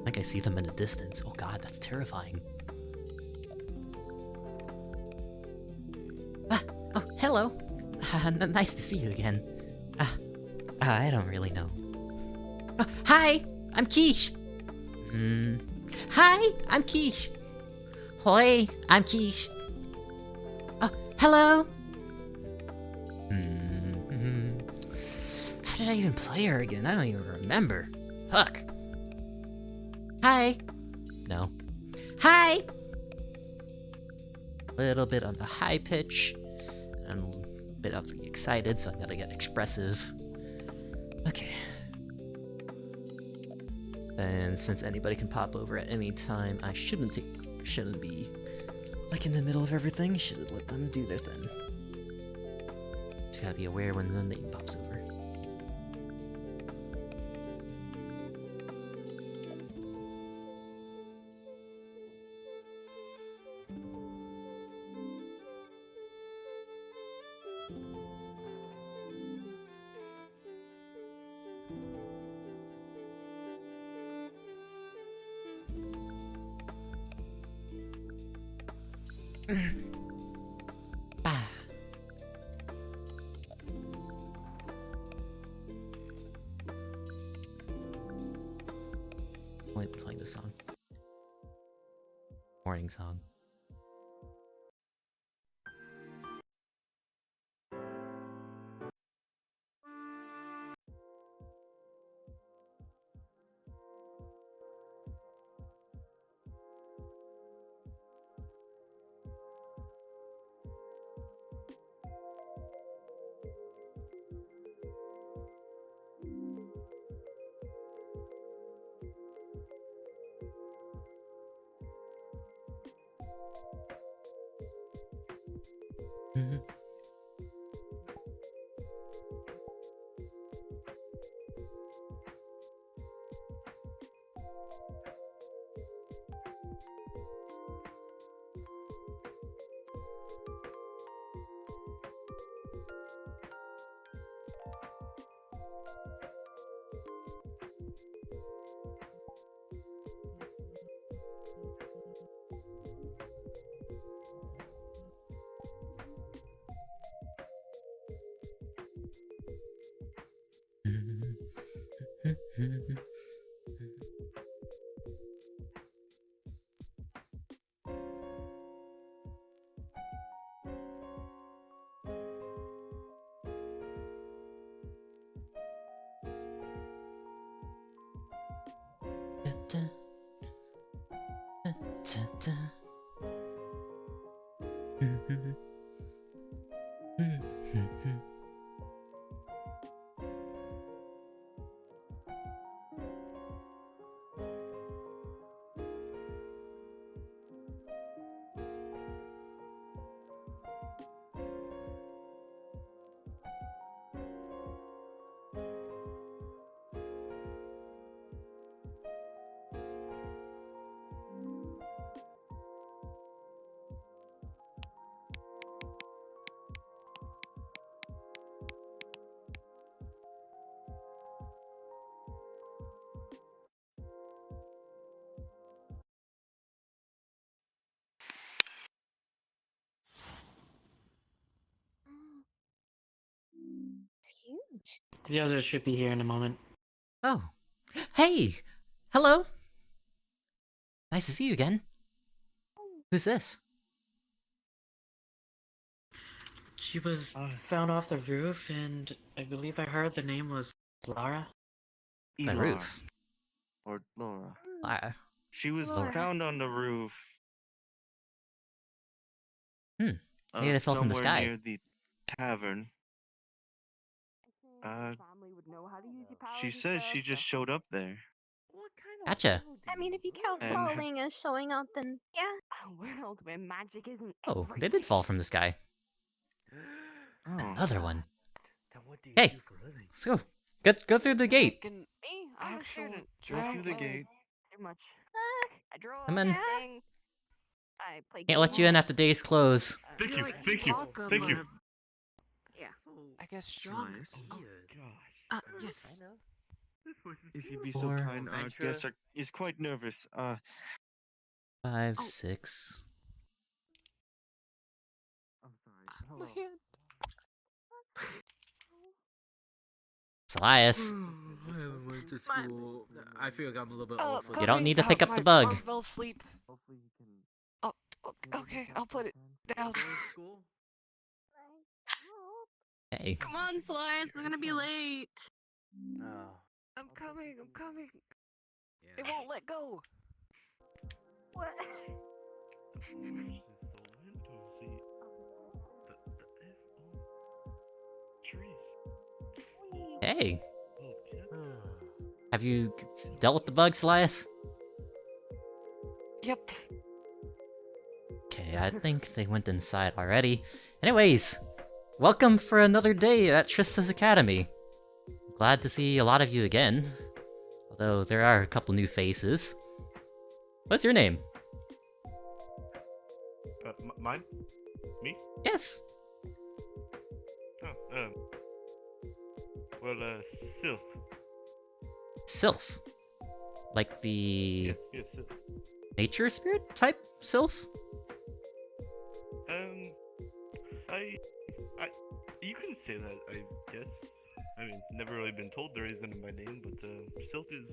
Like I see them in the distance. Oh god, that's terrifying. Oh, hello. Nice to see you again. I don't really know. Hi, I'm Quiche. Hi, I'm Quiche. Hoi, I'm Quiche. Hello. How did I even play her again? I don't even remember. Huck. Hi. No. Hi. Little bit on the high pitch. I'm a bit of excited, so I gotta get expressive. Okay. And since anybody can pop over at any time, I shouldn't be like in the middle of everything. Should let them do their thing. Just gotta be aware when the name pops over. Bah. Only been playing this song. Morning song. It's huge. The others should be here in a moment. Oh. Hey! Hello! Nice to see you again. Who's this? She was found off the roof, and I believe I heard the name was Lara. The Elar, roof. or Laura. Lara. She was Laura. found on the roof. Maybe they fell from the somewhere sky. near the tavern. She says she just showed up there. Gotcha. I mean, if you count And- falling as showing up, then yeah. A world where magic isn't Oh, they did fall from the sky. Oh. Another one. Then what do you Hey. do for a living? Let's go. Go through the gate. me. I'm a student. Go through the gate. Too much. I draw. Come in. Thing. I play. Can't let you in after days close. Thank you, like thank you, talk thank you. about- Yeah. I guess strong. Oh, Oh, gosh. yes. I know. If you'd be so Four. kind, our Ventura? guest is quite nervous. 5, Oh. 6. I'm sorry. Hello. Elias, I haven't went to school. I feel like I'm a little bit old for you don't this. need to pick up the bug. Fell asleep. Hopefully you can. Oh, okay, I'll put it down. School? Hey. Come on, Slice, I'm gonna be late. Oh. I'm coming, I'm coming. It won't let go. What? Hey. Have you dealt with the bugs, Elias? Yep. Okay, I think they went inside already. Anyways, welcome for another day at Trista's Academy. Glad to see a lot of you again. Although there are a couple new faces. What's your name? Mine? Me? Yes. Oh, Sylph. Sylph. Like the Yes, Sylph. nature spirit type Sylph? You can say that, I guess. I mean, never really been told the reason of my name, but, Sylph is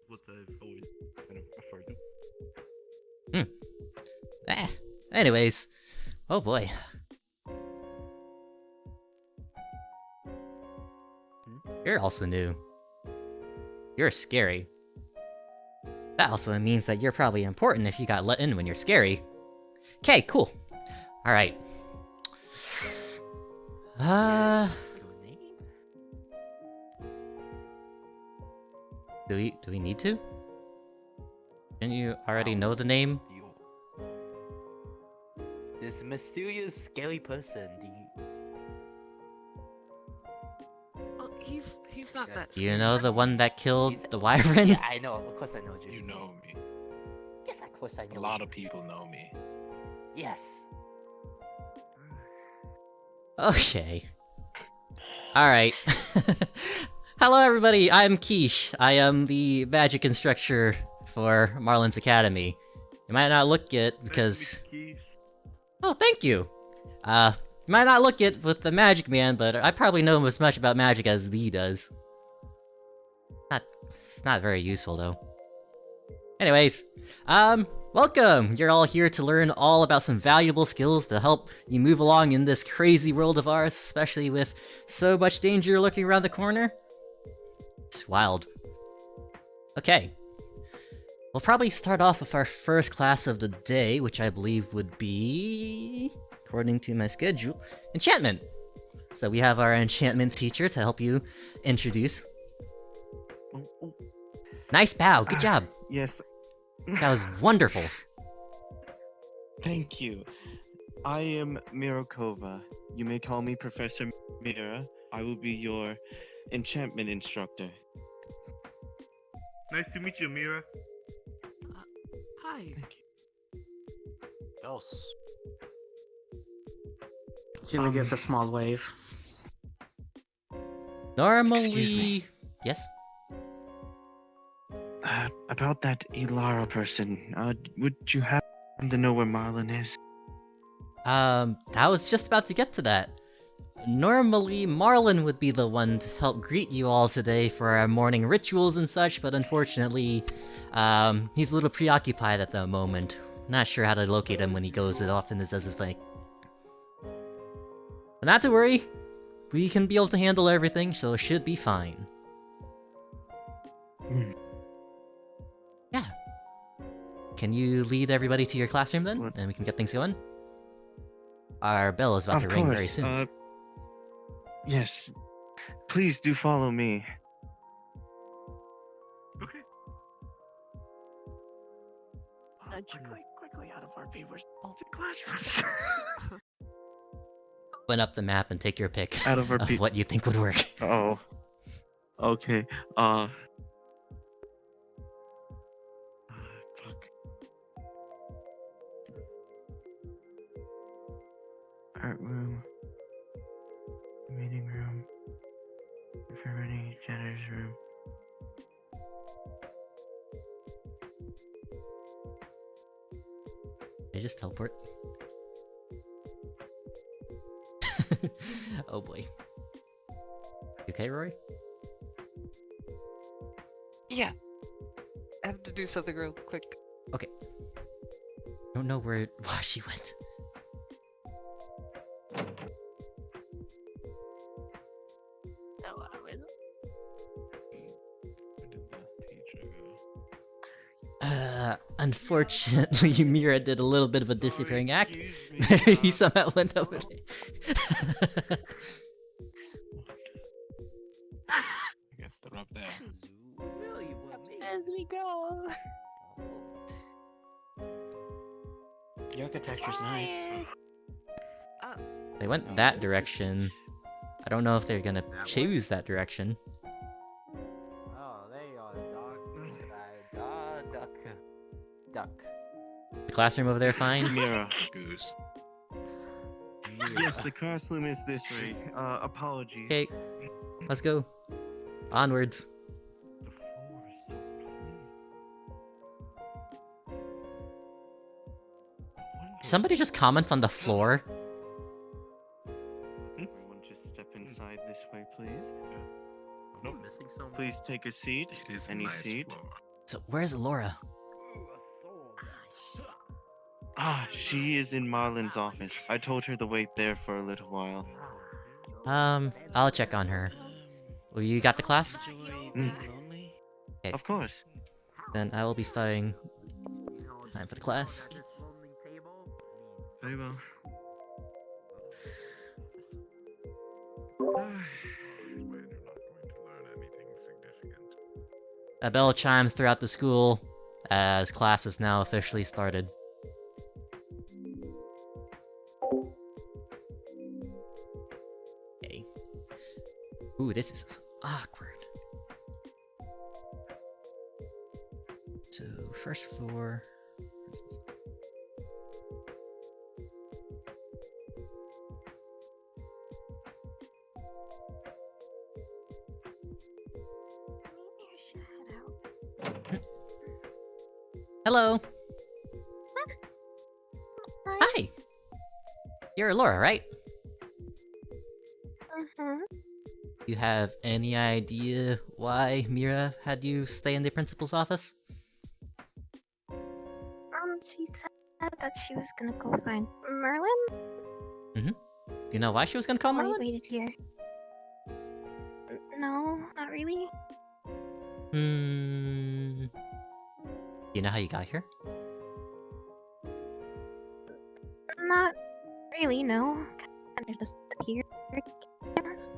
what I've always kind of referred to. Anyways. Oh boy. You're also new. You're scary. That also means that you're probably important if you got let in when you're scary. Okay, cool. Alright. Do we need to? Didn't you already know the name? This mysterious, scary person. Well, he's not that. You know the one that killed He's- the wyvern? Yeah, I know. Of course I know you. You know me. Yes, of course I know A lot you. of people know me. Yes. Okay. Alright. Hello everybody, I'm Quiche. I am the magic instructor for Marlin's Academy. You might not look it because... Oh, thank you! You might not look it with the Magic Man, but I probably know as much about magic as Lee does. It's not very useful though. Anyways, welcome! You're all here to learn all about some valuable skills to help you move along in this crazy world of ours, especially with so much danger lurking around the corner. It's wild. Okay. We'll probably start off with our first class of the day, which I believe would be, according to my schedule, enchantment. So we have our enchantment teacher to help you introduce. Nice bow, good job. Yes. That was wonderful. Thank you. I am Mirakova. You may call me Professor Mira. I will be your enchantment instructor. Nice to meet you, Mira. Hi. Dos. Jimmy gives a small wave. Normally... Excuse me. Yes? About that Ilara person, would you happen to know where Marlin is? I was just about to get to that. Normally, Marlin would be the one to help greet you all today for our morning rituals and such, but unfortunately, he's a little preoccupied at the moment. Not sure how to locate him when he goes off and does his thing. But not to worry, we can be able to handle everything, so it should be fine. Yeah. Can you lead everybody to your classroom then, and we can get things going? Our bell is about to ring very soon. Yes. Please do follow me. Okay. Quickly out of our papers. The classrooms. Open up the map and take your pick Out of our of what you think would work. Oh. Okay. Fuck. Art room. Meeting room. Infirmary. Janitor's room. I just teleport. Oh boy. You okay, Rory? Yeah. I have to do something real quick. Okay. Don't know why she went. Oh, wow, is it? Where did the teacher go? Unfortunately, Mira did a little bit of a disappearing act. excuse me, He somehow went over there. I guess they're up there. Upstairs we go. The architecture's nice. They went that direction. I don't know if they're gonna choose that direction. Oh, there you are, dog. Duck. The classroom over there fine? Mira. Goose. Yes, the classroom is this way. Apologies. Okay, let's go. Onwards. The floor is so clean. Somebody just comment on the floor. Everyone just step inside this way, please. Nope. Missing someone. Please take a seat. It is a Any nice seat. floor. So where's Laura? Ah, she is in Marlin's office. I told her to wait there for a little while. I'll check on her. Well, you got the class? Enjoy being lonely? Of course. Then I will be starting. Time for the class. Very well. Way they're not going to learn anything significant. A bell chimes throughout the school as class is now officially started. Okay. Ooh, this is awkward. So, first floor. Hello. Hi. You're Laura, right? You have any idea why Mira had you stay in the principal's office? She said that she was gonna go find Merlin. Do you know why she was gonna call So I Marlon? waited here. No, not really. Hmm. You know how you got here? Not really, no. Kind of just appeared, I guess.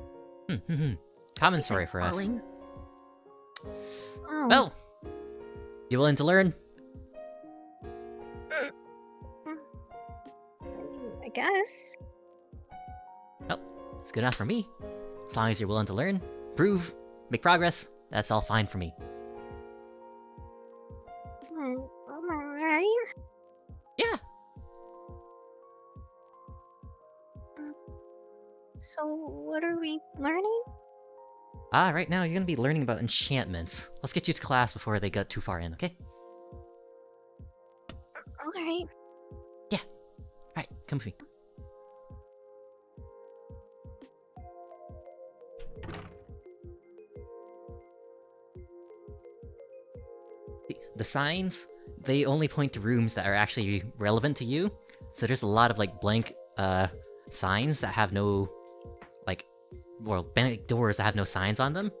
Common story for us. Falling. Oh. Well, you willing to learn? I guess. Well, it's good enough for me. As long as you're willing to learn, prove, make progress, that's all fine for me. Alright. Yeah. So, what are we learning? Right now you're gonna be learning about enchantments. Let's get you to class before they get too far in, okay? Alright. Alright, come with me. The signs, they only point to rooms that are actually relevant to you. So there's a lot of like blank signs that have no blank doors that have no signs on them.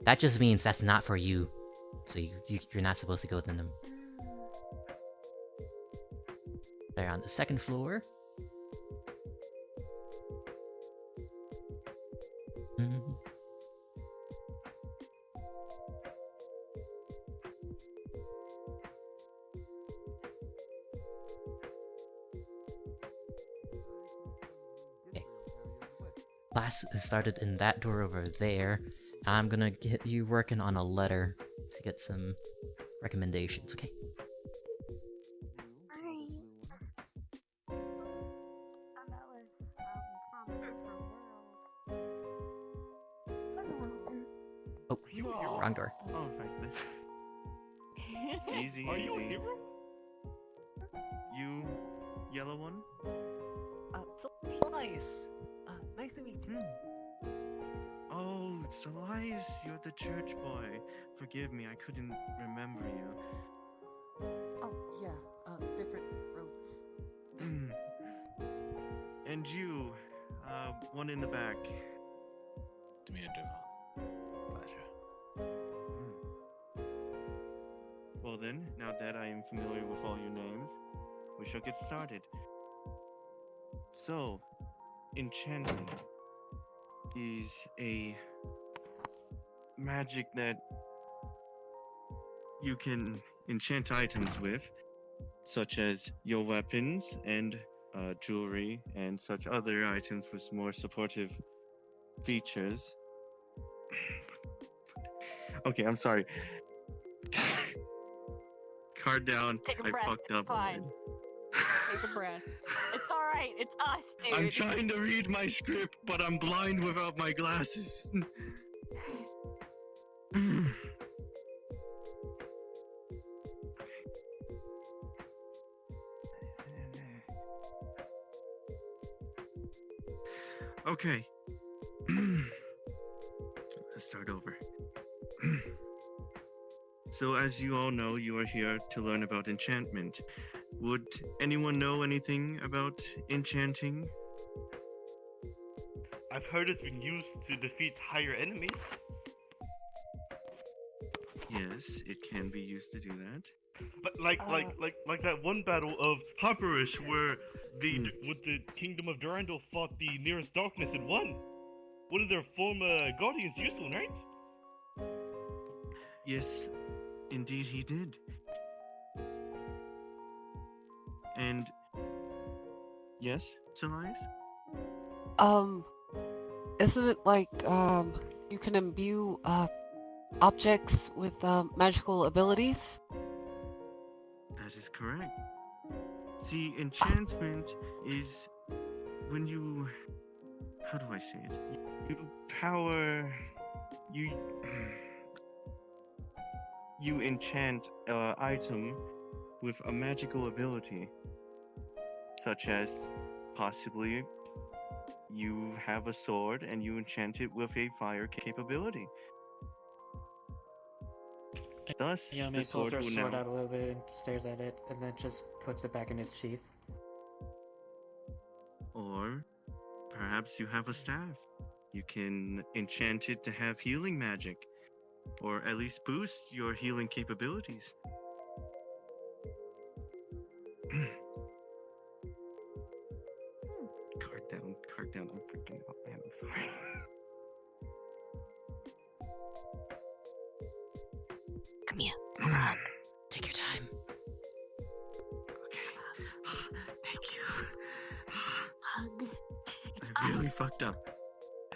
That just means that's not for you. So you're not supposed to go in them. They're on the second floor. Class is started in that door over there. I'm gonna get you working on a letter to get some recommendations, okay? Alright. I'm Alice. From a different world. Hello. Oh, Oh, Are you a hero? wrong door. Oh, right then. Easy, Are you a easy. hero? You, yellow one? Slice. Nice to meet you. Oh, Elias, you're the church boy. Forgive me, I couldn't remember you. Oh, yeah. Different robes. Hmm. And you, one in the back. Demeter Devon. Pleasure. Hmm. Well then, now that I am familiar with all your names, we shall get started. So, enchanting is a magic that you can enchant items with, such as your weapons and jewelry and such other items with more supportive features. Okay, I'm sorry. Card down. Take a I breath, fucked it's up fine. already. Take a breath. It's alright, it's us, dude. I'm trying to read my script, but I'm blind without my glasses. Okay. Let's start over. So, as you all know, you are here to learn about enchantment. Would anyone know anything about enchanting? I've heard it's been used to defeat higher enemies. Yes, it can be used to do that. But like that one battle of Hopperish where the Kingdom of Durandal fought the nearest darkness and won. One of their former guardians used one, right? Yes, indeed he did. And yes, Elias? Isn't it like, you can imbue, objects with, magical abilities? That is correct. See, enchantment is when you. How do I say it? You power. You. You enchant an item with a magical ability, such as possibly you have a sword and you enchant it with a fire capability. Thus, the Yami pulls sword her will sword now. out a little bit and stares at it, and then just puts it back in its sheath. Or perhaps you have a staff. You can enchant it to have healing magic, or at least boost your healing capabilities. Card down, I'm freaking out, man, I'm sorry. Come here. Hold on. Take your time. Okay. Thank you. Hug. It's I really us. fucked up.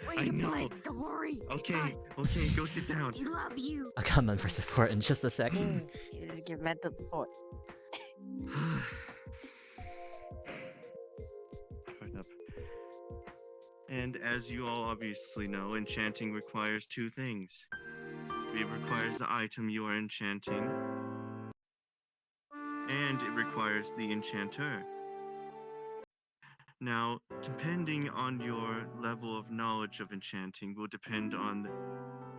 We're I your know. friends, don't worry. It's Okay, us. go sit down. We love you. I'll come in for support in just a sec. You just give mental support. Card up. And as you all obviously know, enchanting requires two things. It requires the item you are enchanting, and it requires the enchanter. Now, depending on your level of knowledge of enchanting will depend on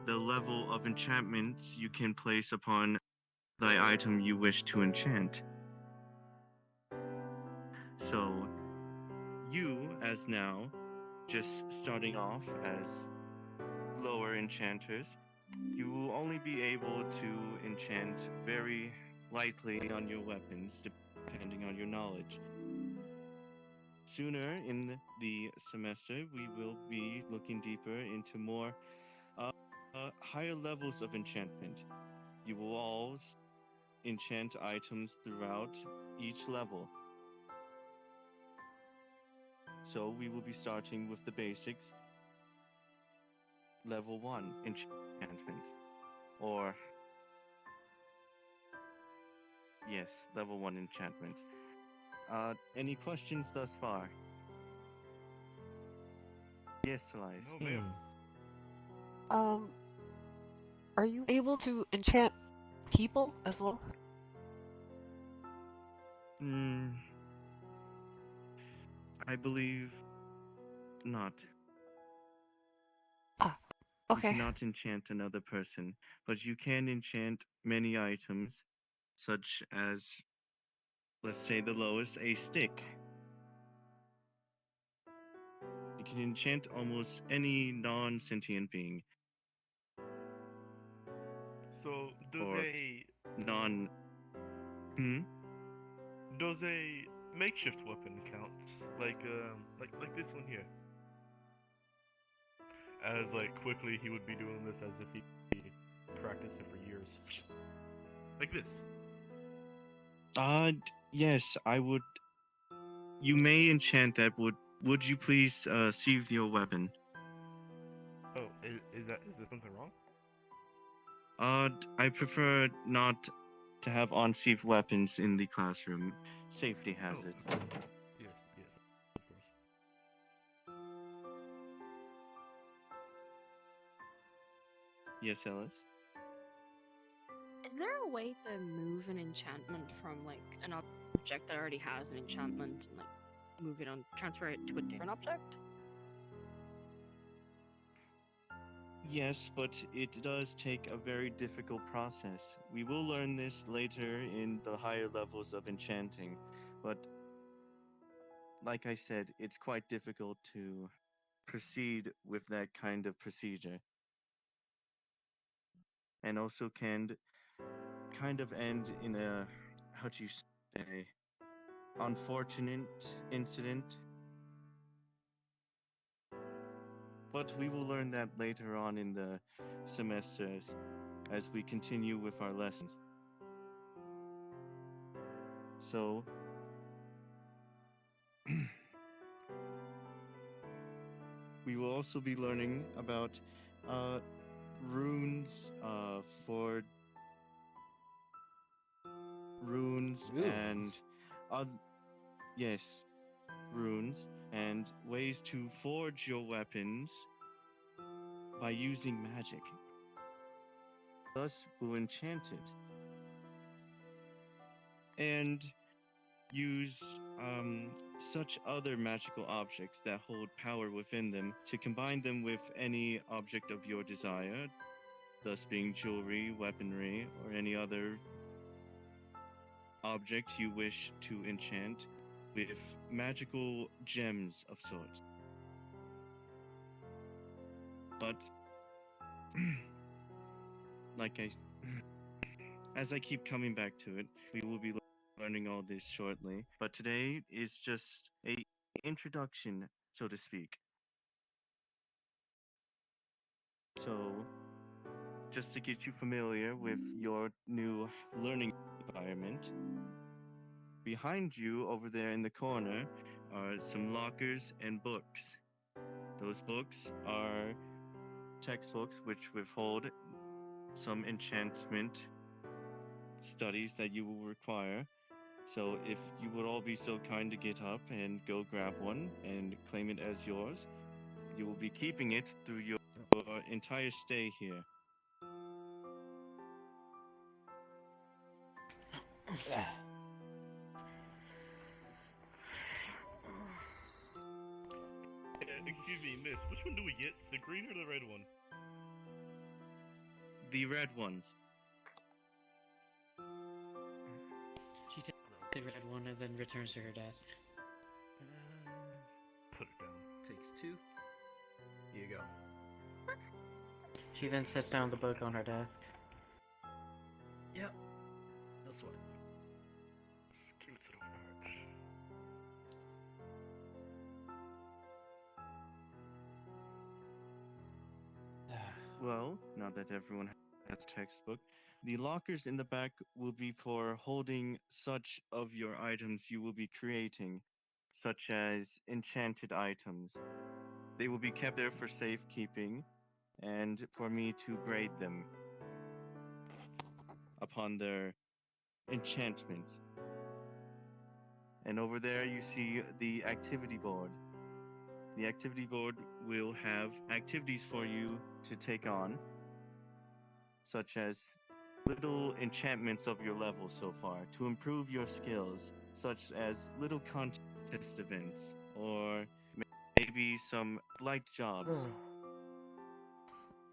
the level of enchantments you can place upon the item you wish to enchant. So, you, as now, just starting off as lower enchanters, you will only be able to enchant very lightly on your weapons, depending on your knowledge. Sooner in the semester, we will be looking deeper into more higher levels of enchantment. You will all enchant items throughout each level. So we will be starting with the basics. Level 1 enchantments. Or yes, level 1 enchantments. Any questions thus far? Yes, Elias. No, ma'am. Are you able to enchant people as well? Hmm. I believe not. Ah, You okay. cannot enchant another person, but you can enchant many items, such as, let's say the lowest, a stick. You can enchant almost any non-sentient being, So does or a non. Hmm? does a makeshift weapon count? Like this one here. As like quickly he would be doing this as if he practiced it for years. Like this. Yes, I would. You may enchant that. Would you please sheathe your weapon? Oh, is there something wrong? I prefer not to have unsheathed weapons in the classroom. Safety Oh, hazard. yes, of course. Yes, Ellis. Is there a way to move an enchantment from like an object that already has an enchantment and like move it on, transfer it to a different object? Yes, but it does take a very difficult process. We will learn this later in the higher levels of enchanting, but like I said, it's quite difficult to proceed with that kind of procedure. And also can kind of end in a, how do you say, unfortunate incident. But we will learn that later on in the semesters as we continue with our lessons. So, we will also be learning about runes for runes and Runes. yes, runes and ways to forge your weapons by using magic. Thus, we'll enchant it and use such other magical objects that hold power within them to combine them with any object of your desire, thus being jewelry, weaponry, or any other object you wish to enchant with magical gems of sorts. But like as I keep coming back to it, we will be learning all this shortly. But today is just a introduction, so to speak. So, just to get you familiar with your new learning environment, behind you over there in the corner are some lockers and books. Those books are textbooks which withhold some enchantment studies that you will require. So if you would all be so kind to get up and go grab one and claim it as yours, you will be keeping it through your entire stay here. Excuse me, miss, which one do we get? The green or the red one? The red ones. She takes the red one and then returns to her desk. Put it down. Takes two. Here you go. She then sets down the book on her desk. Yep. This one. Scoots it over to her. Well, now that everyone has a textbook, the lockers in the back will be for holding such of your items you will be creating, such as enchanted items. They will be kept there for safekeeping and for me to grade them upon their enchantments. And over there you see the activity board. The activity board will have activities for you to take on. such as little enchantments of your level so far to improve your skills, such as little contest events or maybe some light jobs.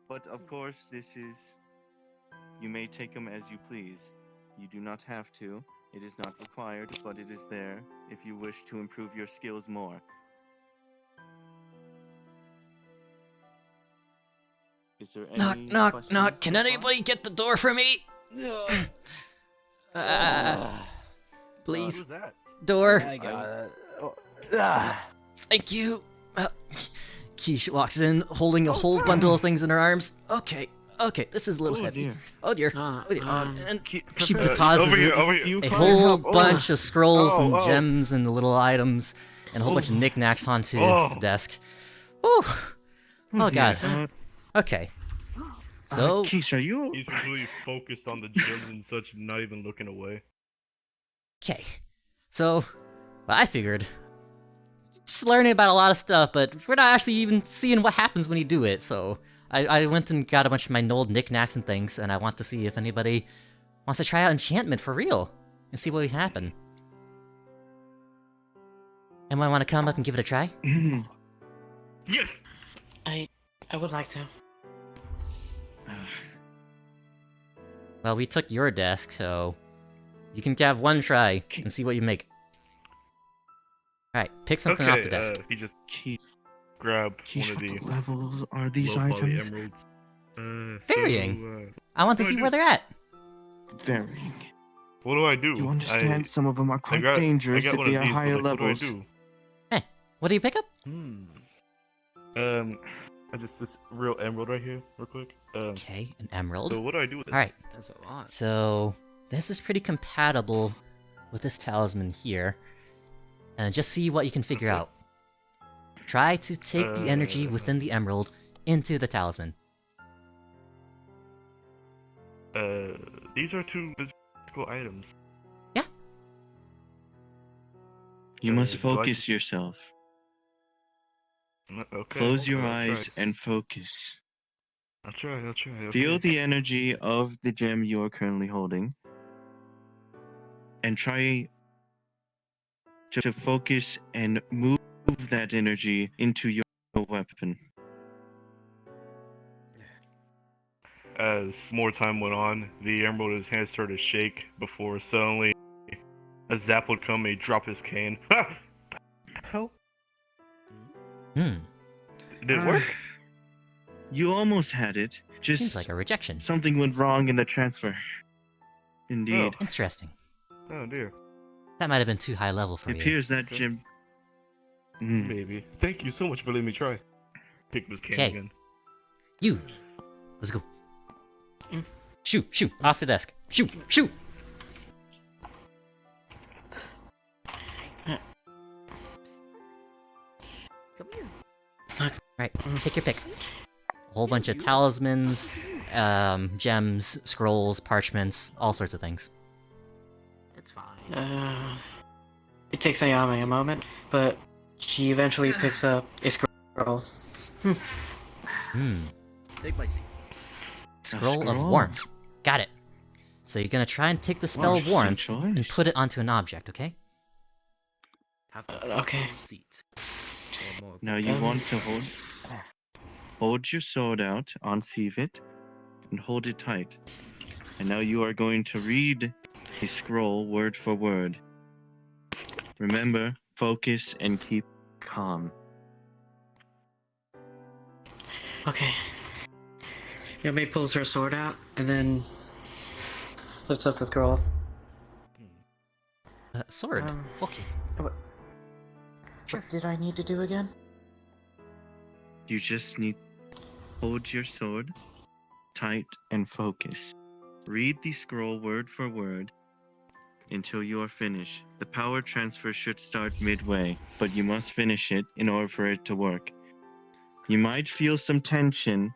But of course, you may take them as you please. You do not have to. It is not required, but it is there if you wish to improve your skills more. Is there any Knock, knock, questions knock. Can so far? anybody get the door for me? Please, Who's that? door. I got it. Thank you. Quiche walks in, holding a whole bundle of things in her arms. Okay, this is a little Oh heavy. dear. Oh dear. Uh, Oh dear. um, And Ki- she Professor, deposits over here. a can't whole help. Oh. bunch of scrolls and Oh. gems and little items and a whole bunch of knickknacks onto the desk. Ooh. Oh dear. god. Okay. So, Quiche, are you? He's completely focused on the gems and such, not even looking away. okay. So, well, I figured just learning about a lot of stuff, but we're not actually even seeing what happens when you do it, so I went and got a bunch of my old knickknacks and things, and I want to see if anybody wants to try out enchantment for real, and see what would happen. Anyone want to come up and give it a try? Yes! I would like to. Well, we took your desk, so you can have one try and see what you make. Alright, pick something off the desk. He just Quiche, grabbed Quiche, one of what the levels are these low poly items? emeralds. Varying. I want to what do see I where do? they're at. Varying. What do I do? You understand some of them are I quite got dangerous one if of they are these, but, higher like, levels. What do I do? What do you pick up? I just this real emerald right here, real quick. Okay, an emerald. So what do I do with it? Alright, That's a lot. so this is pretty compatible with this talisman here. And just see what you can figure Okay. out. Try to take the energy within the emerald into the talisman. These are two physical items. You must do I focus yourself. Okay. Close your I'll eyes try. and focus. I'll try. Okay. Feel the energy of the gem you are currently holding. And try to focus and move that energy into your weapon. As more time went on, the emerald in his hand started to shake before suddenly a zap would come and he'd drop his cane. Ha! Help! Did it work? You almost had it. Just Seems like a rejection. something went wrong in the transfer. Indeed. Interesting. Oh dear. That might have been too high level for It you. appears that Okay. gem. Maybe. Thank you so much for letting me try. Pick this cane Okay. again. You! Let's go. Shoot, off the desk. Shoot! Come here. Right, take your pick. A whole bunch of talismans, gems, scrolls, parchments, all sorts of things. It's fine. It takes Ayame a moment, but she eventually picks up a scroll. Take my seat. Scroll of scroll. Warmth. Got it. So you're gonna try and take the spell of Warmth and put it onto an object, okay? Have to okay. seat. Now you Um, want to hold your sword out, unsheath it, and hold it tight. And now you are going to read a scroll word for word. Remember, focus and keep calm. Okay. Yame pulls her sword out and then flips up the scroll. Sword. Um, Okay. What did I need to do again? You just need hold your sword tight and focus. Read the scroll word for word until you are finished. The power transfer should start midway, but you must finish it in order for it to work. You might feel some tension,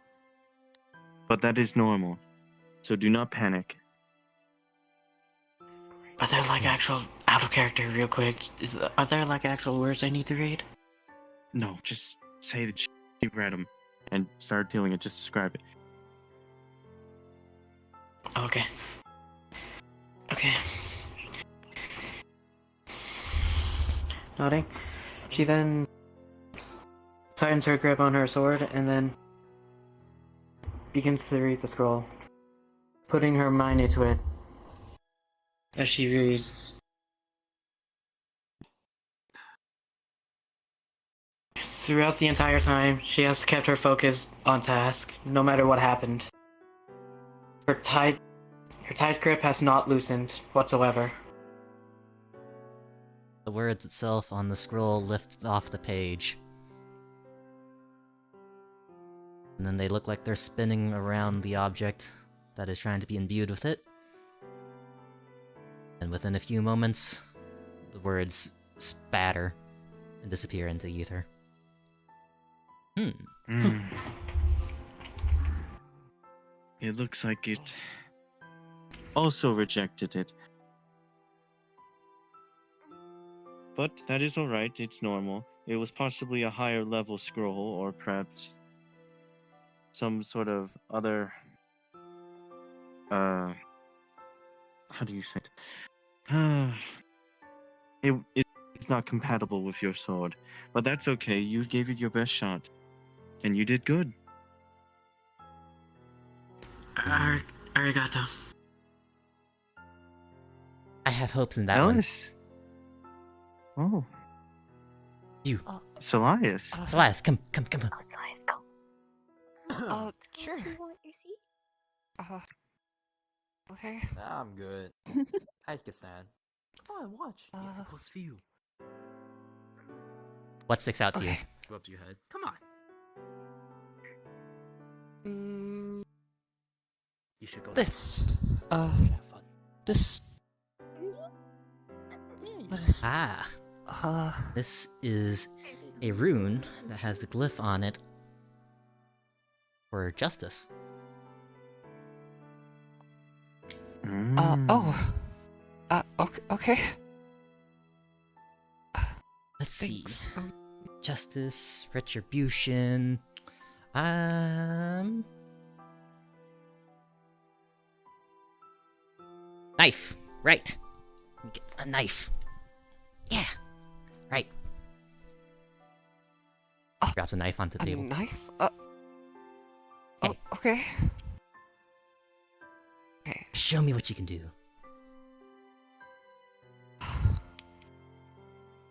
but that is normal. So do not panic. Are there like actual out of character real quick? Are there like actual words I need to read? No, just say that you read them and start feeling it. Just describe it. Okay. Okay. Nodding. She then tightens her grip on her sword and then begins to read the scroll, putting her mind into it. As she reads, throughout the entire time, she has kept her focus on task, no matter what happened. Her tight grip has not loosened whatsoever. The words itself on the scroll lift off the page. And then they look like they're spinning around the object that is trying to be imbued with it. And within a few moments, the words spatter and disappear into ether. It looks like it also rejected it. But that is alright, it's normal. It was possibly a higher level scroll, or perhaps some sort of other how do you say it? It's not compatible with your sword. But that's okay, you gave it your best shot. And you did good. Arigato. I have hopes in that one. Ellis. Oh. You. Solias. Solias, come on. Oh, Elias, go. Sure. You want your seat? Okay. I'm good. I can stand. Come on, watch. You have a close view. What sticks out to you? Go up to your head. Come on. You should go. This. Have fun. This. Yeah, What is? This is a rune that has the glyph on it for justice. Okay. Let's see. Thanks. Justice, retribution. Knife. Right. Get a knife. Yeah. Right. Drops a knife onto the A table. knife? Hey. Okay. Okay. Show me what you can do.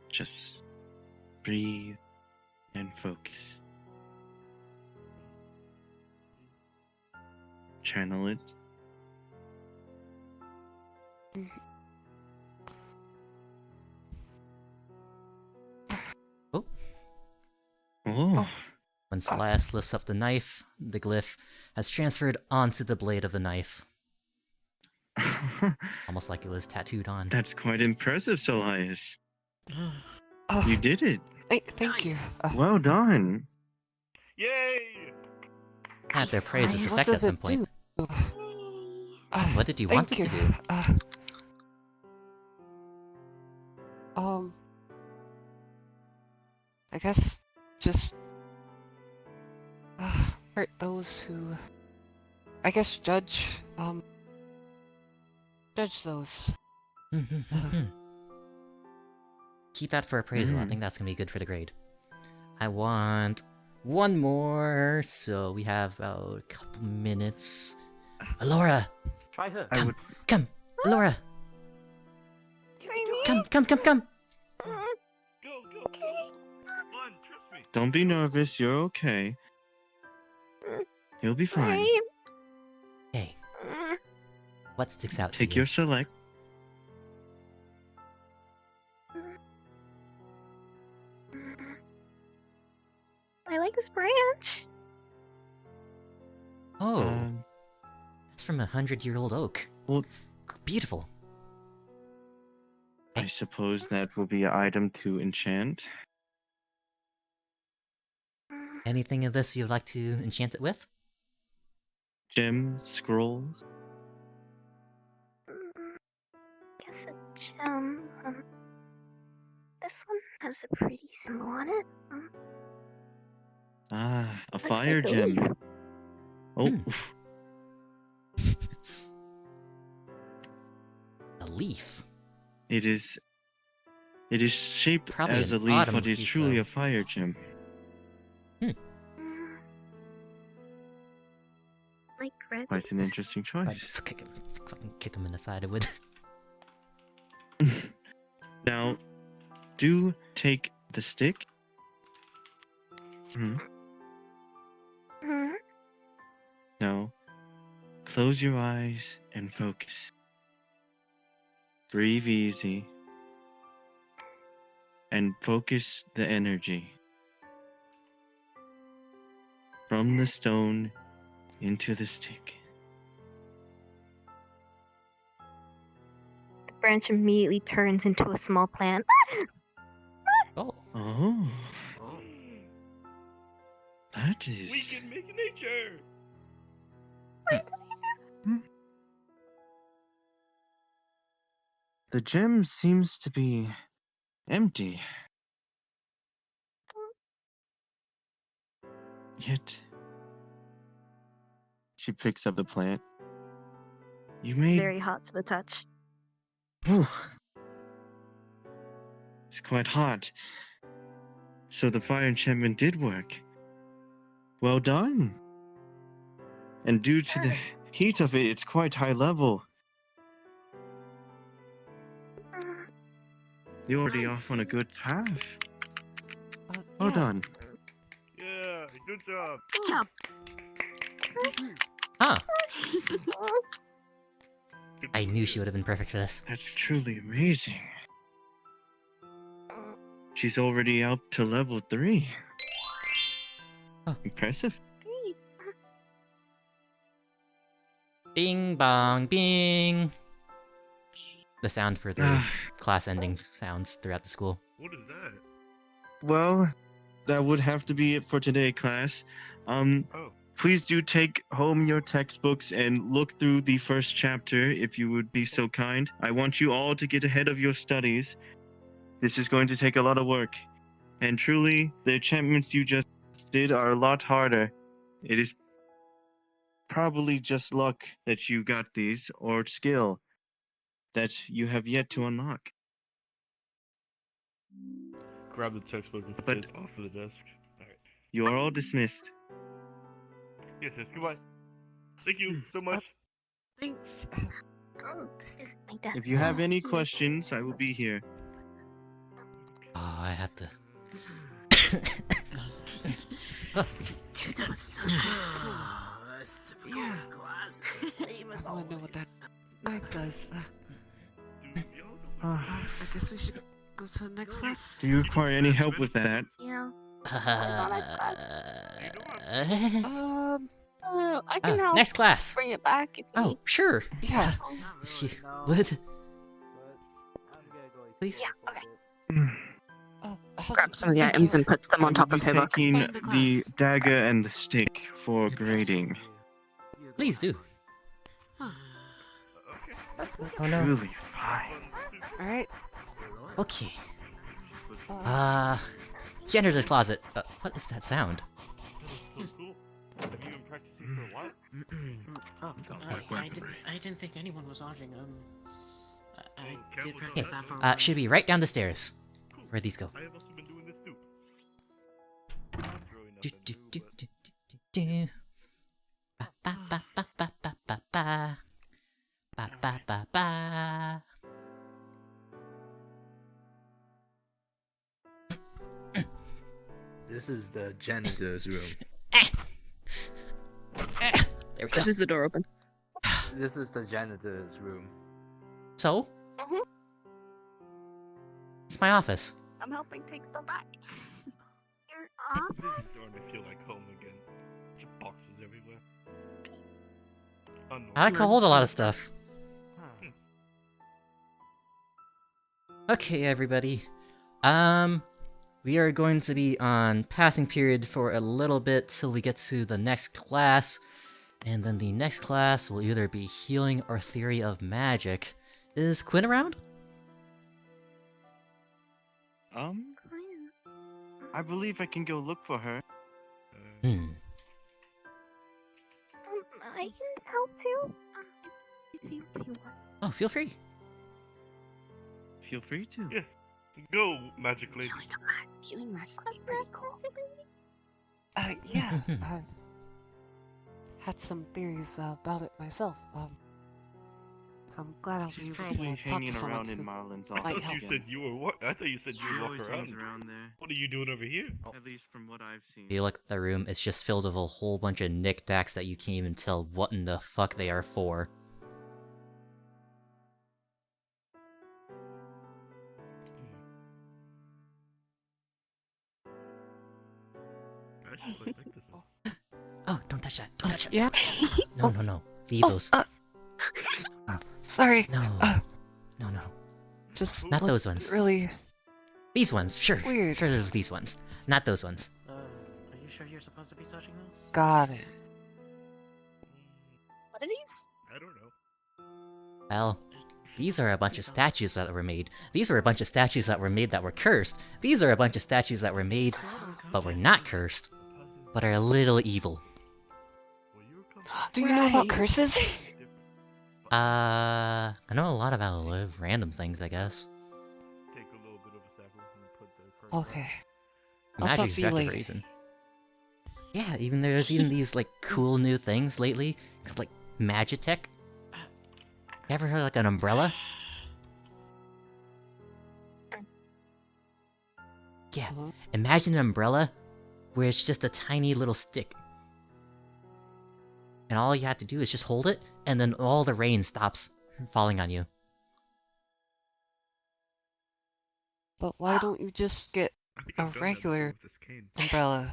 Just breathe and focus. Channel it. Oh. When Celeste lifts up the knife, the glyph has transferred onto the blade of the knife. Almost like it was tattooed on. That's quite impressive, Solias. You did it. Thank you. Well done. Yay! I had to praise this What effect at does some it point. do? What did you want it Thank to you. do? I guess just hurt those who, I guess, judge those. Keep that for appraisal. I think that's gonna be good for the grade. I want one more, so we have about a couple minutes. Alora! Try her. Come! Alora! Come! Go, go. Come on, trust me. Don't be nervous, you're okay. You'll be fine. Hey. What sticks out to Take you? your select. I like this branch. Oh, that's from 100-year-old oak. Well, beautiful. I suppose that will be an item to enchant. Anything of this you'd like to enchant it with? Gems, scrolls. Guess a gem. This one has a pretty symbol on it. A Looks fire like a gem. leaf. Oh. leaf. It is shaped Probably as a an leaf, autumn but it's leaf, truly though. a fire gem. Like red. Quite an interesting I'd choice. fucking kick him in the side. I would. Now, do take the stick. Hmm. Mhm. Now, close your eyes and focus. Breathe easy. And focus the energy from the stone into the stick. The branch immediately turns into a small plant. Oh. Oh, Oh. that We is. can make nature. The gem seems to be empty. Yet, she picks up the plant. You made. Very hot to the touch. Whew. It's quite hot. So the fire enchantment did work. Well done. And due to the heat of it, it's quite high level. You're already off on a good path. Well Yeah. done. Yeah, good job. Good job. Huh. Good I job. knew she would have been perfect for this. That's truly amazing. She's already up to level 3. Huh. Impressive. Great. Bing bong bing. The sound for the Ah, class ending sounds throughout the school. What is that? well, that would have to be it for today, class. Oh, Please do take home your textbooks and look through the first chapter if you would be so kind. I want you all to get ahead of your studies. This is going to take a lot of work. And truly, the enchantments you just did are a lot harder. It is probably just luck that you got these, or skill that you have yet to unlock. grab the textbook and But- put it off of the desk. Alright. You are all dismissed. Yes, goodbye. Thank you so much. Thanks. Oh, this is my desk. If you have any Thank you. questions, I will be here. Oh, I had to. Dude, that was so nice. That's typical Yeah. class. Same as I wanna know what that always. knife does. Dude, y'all don't Uh, I guess we should go to the next class. do you require any help with that? Yeah. I can help Next class. bring it back if you Oh, need. sure. Yeah. If you No, would. but I'm gonna go eat Please? Yeah, some okay. food. Grabs some of the Thank items you. and puts them I on will top be of her book. taking Find the the class. dagger and the stick for grading. You go Please do. Huh. Okay. That's good. Oh no. Truly fine. Alright. Okay. Uh, Janitor's closet. What is that sound? So cool. Have you been practicing for a while? Oh, Sounds like weaponry. I didn't think anyone was watching. I Oh, did Campbell practice does that for a that, while. Should be right down the stairs. Cool. Where'd these go? I have also been doing this too. Not growing up Do, and do, new, do, but do, do, do. Ba, ba, ba, ba, ba, ba, ba, ba. Ba, ba, ba, ba. This is the janitor's room. There we go. Pushes the door open. This is the janitor's room. So? Mhm. It's my office. I'm helping take stuff back. Your this office? is starting to feel like home again. Bunch of boxes everywhere. Oh, no. I can hold a lot of stuff. Huh. Okay, everybody. We are going to be on passing period for a little bit till we get to the next class. And then the next class will either be healing or theory of magic. Is Quinn around? I believe I can go look for her. Hmm. I can help too. If you want. Oh, feel free. Feel free to. Yes. Go, magic lady. Healing magic. Pretty cool. Yeah, I had some theories about it myself. So I'm glad I'll She's be able probably to talk to hanging someone around in who Marlin's I might office. thought you help. said you were what? I thought you said She you would walk always around. hangs around there. What are you doing over here? At least from what I've seen. You look at the room, it's just filled with a whole bunch of knickknacks that you can't even tell what in the fuck they are for. I actually quite like this one. Oh, don't touch that. Don't touch that. Yeah. No, no, no. Leave those. Sorry. No. No, no. Just Not looked those ones. Really These ones, sure. weird. Sure, there's these ones. Not those ones. Are you sure you're supposed to be touching those? Got it. What are these? I don't know. Well, these are a bunch of statues that were made. These are a bunch of statues that were made that were cursed. These are a bunch of statues that were made but were not cursed, but are a little evil. Do you know about Right. curses? I know a lot about random things, I guess. Take a little bit of a sample and put the curse on. Okay. I'll talk Magic's to you destructive later. reason. Yeah, there's even these like cool new things lately, called like Magitech. You ever heard of, like an umbrella? Yeah, Uh-huh. imagine an umbrella where it's just a tiny little stick. And all you have to do is just hold it, and then all the rain stops falling on you. But why don't you just get I think a I've done that regular before with this cane. umbrella?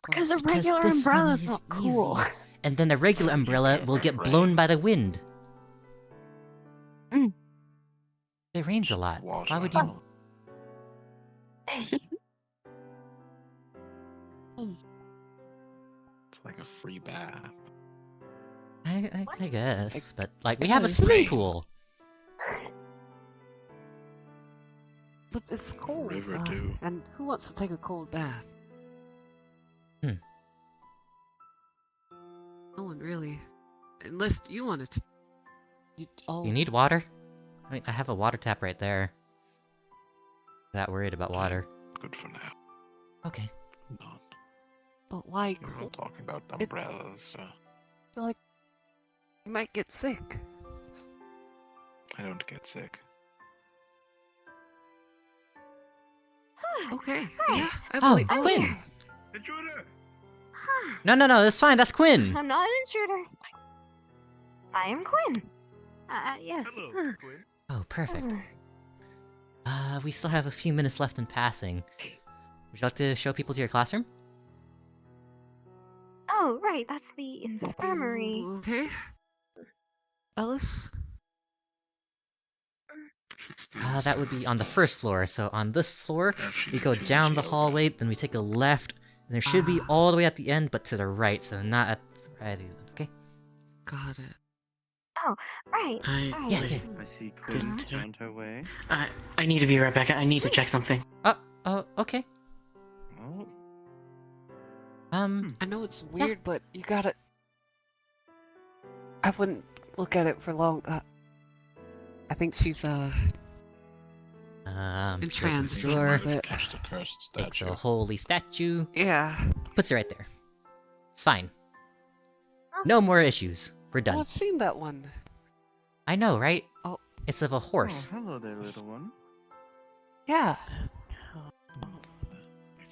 Because a Because regular this one umbrella's is not cool. easy. And then the regular umbrella will get blown by the wind. Mm. It rains a lot. Water. Why would you... It's like a free bath. I guess, but like we it's have a a swimming rain. pool. But it's cold. river do. And who wants to take a cold bath? Hmm. No one really. Unless you wanted to. You need water? I mean, I have a water tap right there. Not worried about water. Good for now. Okay. Not. But why You're not cold? talking about It- umbrellas. Like, you might get sick. I don't get sick. Okay. Hi. Yeah. I Oh, believe. Quinn! Intruder! No, that's fine, that's Quinn! I'm not an intruder. I am Quinn. Yes. Hello, Huh. Quinn. Oh, perfect. Uh, We still have a few minutes left in passing. Would you like to show people to your classroom? Oh, right. That's the infirmary. Okay. Ellis? That would be on the first floor, so on this floor, we go down the hallway, then we take a left, and there should be all the way at the end, but to the right, so not at the right either, okay? Got it. Right. I Right. Yeah. I see Quinn Good. found her way. I need to be right back. I need to check something. Oh, okay. Oh, I know it's weird, but you gotta. I wouldn't look at it for long. I think she's in trance. Sure. But Touch the cursed Takes statue. a holy statue, yeah. puts it right there. It's fine. No more issues. We're Oh, done. I've seen that one. I know, right? Oh. It's of a horse. Oh, hello there, little one. Yeah.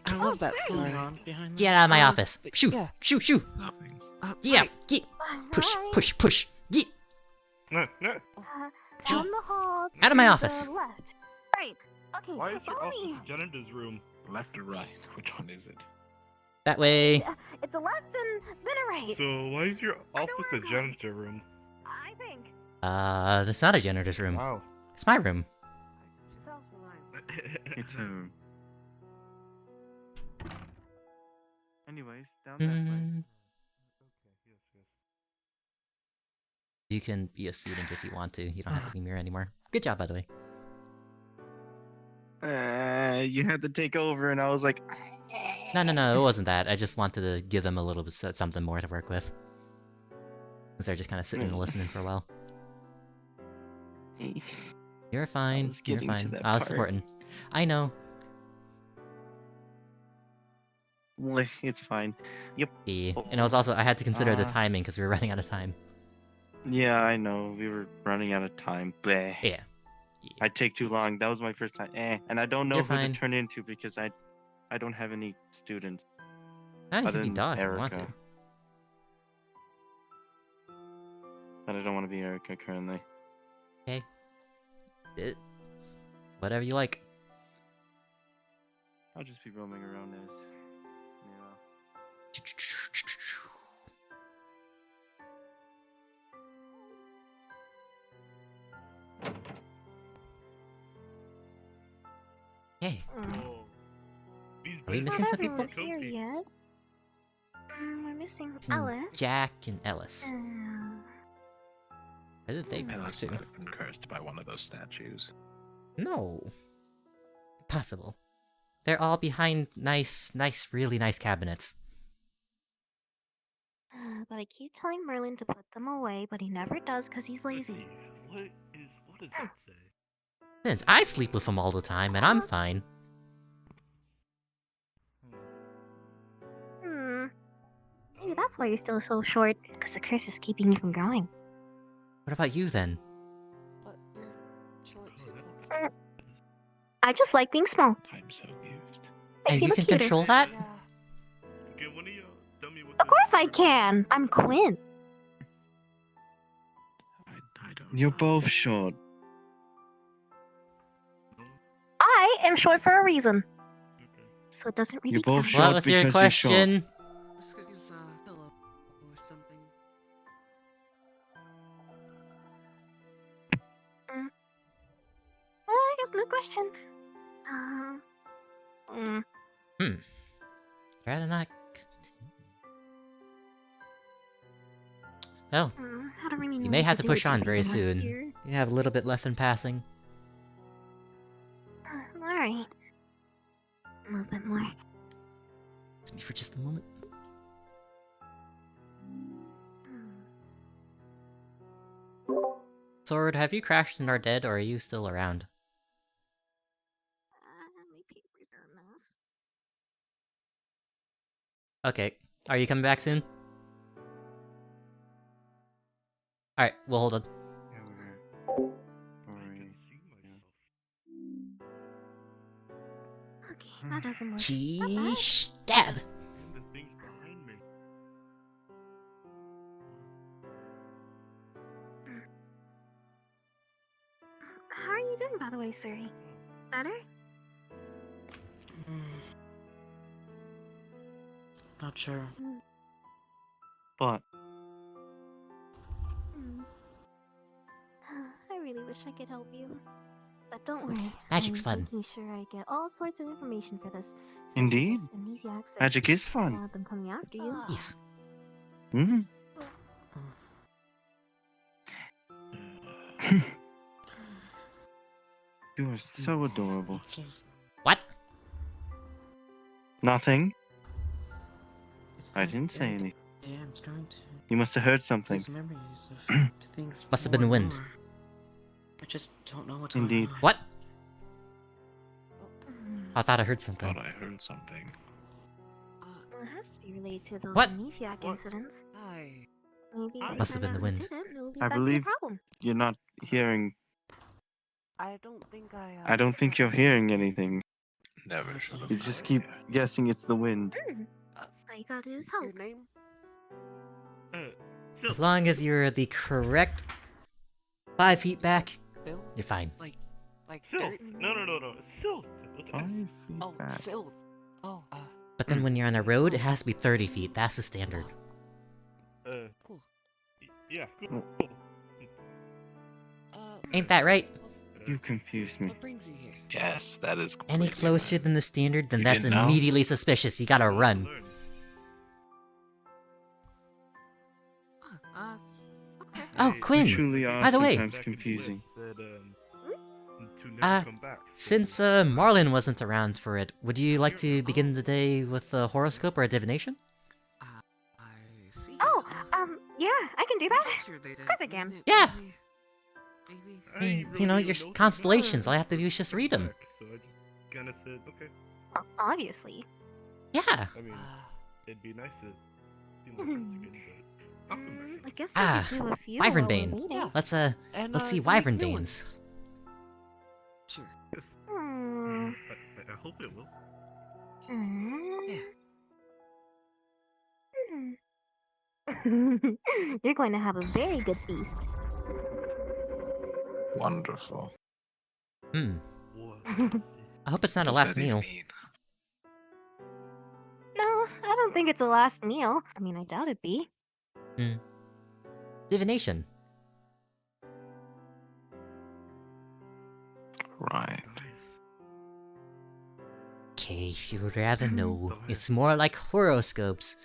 I love that What's going story. on behind Get out of my Um, office. but Shoo, yeah. shoo. Nothing. Yeah, Right. get. Push, Right. push. Get. No, no. Down the hall. Out of my to office. the left. Right. Okay. Why is your follow office me. a janitor's room? Left or right? Which one is it? That way. It's a left and then a right. So why is your I know office where a I'm janitor room? I think. That's not a janitor's room. Wow. It's my room. It's her. Anyways, down that way. Mm, you can be a student if you want to. You don't have to be mirror anymore. Good job, by the way. You had to take over, and I was like, No, it wasn't that. I just wanted to give them a little bit something more to work with. Since they're just kind of sitting and listening for a while. You're fine. was You're getting to fine. that I was part. supporting. I know. Well, it's fine. Yep. Yeah. And it was also, I had to consider the Uh, timing because we were running out of time. Yeah, I know. We were running out of time. Bleh. Yeah. I take too long. That was my first time. And I don't know You're who fine. to turn into because I don't have any students Ah, you other could be than Dog if you want to. Erica. But I don't want to be Erica currently. Okay. Whatever you like. I'll just be roaming around as, you know. Hey, Oh. These are we beds missing are some so people? Everyone's here comfy. yet. We're missing Missing Alice. Jack and Ellis. Uh, Where did they go Alice to? might have been cursed by one of those statues. No. Impossible. They're all behind nice, really nice cabinets. but I keep telling Merlin to put them away, but he never does because he's Let's lazy. see. What does that say? Since I sleep with them all the time and I'm fine. Maybe that's why you're still so short, because the curse is keeping you from growing. What about you then? But you're short too. I just like being small. I'm so used. Makes And me you look can cuter. control that? Yeah. Okay, one of y'all tell me what Of course I can! I'm Quinn. I don't. You're know. both short. I am short for a reason. Okay. So it doesn't really You're both count. short. What was your because you're short. question? Let's go use pillow or something. I guess no question. Rather not continue. Oh, I don't really know you may what have to do push with on the very people left soon. here. You have a little bit left in passing. Alright. A little bit more. Excuse me for just a moment. Sword, have you crashed and are dead, or are you still around? My papers are a mess. Okay, are you coming back soon? Alright, we'll hold on. Yeah, we're I alright. can see myself. Okay, that doesn't work. Sheesh, stab! And the things behind me. How are you doing, by the way, Suri? Better? Not sure. But I really wish I could help you. But don't worry. Magic's I'm fun. making sure I get all sorts of information for this. Indeed. Amnesiac said magic is you fun. want them coming after you. Yes. Hmm. You are so adorable. Just, What? Nothing. it's I like didn't say anything. Yeah, I'm trying to You must have heard something. use memories of things. Must have been the more and wind. more. I just don't know what's Indeed. going on. What? I thought I heard something. Thought I heard something. Well, it has to be related to those What? amnesiac What? incidents. Hi. Maybe if we Must have find been the out who wind. did it, it'll be I back to the believe- problem. You're not hearing. I don't think I don't think you're hearing anything. Never should have. You just keep guessing it's the wind. All you gotta do is Your help. name? As long as you're the correct 5 feet back, Bill? you're fine. Like Silk. dirt? No. Silk. 5 feet Oh, back. filth. Oh, But then when you're on a road, it has to be 30 feet. That's the standard. cool. Yeah. Oh. Cool. Ain't that right? You confused me. What brings you here? Yes, that is. Any completely closer right. than the standard, then You that's didn't know? immediately suspicious. You gotta run. Learn. Okay. Oh, Hey, Quinn! You truly are by the way- sometimes back in the confusing. list said, to never Uh, come back. Since Marlin wasn't around for it, would you like to begin the day with a horoscope or a divination? I see. Oh, yeah, I can do that. Sure they Of course I can. didn't Yeah. really- maybe. I mean, really you know, didn't your know something constellations. about All I have to do is just read them. back, so I just kind of said, okay. Obviously. Yeah. I mean, Uh, it'd be nice to see my friends again, but I'll come back. I guess Ah, we could do a few Wyvern while we're Bane. waiting. Yeah. Let's and, see you make Wyvern new Banes. ones. Sure. Yes. Hmm. I hope it will. Yeah. You're going to have a very good feast. Wonderful. Hmm. What? I hope it's not a Does last that even meal. mean? No, I don't think it's a last meal. I mean, I doubt it'd be. Divination. Right. Nice. Okay, if you would rather know, it's more like horoscopes,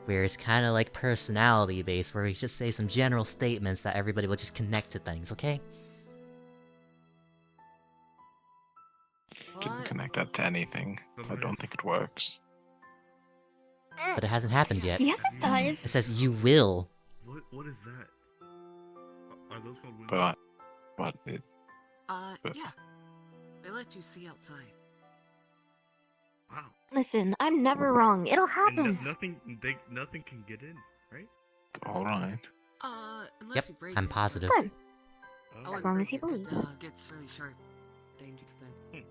where it's kind of like personality based, where we just say some general statements that everybody will just connect to things, okay? You can What? connect that to anything. I don't think it works. But it hasn't happened yet. Yes, it It does. says you will. What is that? Are those called windows? But what it Yeah. They let you see outside. Wow. Listen, I'm never wrong. It'll And happen. nothing can get in, right? all right. Unless Yep, you break I'm it. positive. Good. Oh, As long as you break it, believe. It gets really sharp. Dangerous then.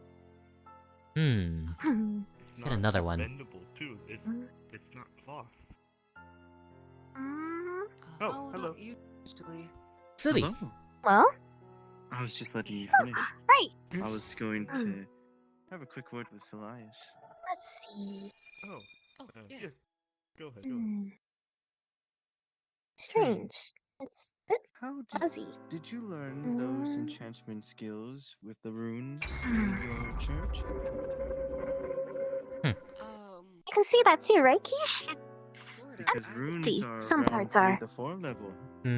it's Let's get not another one. bendable too. Mm. It's not cloth. Oh, hello. not usually. City. Hello. Well, I was just letting you finish. right. I was going to have a quick word with Elias. Let's see. Oh, Oh, yeah. yes. Go ahead. Go ahead. Hmm. Strange. It's a bit How fuzzy. did you learn those Mm. enchantment skills with the runes in your church? You can see that too, right, Kish? It's Sort of. Because runes empty. are Some around parts 3 are. to 4 level. I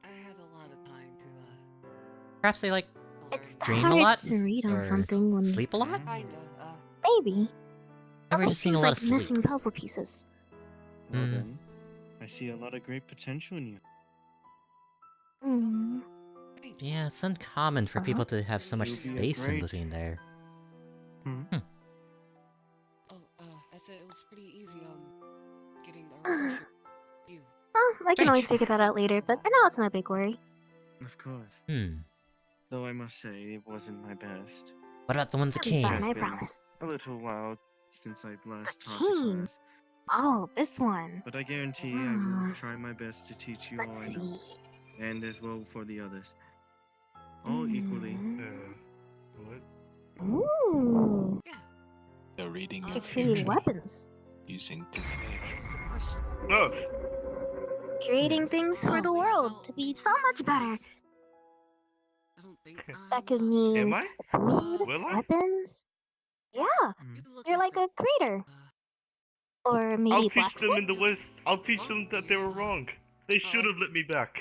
had a lot of time to Perhaps they like It's dream a hard lot? to read on Or something when sleep a lot? Kinda. maybe. Or we're Almost just seeing a seems lot like of sleep. missing puzzle pieces. Well then, I see a lot of great potential in you. Hmm. Thanks. Yeah, it's uncommon for people to have so much You'll be a space in great- between there. Oh, I said it was pretty easy, getting a refresher. You. Well, I can always Strange. figure that out later, but for now it's no big worry. Of course. Hmm. Though I must say, it wasn't my best. What about the one with the It'll be king? fine, It's I been promise. a little while since I've last The taught a king. class, Oh, this one. but I guarantee I will try my best to teach you all Let's I know, see. and as well for the others. All equally. What? Ooh. Yeah. They're reading To your Create future weapons. using divination. What's the question? No. Creating Yes. things for Oh, the yeah, world well, to be so much better. I don't think That could I'm not mean Am I? food, Will I? weapons. Yeah, sure. Mm. You look you're like a creator. Or maybe I'll a teach them in blacksmith? the West. I'll teach them that they were wrong. They should have let me back.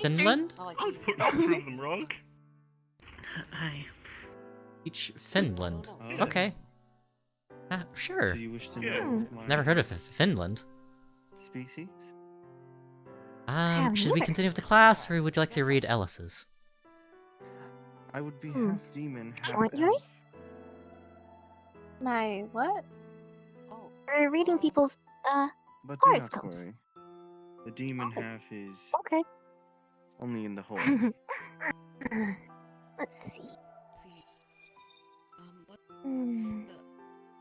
Finland? I like I'll, you. I'll prove them wrong. Hi. Each Finland. Oh, no. Okay. Sure. Do you wish to Yeah. know my Never heard of Finland. species? Should we neither. continue with the class, or would you like to read Ellis's? I would be Hmm. half demon, Do half you want elf. yours? My what? Oh, We're reading people's, But do not horoscopes. worry. The demon Oh. half is Okay. only in the hole. Let's see. see. What's Hmm. the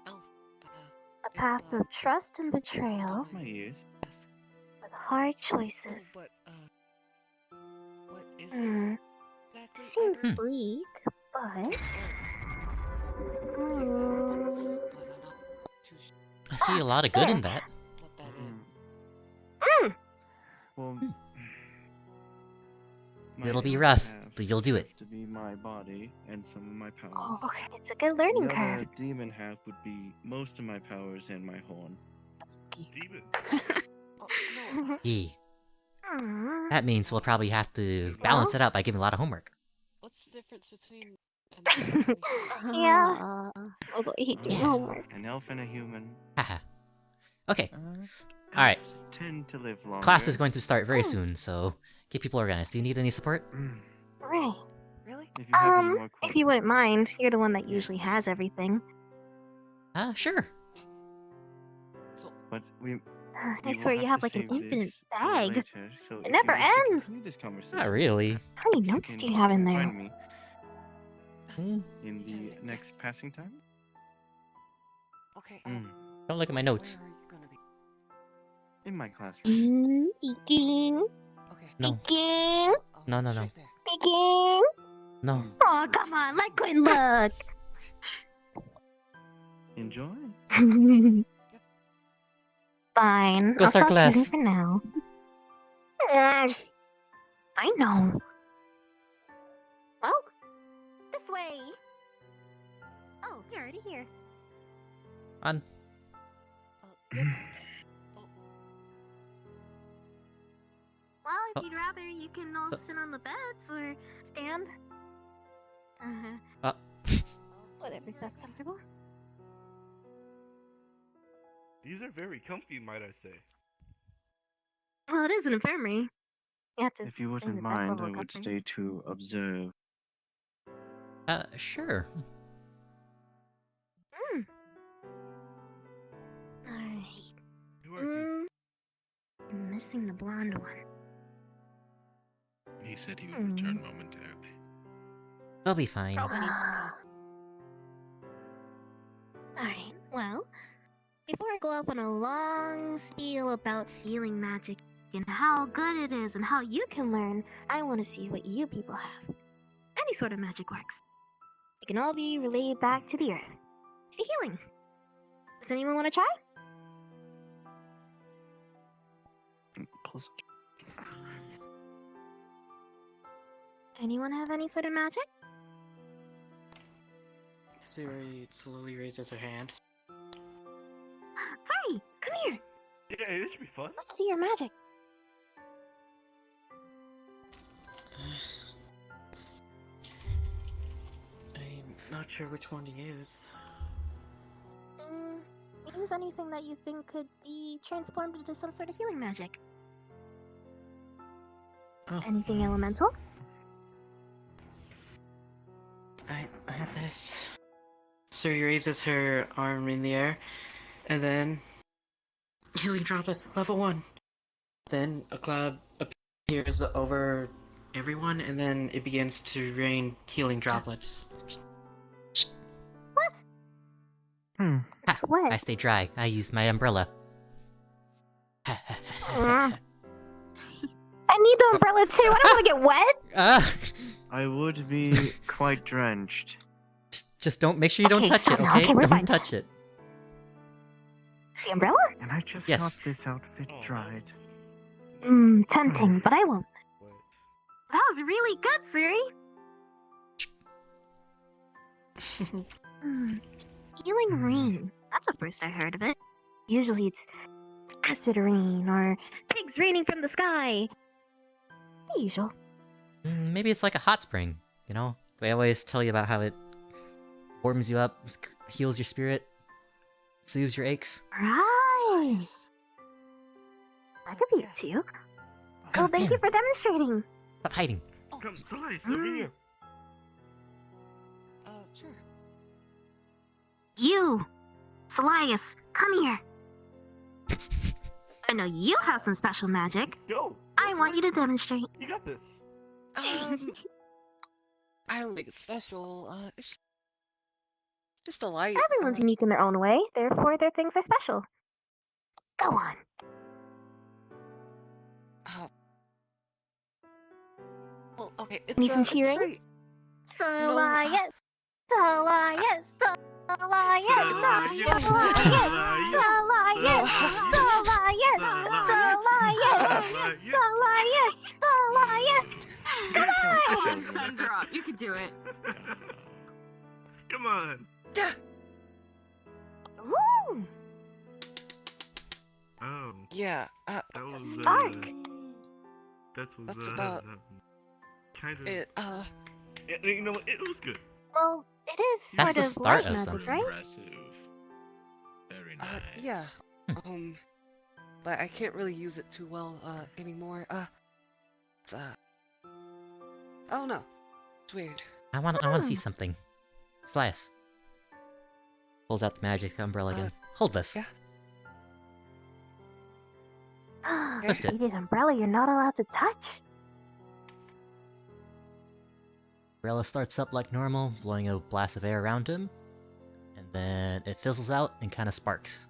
elf path? A path of trust and betrayal My ears. Yes. with hard Oh, choices. but, what is it Hmm. exactly? Seems I heard bleak, but. Eric say that once, Hmm. but I'm not too sure I see a lot of good in that. what that is. Well, my It'll be elf rough, half but you'll do it. have to be my body and some of my powers. Oh, okay. It's a good learning the curve. other demon half would be most of my powers and my horn. Demon. Oh, no. Yee. Hmm. That means we'll probably have to balance it out by giving a lot of homework. What's the difference between an Yeah. Although I hate doing Uh, homework. An elf and a human. Haha. Okay. Alright. elves tend to live longer. Class is going to start very Oh. soon, so get people organized. Do you need any support? Right. Really? If you have any more If you wouldn't mind, you're the one that usually has everything. Sure. But we I will swear you have have to like an save infinite this for bag. later, so if It you never wish to ends. continue this conversation, Not really. How many you notes can do you have in there? find me Hmm. in the next passing time. Okay. Don't look at my notes. Where are you gonna be? In my classroom. Speaking. Okay. No. Speaking. No, no, no. Straight there. Speaking. No. Oh, come on, let Quinn look. Enjoy. Fine. Go I'll start stop class. shooting for now. I know. Well, this way. Oh, you're already here. On. Yep. Well, if Oh. you'd rather, you can all So- sit on the beds or stand. Uh. Whatever's best comfortable. These are very comfy, might I say. Well, it is an infirmary. You have to If you bring wouldn't the best mind, level I of would comfort. stay to observe. Sure. Alright. Who are you? I'm missing the blonde one. He said he would return momentarily. They'll be fine. Probably needs Alright, well, before I go off on a long spiel about healing magic and how good it is and how you can learn, I want to see what you people have. Any sort of magic works. It can all be relayed back to the earth. It's the healing. Does anyone want to try? Plus, Anyone have any sort of magic? Siri slowly raises her hand. Sorry, come here. Yeah, this should be fun. Let's see your magic. I'm not sure which one to use. Use anything that you think could be transformed into some sort of healing magic. Oh, Anything elemental? I have this. Siri raises her arm in the air, and then healing droplets level 1. Then a cloud appears over everyone, and then it begins to rain healing droplets. It's wet. I stay dry. I used my umbrella. I need the umbrella too. I don't want to get wet. I would be quite drenched. Just don't make sure you don't Okay, touch it, stop now. okay? Okay, we're Don't fine. touch it. The umbrella? And I just Yes. got this outfit dried. Tempting, but I won't. What? That was really good, Siri. Healing rain. That's the first I heard of it. Usually it's acid rain or pigs raining from the sky. The usual. Maybe it's like a hot spring, you know? They always tell you about how it warms you up, heals your spirit, soothes your aches. Right. That could be it too. Oh, Come thank in. you for demonstrating. Stop hiding. Come, Slice, over here. Sure. You, Salias, come here. I know you have some special magic. Go. I want you to demonstrate. You got this. I don't think it's special. It's just a light. Everyone's unique in their own way, therefore their things are special. Go on. Well, okay. It's, Need some it's cheering? very- Salias, Salias, Salias, Salias, Salias. Come on, Sandra, you can do it. Come on. Yeah. Woo! Oh, Yeah. that was Spark. that was That's about kind of. it. Yeah, you know what? It was good. Well, it is That's sort the of start light of magic, something. right? Impressive. Very nice. Yeah. but I can't really use it too well anymore. It's oh no, it's weird. I want to see something. Slice. Pulls out the magic umbrella again. Hold this. Yeah. Twist it. Heated umbrella you're not allowed to touch. Umbrella starts up like normal, blowing a blast of air around him, and then it fizzles out and kind of sparks.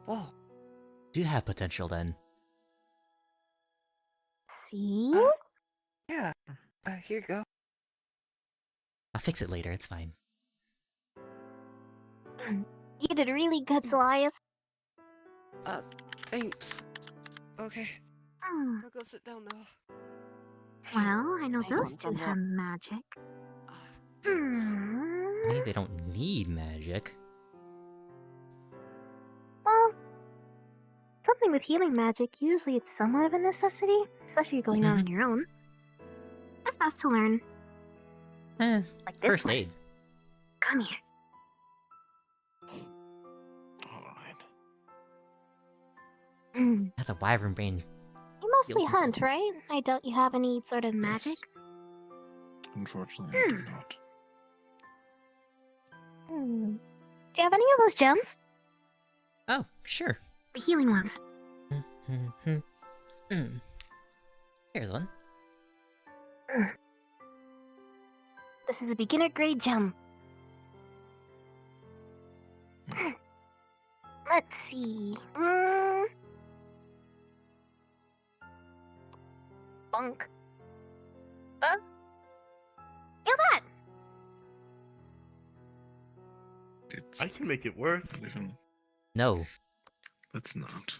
Oh. Do have potential then. See? Yeah. Here you go. I'll fix it later, it's fine. You did really good, Elias. Thanks. Okay. Hmm. I'll go sit down now. Well, I know those two have magic. Maybe they don't need magic. Well, something with healing magic, usually it's somewhat of a necessity, especially if you're going out on your own. It's best to learn. Like this First one. aid. Come here. Alright. Yeah, the wyvern brain. You mostly Heals himself. hunt, right? I doubt you have any sort of magic. Unfortunately, I do not. Do you have any of those gems? Oh, sure. The healing ones. Here's one. This is a beginner grade gem. Let's see. Bunk. Feel that? It's I can make it worse. even. No. Let's not.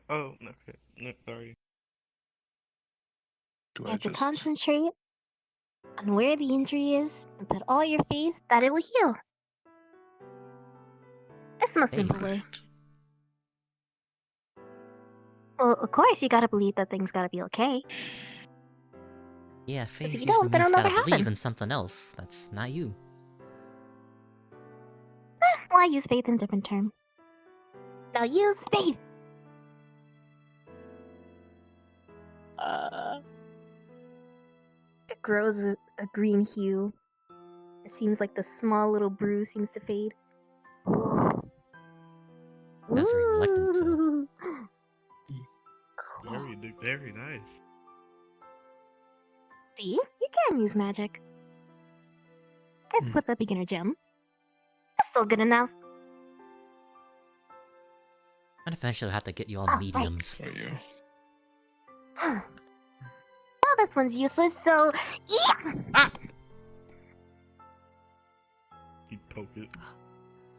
Oh, okay. No, sorry. Do You I have to just? concentrate on where the injury is and put all your faith that it will heal. That's the most simple way. Alright. Well, of course, you gotta believe that things gotta be okay. Yeah, faith if you usually don't, then means it'll gotta never believe happen. in something else. That's not you. Well, I use faith in a different term. Now use faith! It grows a green hue. It seems like the small little bruise seems to fade. That's reluctant to. Ooh. Very nice. See? You can use magic. If with a beginner gem. That's still good enough. I'd eventually have to get you all Oh, right. mediums. Are you? Well, this one's useless, so yeah! You poke it.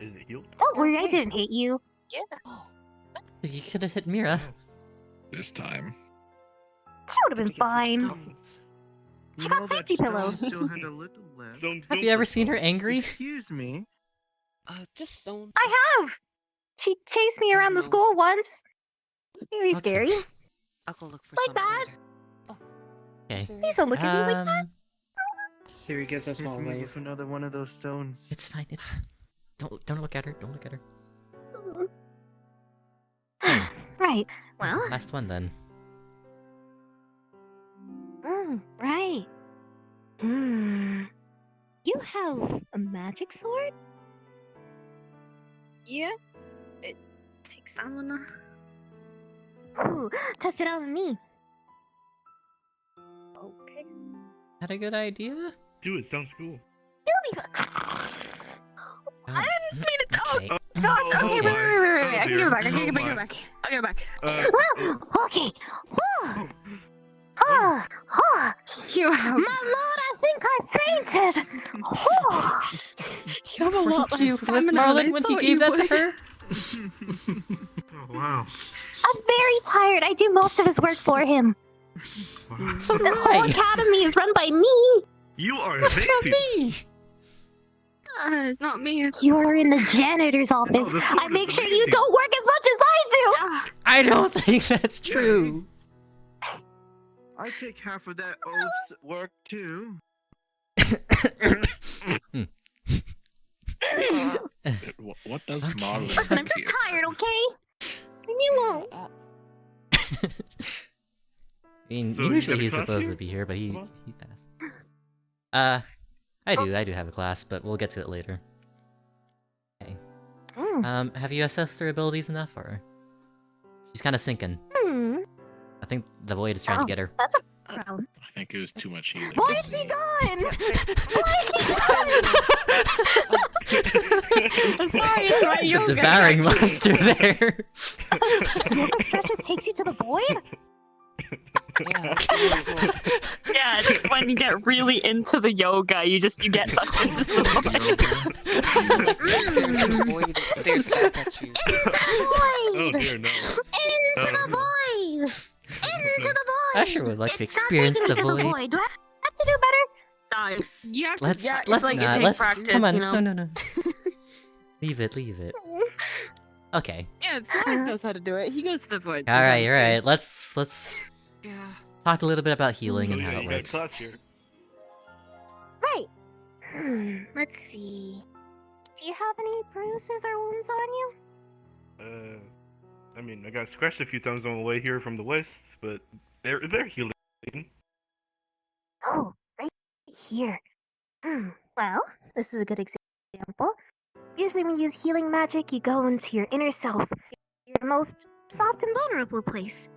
Is it healed? Don't worry, I didn't hit you. You could have hit Mira. This time. She would have been fine. She got safety pillows. Still had a little left. Have you ever seen her angry? Excuse me. Just don't. I have! She chased me around the school once. It's very Okay. scary. I'll go look for Like some that? later. Okay. Please don't look at me like that. Siri gives a Hit small me wave. with another one of those stones. It's fine, it's fine. Don't look at her, don't look at her. Right. Well, Last one then. right. You have a magic sword? Yeah. It takes stamina. Ooh, test it out on me. Okay. Had a good idea? Do it, sounds cool. You'll be fine. I didn't mean it to- Okay. God, Oh, okay, my. wait. I can give dear. it back. I can Oh, give my. it back. I'll give it back. Okay. You have. My lord, I think I fainted. You have a lot Weren't less you with stamina than I Marlon when he thought gave you that to would. her? Oh, wow. I'm very tired. I do most of his work for him. So This whole why? academy is run by me. You are That's not amazing. me! It's not me. It's... You're in the janitor's office. the I sword make is sure you amazing. don't work as much as I do. I don't think that's true. I take half of that oaf's work too. What does Okay. Marlin Listen, I'm think just here? tired, okay? Leave me alone. I mean, So you usually got a he's class supposed here? to be here, but he Boss? passed. I do have a class, but we'll get to it later. Okay. Have you assessed her abilities enough, or? She's kind of sinking. I think the void is trying to get her. That's a problem. I think it was too much healing. Why is he gone? Why is he gone? Sorry, it's my The yoga. devouring monster there! Yoga stretches takes you to the void? Yeah, it's when you get really into the yoga, you get sucked into the Void stares back at you. Into the void! Oh dear, no. Into the void! Into the void! I sure would like to It's not experience taking the me to void. Do I have to do better? you have to, Let's yeah, it's let's like it not. takes Let's practice, come on. you know? No. Leave it. Okay. Yeah, Slice knows how to do it. He goes to the void. All right. sometimes, too. Let's Yeah. talk a little bit about healing Oh, and yeah, how it you got a works. class here. Right. Let's see. Do you have any bruises or wounds on you? I mean, I got scratched a few times on the way here from the west, but they're healing. Oh, right here. Well, this is a good example. Usually when you use healing magic, you go into your inner self, your most soft and vulnerable place.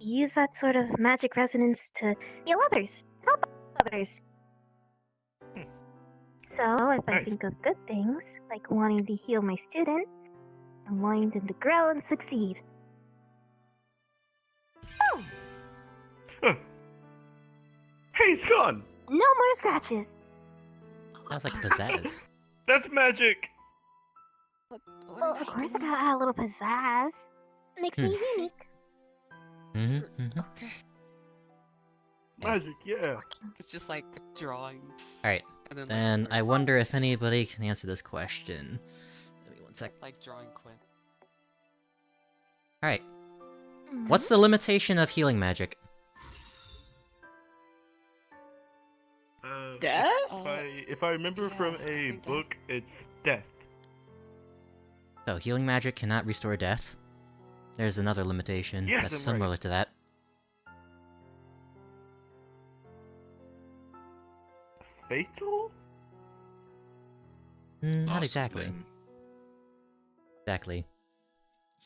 You use that sort of magic resonance to heal others, help others. So, if I Nice. think of good things, like wanting to heal my student, and wanting them to grow and succeed. Oh, Huh. Hey, it's gone! no more scratches. Sounds like pizzazz. That's magic! Well, of course I gotta add a little pizzazz. Makes me unique. Okay. Magic, yeah. It's just like drawings. Alright, And then, then like, I wonder if anybody can answer this question. Give me one sec. like drawing Quinn. Alright, what's the limitation of healing magic? Death? If I remember from yeah, I a think book, it's death. So, healing magic cannot restore death. There's another limitation Yes, that's I'm right. similar to that. Fatal? Not exactly. Exactly.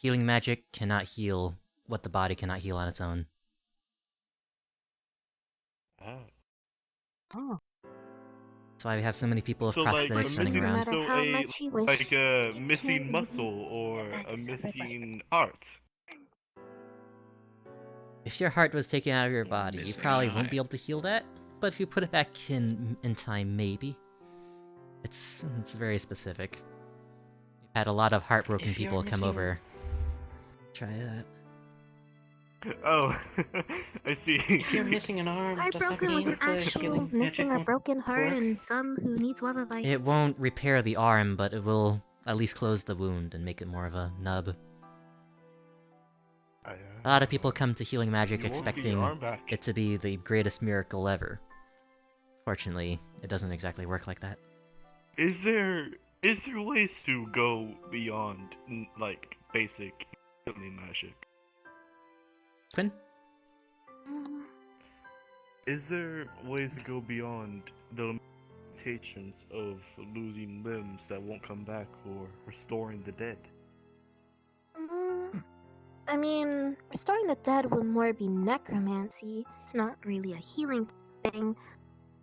Healing magic cannot heal what the body cannot heal on its own. Ah. Oh. That's why we have so many people with So, like, prosthetics a running missing- around. No matter So how a- much you wish, Like a you missing can't muscle really or get that a discovered life. missing heart. If your heart was taken out of your Or body, you missing probably an won't eye. be able to heal that. But if you put it back in time, maybe. It's very specific. You've had a lot of heartbroken If you're people come missing- over. Try that. Oh, I see. If you're missing an arm, does that Heartbroken with mean an the actual healing missing magic or won't broken heart work? and some who needs love advice. It won't repair the arm, but it will at least close the wound and make it more of a nub. A lot of people come to healing magic You won't get your expecting arm back. it to be the greatest miracle ever. Fortunately, it doesn't exactly work like that. Is there ways to go beyond like basic healing magic? Quinn? Mm, Is there ways to go beyond the limitations of losing limbs that won't come back or restoring the dead? I mean, restoring the dead would more be necromancy. It's not really a healing thing.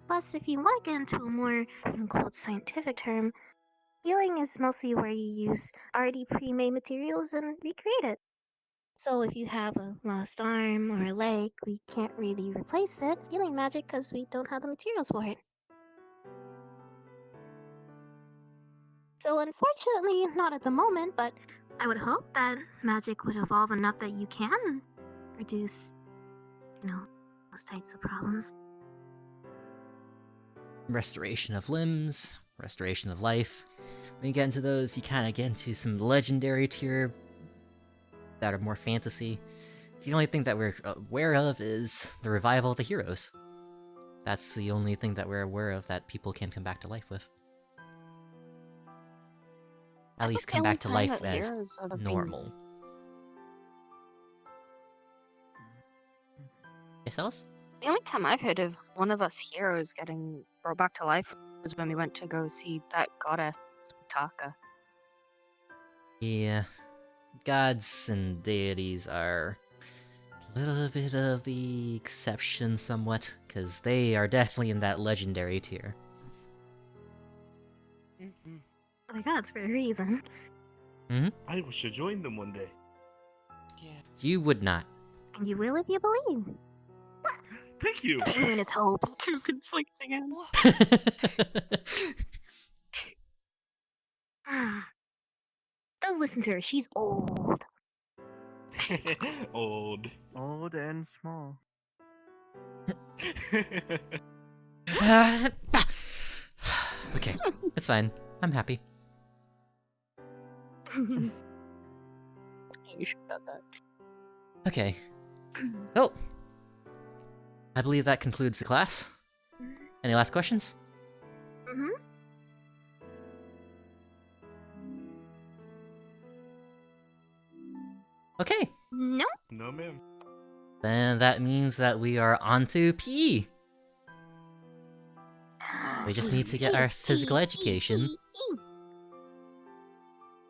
Plus, if you want to get into a more quote-unquote scientific term, healing is mostly where you use already pre-made materials and recreate it. So if you have a lost arm or a leg, we can't really replace it healing magic because we don't have the materials for it. So unfortunately, not at the moment, but I would hope that magic would evolve enough that you can reduce, those types of problems. Restoration of limbs, restoration of life. When you get into those, you kind of get into some legendary tier that are more fantasy. The only thing that we're aware of is the revival of the heroes. That's the only thing that we're aware of that people can come back to life with. at least come back to life as normal. Yes, Alice? The only time I've heard of one of us heroes getting brought back to life was when we went to go see that goddess, Taka. Yeah, gods and deities are a little bit of the exception somewhat, because they are definitely in that legendary tier. Oh my god, it's for a reason. I should join them one day. You would not. And you will if you believe. Thank you. Even his hopes. Two conflicting ends. Don't listen to her, she's old. Old. Old and small. Okay, it's fine. I'm happy. You should have that. Okay. Well, I believe that concludes the class. Any last questions? Okay. No. No, ma'am. Then that means that we are on to PE. We just need to get our physical education.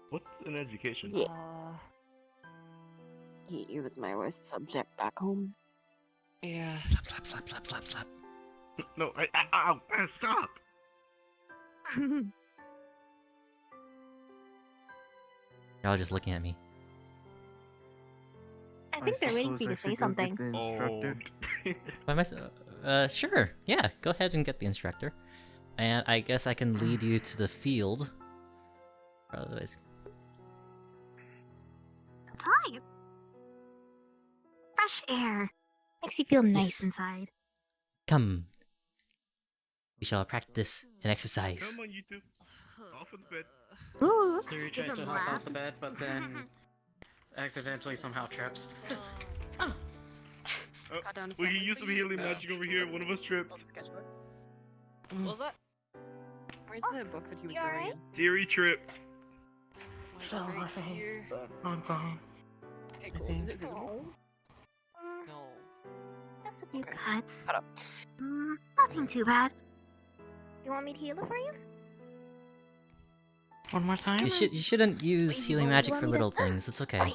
What's an education? Yeah. He was my worst subject back home. Yeah. Slap, slap, slap, slap, slap, slap. No, ow, stop! You're all just looking at me. I think they're waiting for you to say something. Why am I sure. Yeah, go ahead and get the instructor. And I guess I can lead you to the field. Otherwise. Outside. Fresh air. Makes you feel nice Yes. inside. Come. We shall practice and exercise. Come on, you two. Off of the bed. Ooh, Suri give tries to him hop off the laughs. bed, but then accidentally somehow trips. Oh, Got down to we say, can use some healing magic over here. One of us tripped. Got the sketchbook. What was that? Where's the book that he was You reading? alright? Siri tripped. Fell Right my face. here. I'm fine. Okay, I cool. think- Is it visible? No. Just a few Okay. cuts. Shut up. Nothing too bad. You want me to heal it for you? One more time? You shouldn't use Wait, healing you magic want for me to- little things. It's okay. Right.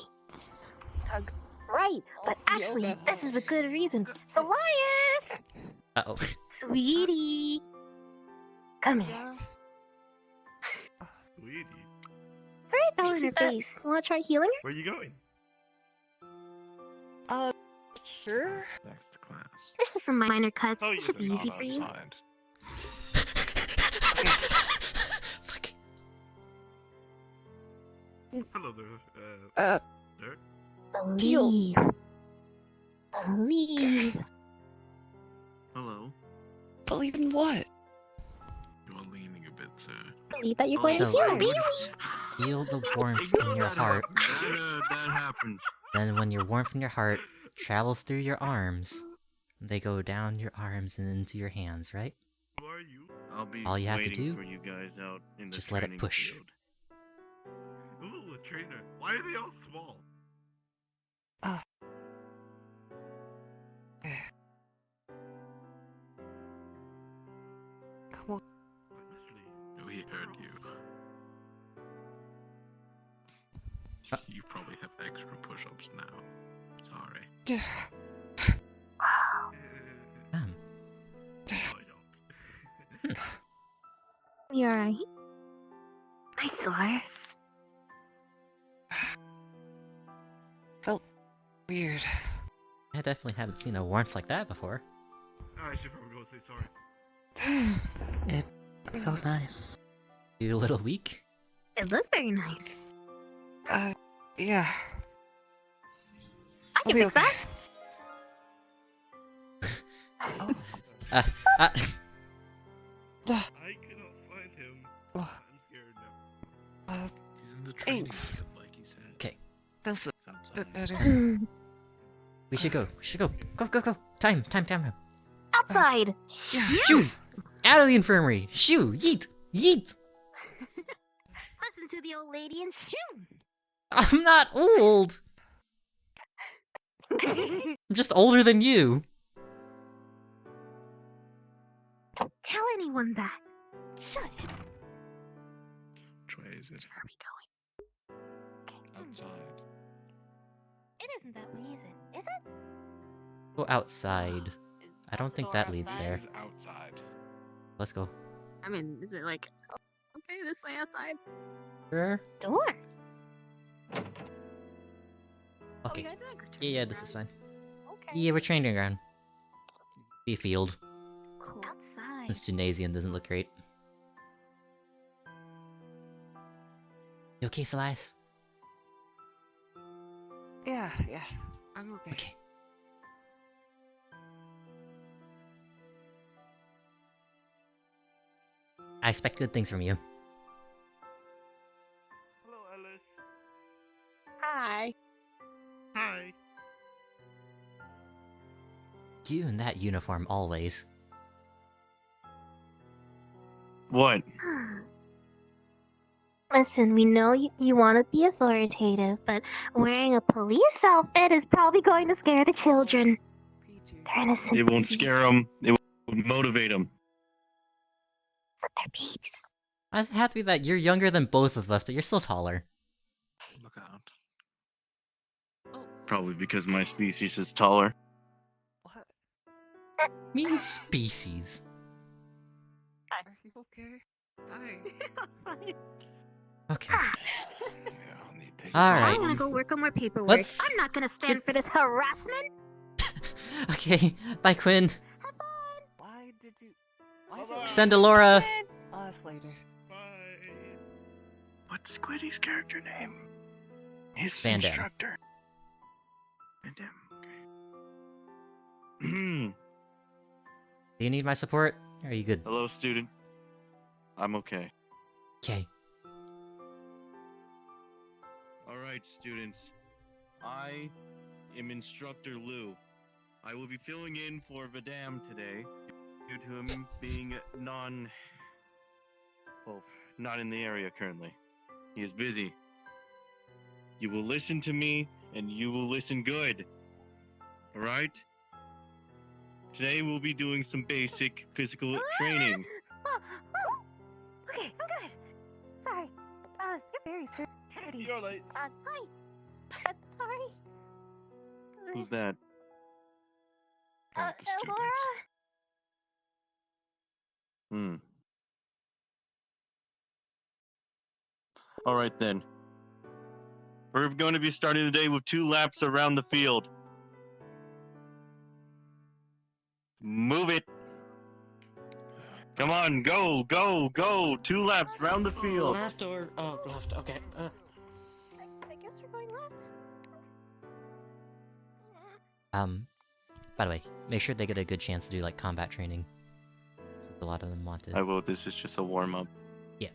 Tug. Right, but actually, Yoga. this is a good reason. So, Elias! Uh-oh. Sweetie! Come here. Yeah. Sweetie. Sorry, I fell in her She said- face. Wanna try healing her? Where are you going? Sure. Next class. There's just some minor cuts. Oh, It you should are be Not easy for you. outside. Fuck. Hello there, sir. Believe. Believe. Hello. Believe in what? You're leaning a bit, sir. Believe that you're going So- to heal me. Feel the warmth in your heart. That happens. Then when your warmth in your heart travels through your arms, they go down your arms and into your hands, right? Who are you? I'll be All you have to waiting do, for you guys out in the just let it training push. field. Ooh, a trainer. Why are they all small? Come on. Literally. Oh, he heard you. You probably have extra push-ups now. Sorry. Yeah. Damn. No, I don't. You alright? Nice, Elias. Felt weird. I definitely haven't seen a warmth like that before. I should probably go say sorry. It felt nice. You a little weak? It looked very nice. Yeah. I I'll can be fix okay. that. Uh, uh, I cannot find him. Oh. I'm scared now. He's in the training Thanks. field, like he said. Okay. Feels a It's outside. bit better. we should go. Go. Time. Outside! Shoo! Out of the infirmary! Shoo! Yeet! Listen to the old lady and shoot. I'm not old. I'm just older than you. Don't tell anyone that. Shush. Which way is it? Where are we going? Outside. It isn't that way, is it? Is it? Go outside. Is I don't the think door that leads outside? there. It is outside. Let's go. I mean, is it like, oh, okay, this way outside? Sure. Door. Okay. Oh, yeah, Yeah, this is fine. Okay. Yeah, we're training around. Be a field. Cool. Outside. This gymnasium doesn't look great. You okay, Elias? Yeah, I'm okay. Okay. I expect good things from you. Hello, Alice. Hi. Hi. You in that uniform always. What? Listen, we know you want to be authoritative, but wearing a police outfit is probably going to scare the children. PG. They're innocent It won't babies. scare them. It would motivate them. But they're babies. I was happy that you're younger than both of us, but you're still taller. Look out. Probably because my species is taller. What? Mean species. Are you okay? Hi. Fine. Okay. Yeah, I'll need to take All this right. I'm gonna go work on more paperwork. Let's I'm not gonna stand for this harassment. Okay. Bye, Quinn. Have fun. Why did you... Why is Bye-bye. it... Send to Laura. Us later. Bye. What's Squiddy's character name? His Van Dam. instructor. Van Dam. Okay. Do you need my support? Or are you good? Hello, student. I'm okay. Okay. All right, students. I am Instructor Lou. I will be filling in for Vadam today due to him being not in the area currently. He is busy. You will listen to me, and you will listen good. All right? Today we'll be doing some basic physical training. Okay, I'm good. Sorry. You're very sturdy. You're late. Hi. Sorry. Who's that? Count the students. Laura. All right then. We're going to be starting the day with 2 laps around the field. Move it. Come on, go, go, go. 2 laps around the field. Left or... Oh, left, okay. I guess we're going left. By the way, make sure they get a good chance to do, like, combat training. Since a lot of them want I to. will. This is just a warm-up. Yeah.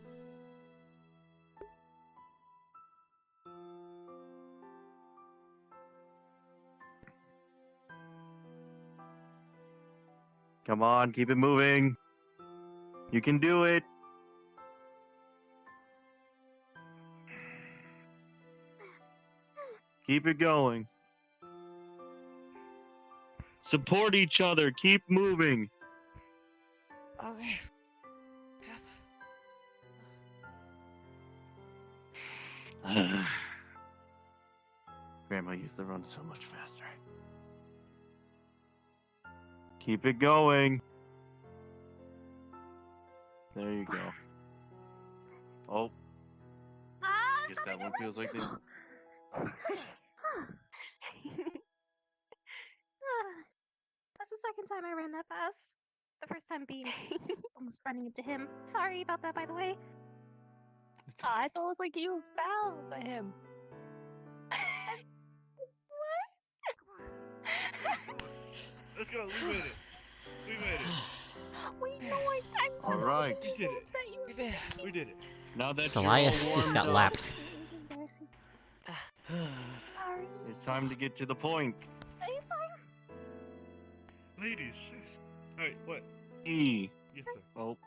Come on, keep it moving. You can do it. Keep it going. Support each other. Keep moving. Okay. Grandma used to run so much faster. Keep it going. There you go. Oh, guess that one feels like the... That's the second time I ran that fast. The first time being almost running into him. Sorry about that, by the way. It's I thought it was like you fell for him. Let's go. We made it. We made it. Wait, no, I'm All right. We did it. that you We did. We did it. Now that Elias just got lapped. Embarrassing. Sorry. It's time to get to the point. Are you fine? Ladies, Alright, what? E. Yes, sir. Oh.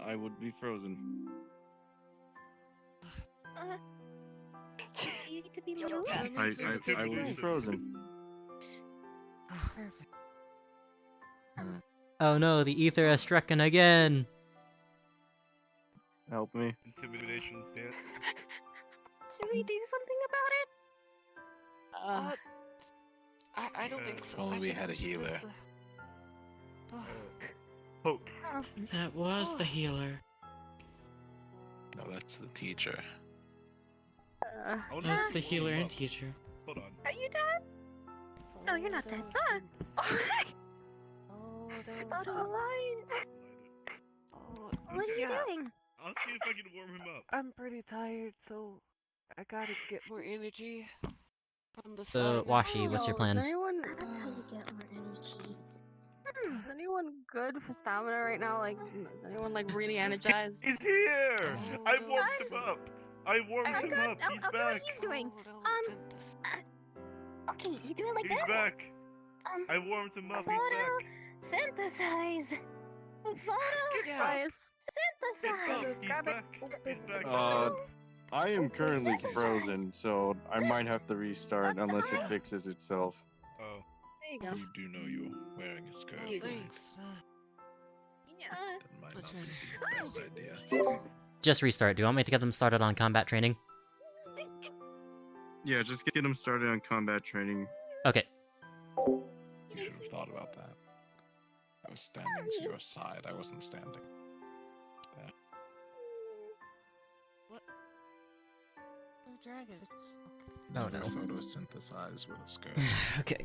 I would be frozen. Do you need to be Yo, moved? Cat. I would be frozen. Perfect. Oh no, the ether has struck again. Help me. Intimidation stance. Should we do something about it? I don't think so. Only I we think had a we should healer. just, Hope. That was the healer. No, that's the teacher. I wanna That's the warm healer him and up. teacher. Hold on. Are you dead? No, you're not dead. Ah! Out of the line! What are you doing? I'll see if I can warm him up. I'm pretty tired, so I gotta get more energy from the So, side. Washi, what's your Yo, plan? Is anyone, That's how you get more energy. is anyone good for stamina right now? Like, is anyone like really energized? He's here! Oh, I no, warmed him don't- up! I warmed I'm him good. up! He's I'll do what back! he's doing. Oh, don't Um, do this. Okay, you do it like He's this? back! Um, I warmed him up, he's photo, back! synthesize. Photo, Guys, Get synthesize. up, he's grab it. back! He's back! I am currently frozen, so I might have to restart unless it fixes itself. Oh. there you go. You do know you're wearing a skirt. Oh, Jesus. thanks. Yeah. That might Much not be better. the best idea. Just restart. Do you want me to get them started on combat training? Yeah, just get him started on combat training. Okay. You should have thought about that. I was standing to your side. I wasn't standing. There. Oh, dragons. Oh Never no. photosynthesize with a skirt. Okay.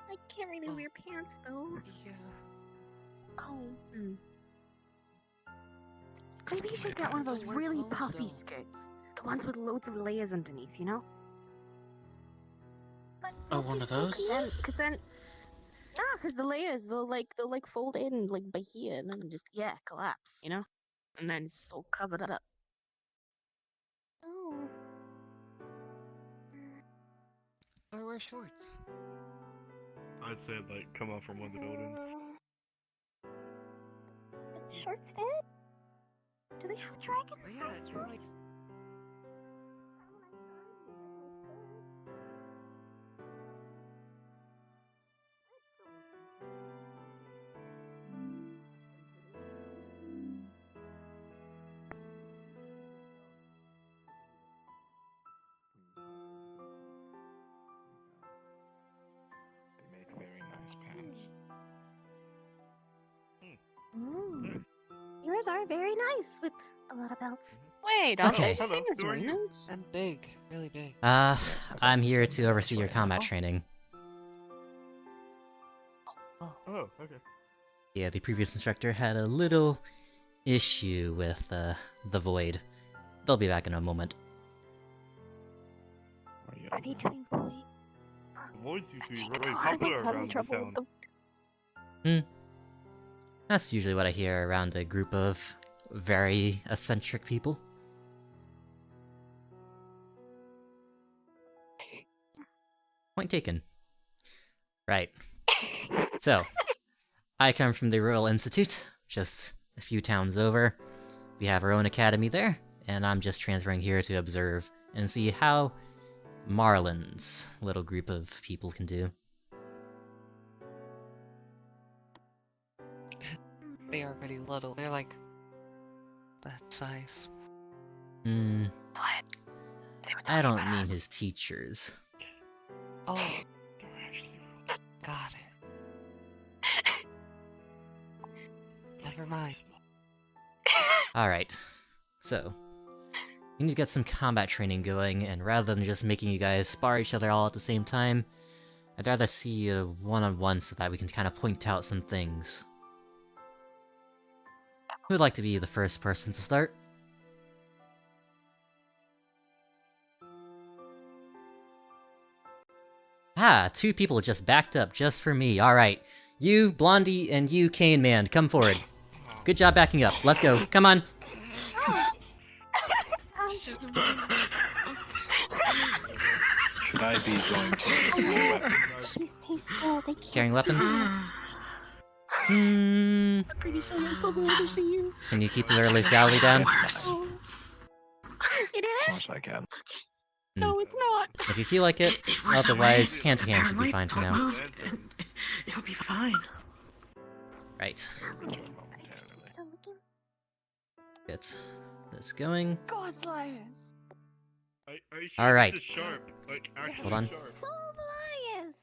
I can't really Oh. wear pants though. Yeah. Oh. Maybe you should get one of those It's work really clothes, puffy though. skirts. The ones with loads of layers underneath, you know? But Oh, one of those? Cause then, cause the layers they'll like fold in like by here and then just collapse, you know, and then it's so covered up. Oh. Or wear shorts. I'd say, like, come out from one of the buildings. Shorts dead? Do they have dragon Oh, yeah, size they're like- shorts? They make very nice pants. Ooh. Yours are very nice with a lot of belts. Wait, Okay. Hello, who are you? And big. Really big. Yes, I I'm got here some to oversee your training. combat training. Oh, okay. Yeah, the previous instructor had a little issue with the void. They'll be back in a moment. Are you Are they doing void? Voids used to be think very I'm popular having around the trouble town. with them. That's usually what I hear around a group of very eccentric people. Point taken. Right. So, I come from the Royal Institute, just a few towns over. We have our own academy there, and I'm just transferring here to observe and see how Marlin's little group of people can do. They are pretty little. They're like that size. Hmm. I don't mean his teachers. Oh, They're actually real. got it. Never mind. Alright. So, we need to get some combat training going, and rather than just making you guys spar each other all at the same time, I'd rather see you one-on-one so that we can kind of point out some things. Who'd like to be the first person to start? Ah, two people just backed up just for me. Alright. You, Blondie, and you, Cane Man, come forward. Good job backing up. Let's go. Come on. Should I be going to carry weapons? Please stay still. They can't Carrying weapons? see. Hmm. I'm pretty sure they told me what to see you. Can you keep their lethality down? You did As it? much as I can. No, it's not. If you feel like it. It works Otherwise, away. hand to hand The should be paranoid fine for don't now. move, and it'll be fine. Right. Return momentarily. So looking. Get this going. God, Elias. Are you sure Alright. this is sharp? Like, actually Hold on. sharp? So Elias.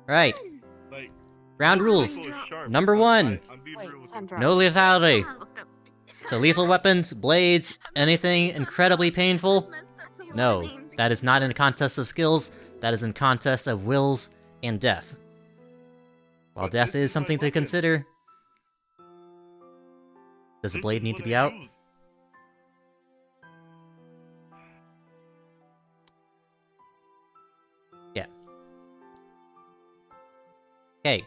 Right. Like, Ground this rules. rifle is sharp. Number one. I'm being Wait, real with you. Sandra. No lethality. I looked up. So lethal weapons, blades, anything incredibly painful? No. That is not in a contest of skills. That is in contest of wills and death. While But death this is is my something to weapon. consider. Does the This blade is need what to be I out? use. Yeah. Okay.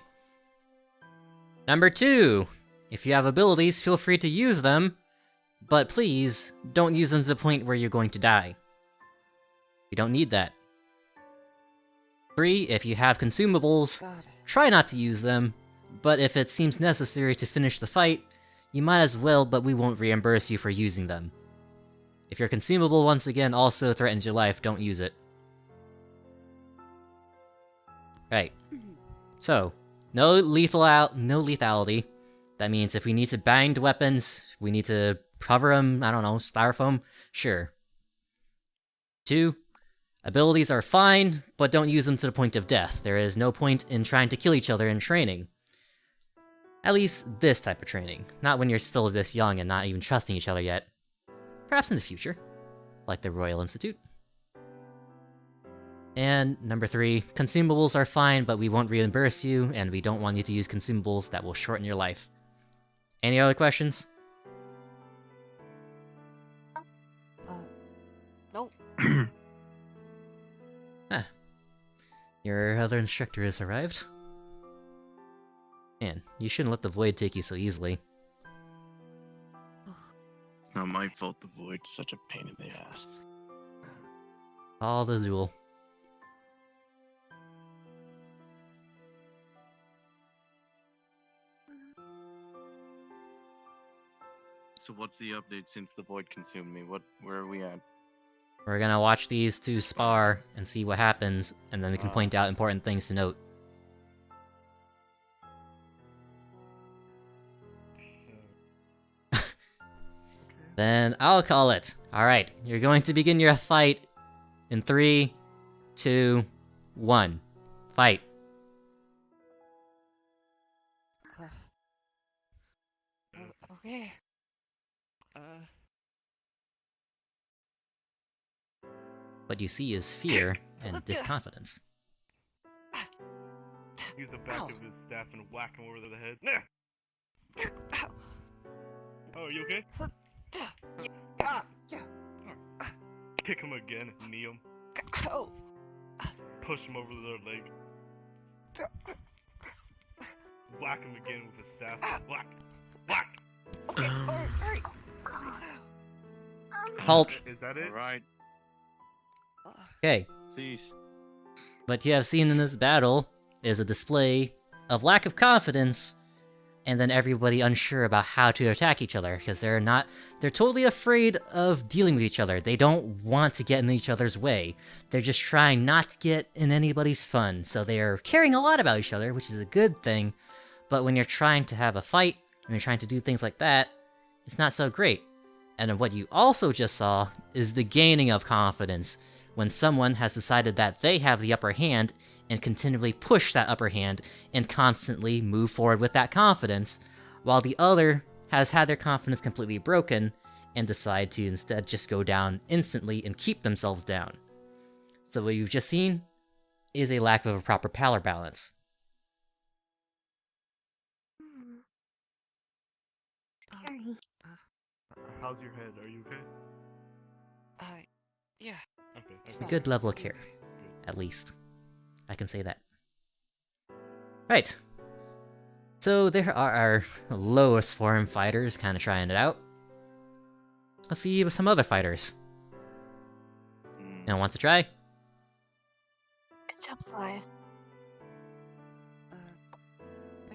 Number 2. If you have abilities, feel free to use them, but please, don't use them to the point where you're going to die. You don't need that. 3. If you have consumables, Got it. try not to use them, but if it seems necessary to finish the fight, you might as well, but we won't reimburse you for using them. If your consumable once again also threatens your life, don't use it. Right. So, no lethality. That means if we need to bind weapons, we need to cover them, I don't know, styrofoam, sure. 2. Abilities are fine, but don't use them to the point of death. There is no point in trying to kill each other in training. At least this type of training. Not when you're still this young and not even trusting each other yet. Perhaps in the future. Like the Royal Institute. And number 3, consumables are fine, but we won't reimburse you, and we don't want you to use consumables that will shorten your life. Any other questions? Nope. Your other instructor has arrived. Man, you shouldn't let the void take you so easily. It's not my fault the void's such a pain in the ass. All the duel. So what's the update since the void consumed me? Where are we at? We're gonna watch these two spar and see what happens, and then we can point out important things to note. Then I'll call it. Alright, you're going to begin your fight in 3, 2, 1. Fight. Okay. What you see is fear and disconfidence. Use the back Ow. of his staff and whack him over the head. Nah! Ow. Oh, are you okay? Ah. Kick him again, knee him, Ow. push him over the leg, whack him again with his staff. Whack! Whack! Okay. Alright. Halt. Is that it? Alright, Okay, cease. what you have seen in this battle is a display of lack of confidence, and then everybody unsure about how to attack each other, because they're totally afraid of dealing with each other. They don't want to get in each other's way. They're just trying not to get in anybody's fun, so they are caring a lot about each other, which is a good thing, but when you're trying to have a fight, when you're trying to do things like that, it's not so great. And then what you also just saw is the gaining of confidence, when someone has decided that they have the upper hand and continually push that upper hand and constantly move forward with that confidence, while the other has had their confidence completely broken and decide to instead just go down instantly and keep themselves down. So what you've just seen is a lack of a proper power balance. Scary. How's your head? Are you okay? Yeah. Okay. A okay. good level of care, Good. at least. I can say that. Right. So there are our lowest form fighters kind of trying it out. Let's see with some other fighters. Anyone want to try? Good job, Elias.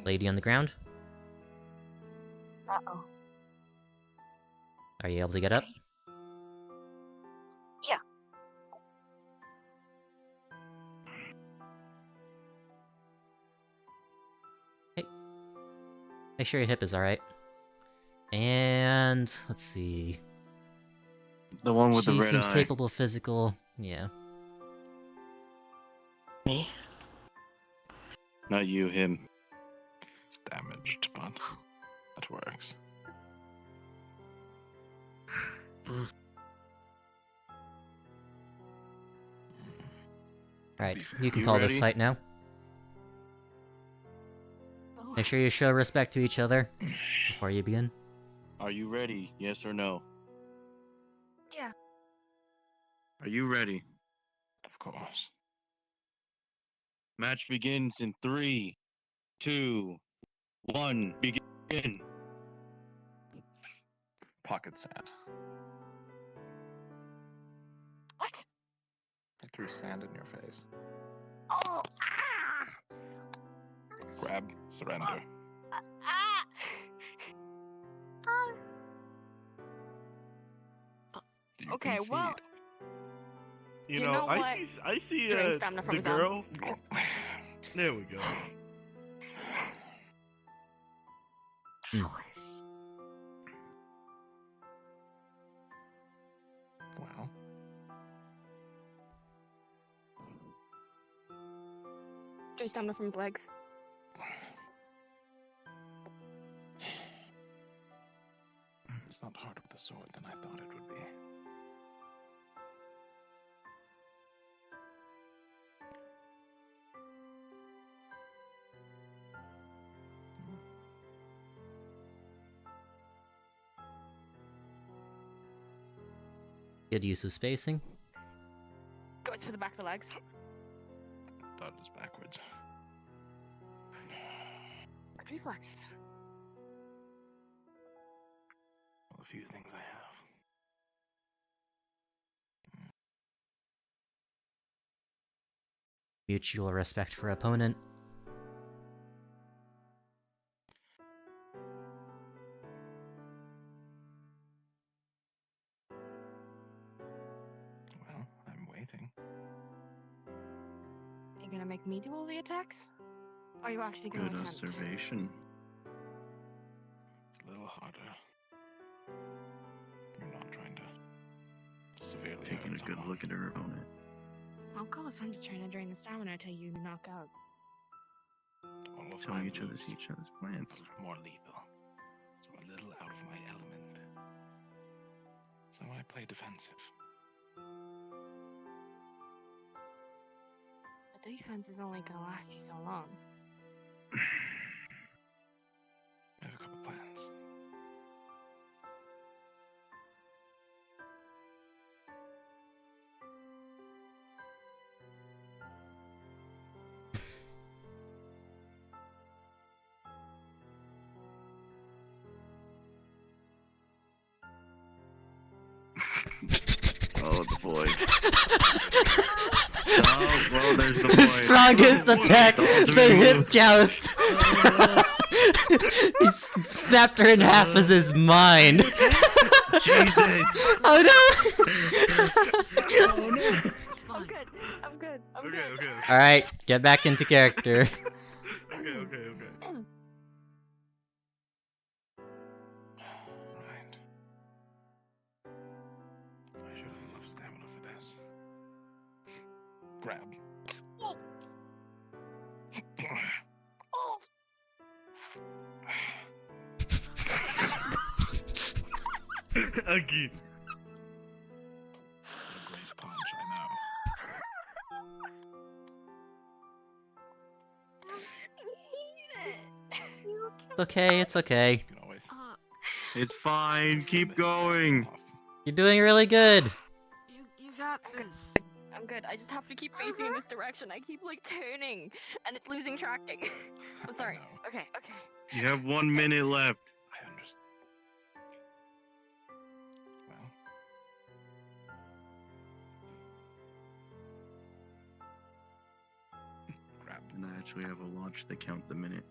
Lady on the ground? Uh-oh. Are you able to get up? Yeah. Hey. Make sure your hip is alright. And let's see. The one with the She red seems eye. capable of physical. Yeah. Me? Not you, him. It's damaged, but that works. Alright, you can You call this ready? fight now. Oh, Make sure you show respect to each other before you begin. Are you ready? Yes or no? Yeah. Are you ready? Of course. Match begins in 3, 2, 1. Begin. Pocket sand. What? I threw sand in your face. Oh! Ah! Grab, surrender. Ah! Do you okay, concede? well, You You know, know I what? see Drain stamina from the his own. girl. There we go. Well, drain stamina from his legs. it's not harder with a sword than I thought it would be. Good use of spacing. Go to the back of the legs. Thought it was backwards. Good reflex. Well, a few things I have. Mutual respect for opponent. Well, I'm waiting. You gonna make me do all the attacks? Or are you actually gonna Good attempt? observation. It's a little harder. You're not trying to severely Taking hurt a good someone. look at her opponent. Of course, I'm just trying to drain the stamina until you knock out. All of my Telling each moves other's plans. are more lethal, so a little out of my element. So I play defensive. The defense is only gonna last you so long. I have a couple plans. Oh, the boy. Oh, well, there's the The boy. strongest attack, Ultimate the hip move. joust. He snapped her in half as his mind. Jesus. Oh no! Oh, no. I'm good. I'm good. I'm Okay, good. okay, okay. Alright, get back into character. Okay, okay, okay. Right. I should have enough stamina for this. Grab. Oh. Again. A great punch, I know. It's okay, it's okay. You can always It's fine. Keep going. You're doing really good. You got this. I'm good. I just have to keep facing in this direction. I keep like turning, and it's losing tracking. I'm sorry. know. Okay. Okay. You have 1 minute left. I understand. Well, grab. And I actually have a watch that count the minute.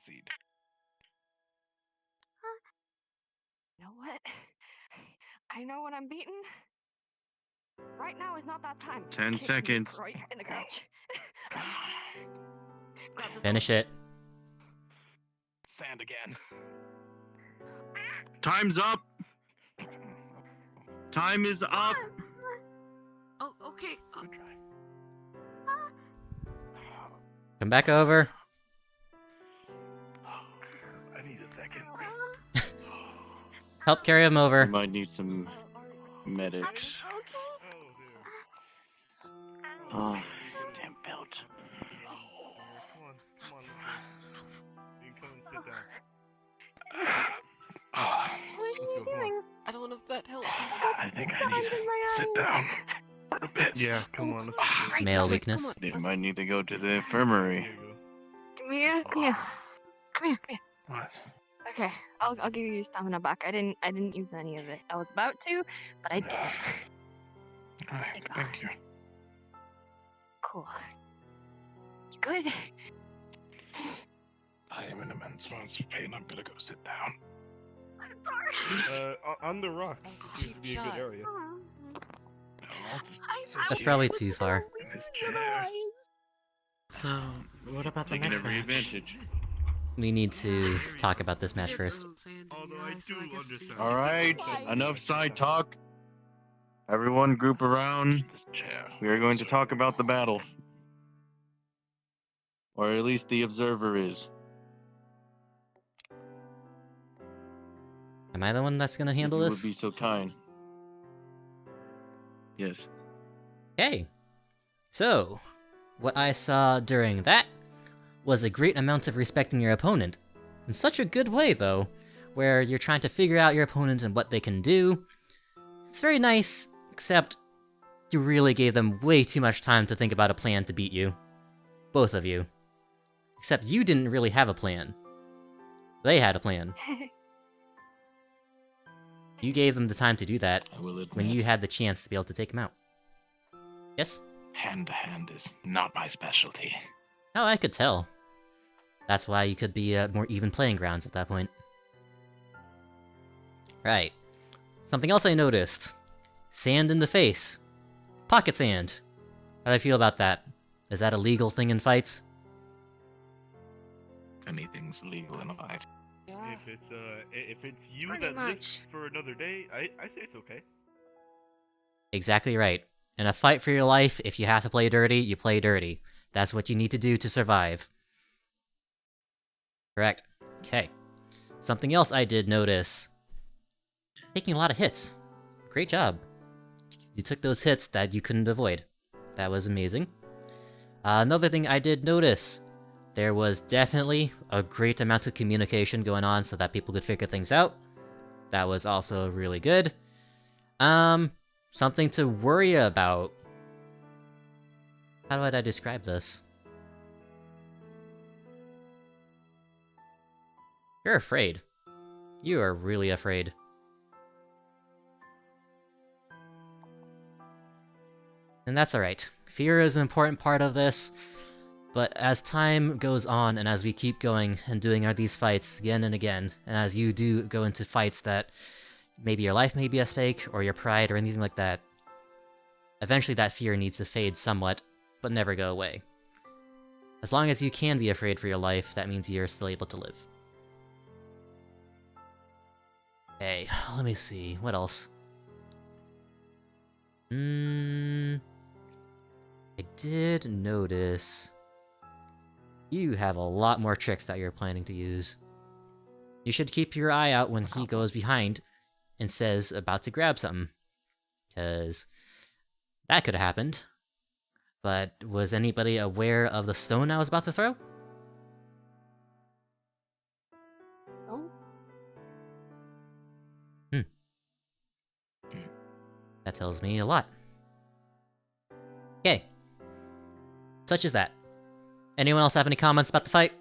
concede. You know what? I know when I'm beaten. Right now is not that time. 10 Kick me seconds. right in the crotch. Grab the Finish it. Sand again. Time's up. Time is up. Oh, okay. Good try. Come back over. I need a second. Help carry him We over. might need some medics. Oh, damn belt. Come on, you can come and sit down. What are you doing? I don't know if that helps. I think I need to sit down for a bit. Yeah, come on, let's Right Male this way, weakness. They might need to go to the infirmary. Here you go. Come here, come here. Come here, come here. What? Okay, I'll give you your stamina back. I didn't use any of it. I was about to, but I didn't. Alright, thank you. Cool. You good? I am in immense amounts of pain. I'm gonna go sit down. I'm sorry. On the rocks That's a seems cheap to be a shot. good area. No, I'll just sit That's here probably too far. in this chair. So, what about the Taking next every match? advantage. We need to talk about this match first. Although I do understand. Alright, Fine. enough side talk. Everyone group around. This chair. We are going to talk about the battle. Or at least the observer is. Am I the one that's gonna handle If you this? would be so kind. Yes. Okay. So, what I saw during that was a great amount of respecting your opponent. In such a good way, though, where you're trying to figure out your opponent and what they can do. It's very nice, except you really gave them way too much time to think about a plan to beat you. Both of you. Except you didn't really have a plan. They had a plan. You gave them the time to do that I will admit, when you had the chance to be able to take them out. Yes? hand to hand is not my specialty. Oh, I could tell. That's why you could be more even playing grounds at that point. Right. Something else I noticed. Sand in the face. Pocket sand. How do I feel about that? Is that a legal thing in fights? Anything's legal in a fight. Yeah. If it's you Pretty that lives much. for another day, I say it's okay. Exactly right. In a fight for your life, if you have to play dirty, you play dirty. That's what you need to do to survive. Correct. Okay. Something else I did notice. Taking a lot of hits. Great job. You took those hits that you couldn't avoid. That was amazing. Another thing I did notice. There was definitely a great amount of communication going on so that people could figure things out. That was also really good. Something to worry about. How would I describe this? You're afraid. You are really afraid. And that's alright. Fear is an important part of this, but as time goes on and as we keep going and doing these fights again and again, and as you do go into fights that maybe your life may be at stake, or your pride, or anything like that, eventually that fear needs to fade somewhat, but never go away. As long as you can be afraid for your life, that means you're still able to live. Okay, let me see, what else? I did notice you have a lot more tricks that you're planning to use. You should keep your eye out when he goes behind and says about to grab something. Because that could have happened. But was anybody aware of the stone I was about to throw? No? That tells me a lot. Okay. Such as that. Anyone else have any comments about the fight?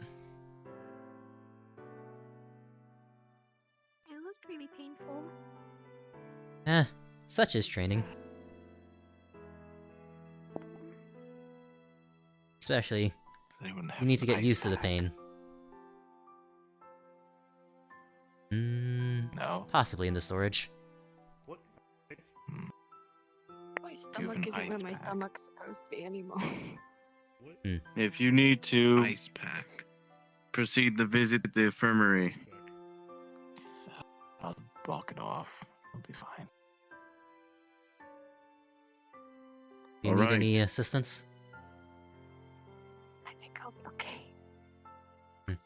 It looked really painful. Such is training. Especially, They wouldn't have you need to get ice used to the pack. pain. Possibly in the storage. What? My an stomach isn't ice where my pack. stomach's supposed to be anymore. What? If you need to Ice pack. proceed to visit the infirmary. I'll block it off. I'll be fine. Do you All need right. any assistance? I think I'll be okay.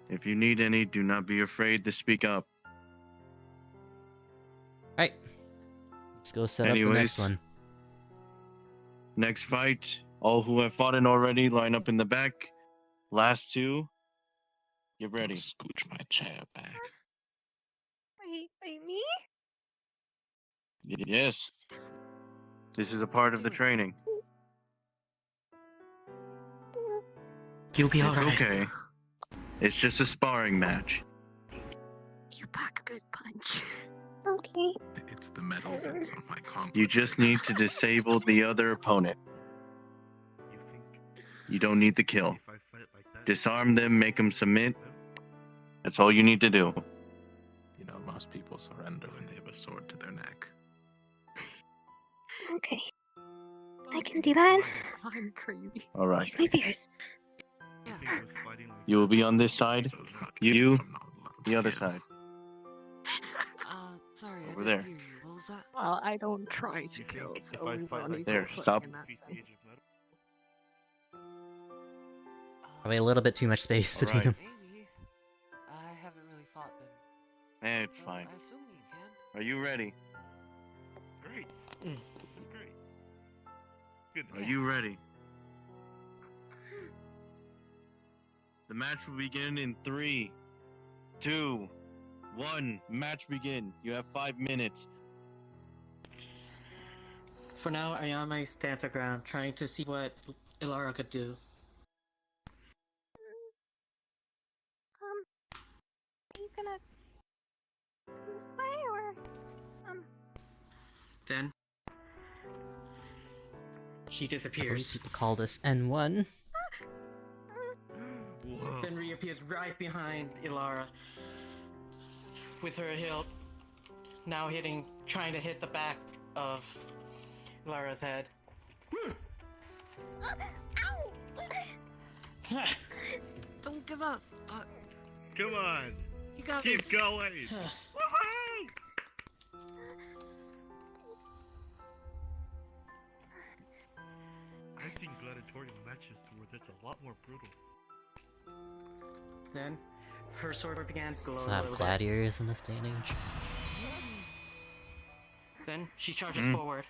If you need any, do not be afraid to speak up. Right. Let's go set up the next Anyways. one. Next fight, all who have fought in already, line up in the back. Last two, get ready. I'll scooch my chair back. Wait, me? Yes, this is a part of the training. You'll be It's alright. okay. It's just a sparring match. You pack a good punch. Okay. It's the metal bits on my comp. You just need to disable the other opponent. You think You don't need the kill. if I fight like that? Disarm them, make them submit. That's all you need to do. You know, most people surrender when they have a sword to their neck. Okay. I can do that. I'm crazy. All right. Face my fears. You think I was fighting like You will that? be on this side. So fuck You, I'm not allowed the to other kill. side. Sorry, I Over didn't there. hear you. What was that? Well, I don't try to You kill, think if so I we fight won't like equal There, footing stop. in that Defeat the sense. Age of Metal? Probably a little bit too much space All between right. them. Maybe. I haven't really fought them. It's so fine. I assume you can. Are you ready? Great. Mm. Great. Good. Are you ready? The match will begin in 3, 2, 1. Match begin. You have 5 minutes. For now, Ayame stands her ground, trying to see what Ilara could do. Are you gonna go this way or Then she I believe disappears. people call this N1. Whoa. Then reappears right behind Ilara with her hilt now trying to hit the back of Ilara's head. Don't give up. Come on. You got Keep this. going. Woohoo! I've seen gladiatorial matches where it's a lot more brutal. Then her sword began to glow Let's a have little bit. gladiators in this day and age. Then she charges Mm. forward.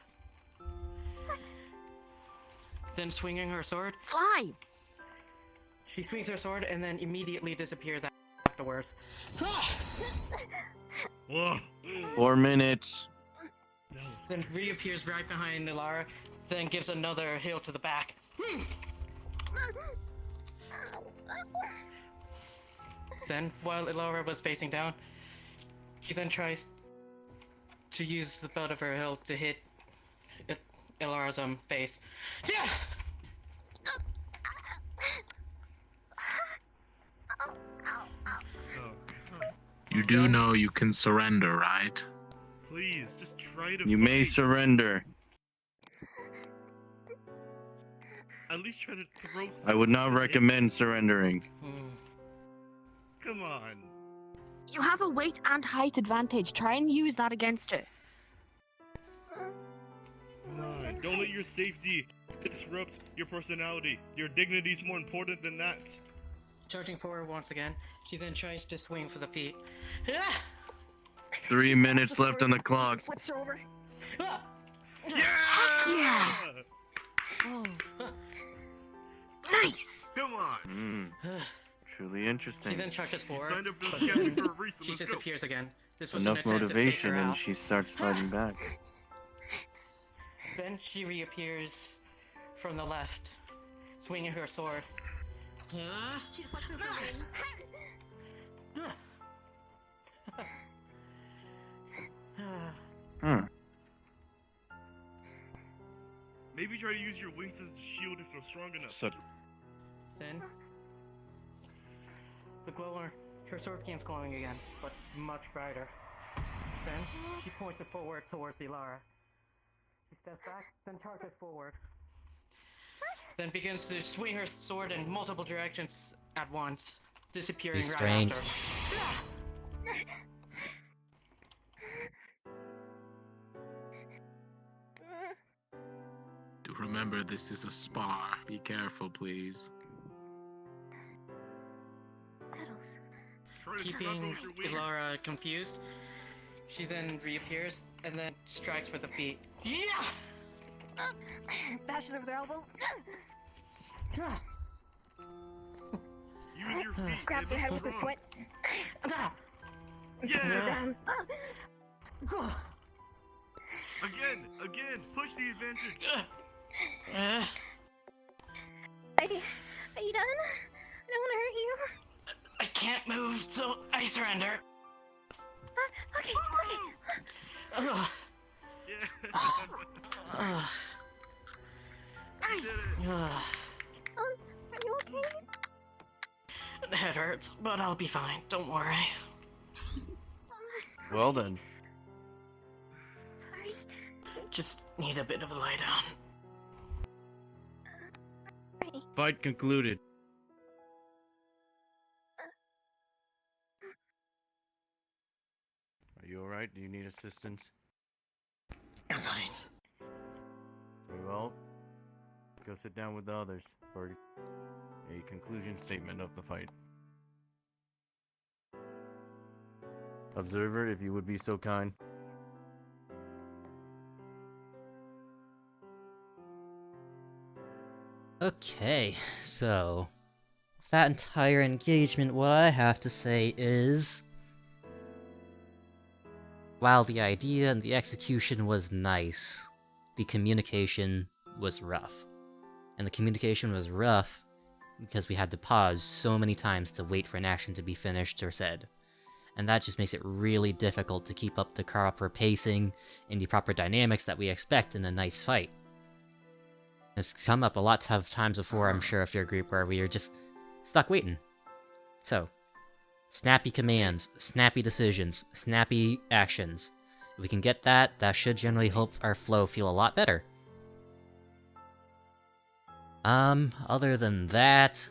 Then swinging her sword, Fly! she swings her sword and then immediately disappears afterwards. Whoa. 4 minutes. That was Then reappears right behind Ilara, then gives another hill to the back. Then, while Ilara was facing down, he then tries to use the butt of her hilt to hit Ilara's face. Yeah! Oh, come. You do know you can surrender, right? Please, just try to You may fight. surrender. At least try to throw I would not something. recommend surrendering. Hmm. Come on. You have a weight and height advantage. Try and use that against her. Come on. Don't let your safety disrupt your personality. Your dignity is more important than that. Charging forward once again, she then tries to swing for the feet. Yeah! 3 minutes left on the clock. Flips her over. Ah! Yeah! yeah! Oh, Nice! Come on. Truly She interesting. then charges You forward, signed up for but the academy for a reason. she Let's go. disappears again. This was an Enough attempt to fake motivation her and out. she starts fighting back. Then she reappears from the left, swinging her sword. She puts it away. Huh. Maybe try to use your wings as a shield if they're strong enough. So, Then the glower Her sword becomes glowing again, but much brighter. Then she points it forward towards Ilara. She steps back, then charges forward. Then begins to swing her sword in multiple directions at once, disappearing right Restraint. after. Do remember, this is a spar. Be careful, please. Petals. Try to Keeping struggle with your wings. Ilara confused, she then reappears and then strikes for the feet. Yeah! Bashes over their elbow. Use your feet. Grabs They her head look with her strong. foot. Yeah! Down. Again! Push the advantage! Are you done? I don't want to hurt you. I can't move, so I surrender. Okay. Ugh. Yeah! Ugh. You did it! Ugh. Are you okay? The head hurts, but I'll be fine. Don't worry. Well then. Sorry. Just need a bit of a lie down. Right. Fight concluded. Are you alright? Do you need assistance? I'm fine. Very well. Go sit down with the others for a conclusion statement of the fight. Observer, if you would be so kind. Okay, so with that entire engagement, what I have to say is, while the idea and the execution was nice, the communication was rough. And the communication was rough because we had to pause so many times to wait for an action to be finished or said. And that just makes it really difficult to keep up the proper pacing and the proper dynamics that we expect in a nice fight. It's come up a lot of times before, I'm sure, if you're a group where we are just stuck waiting. So, snappy commands, snappy decisions, snappy actions. If we can get that, that should generally help our flow feel a lot better. Other than that,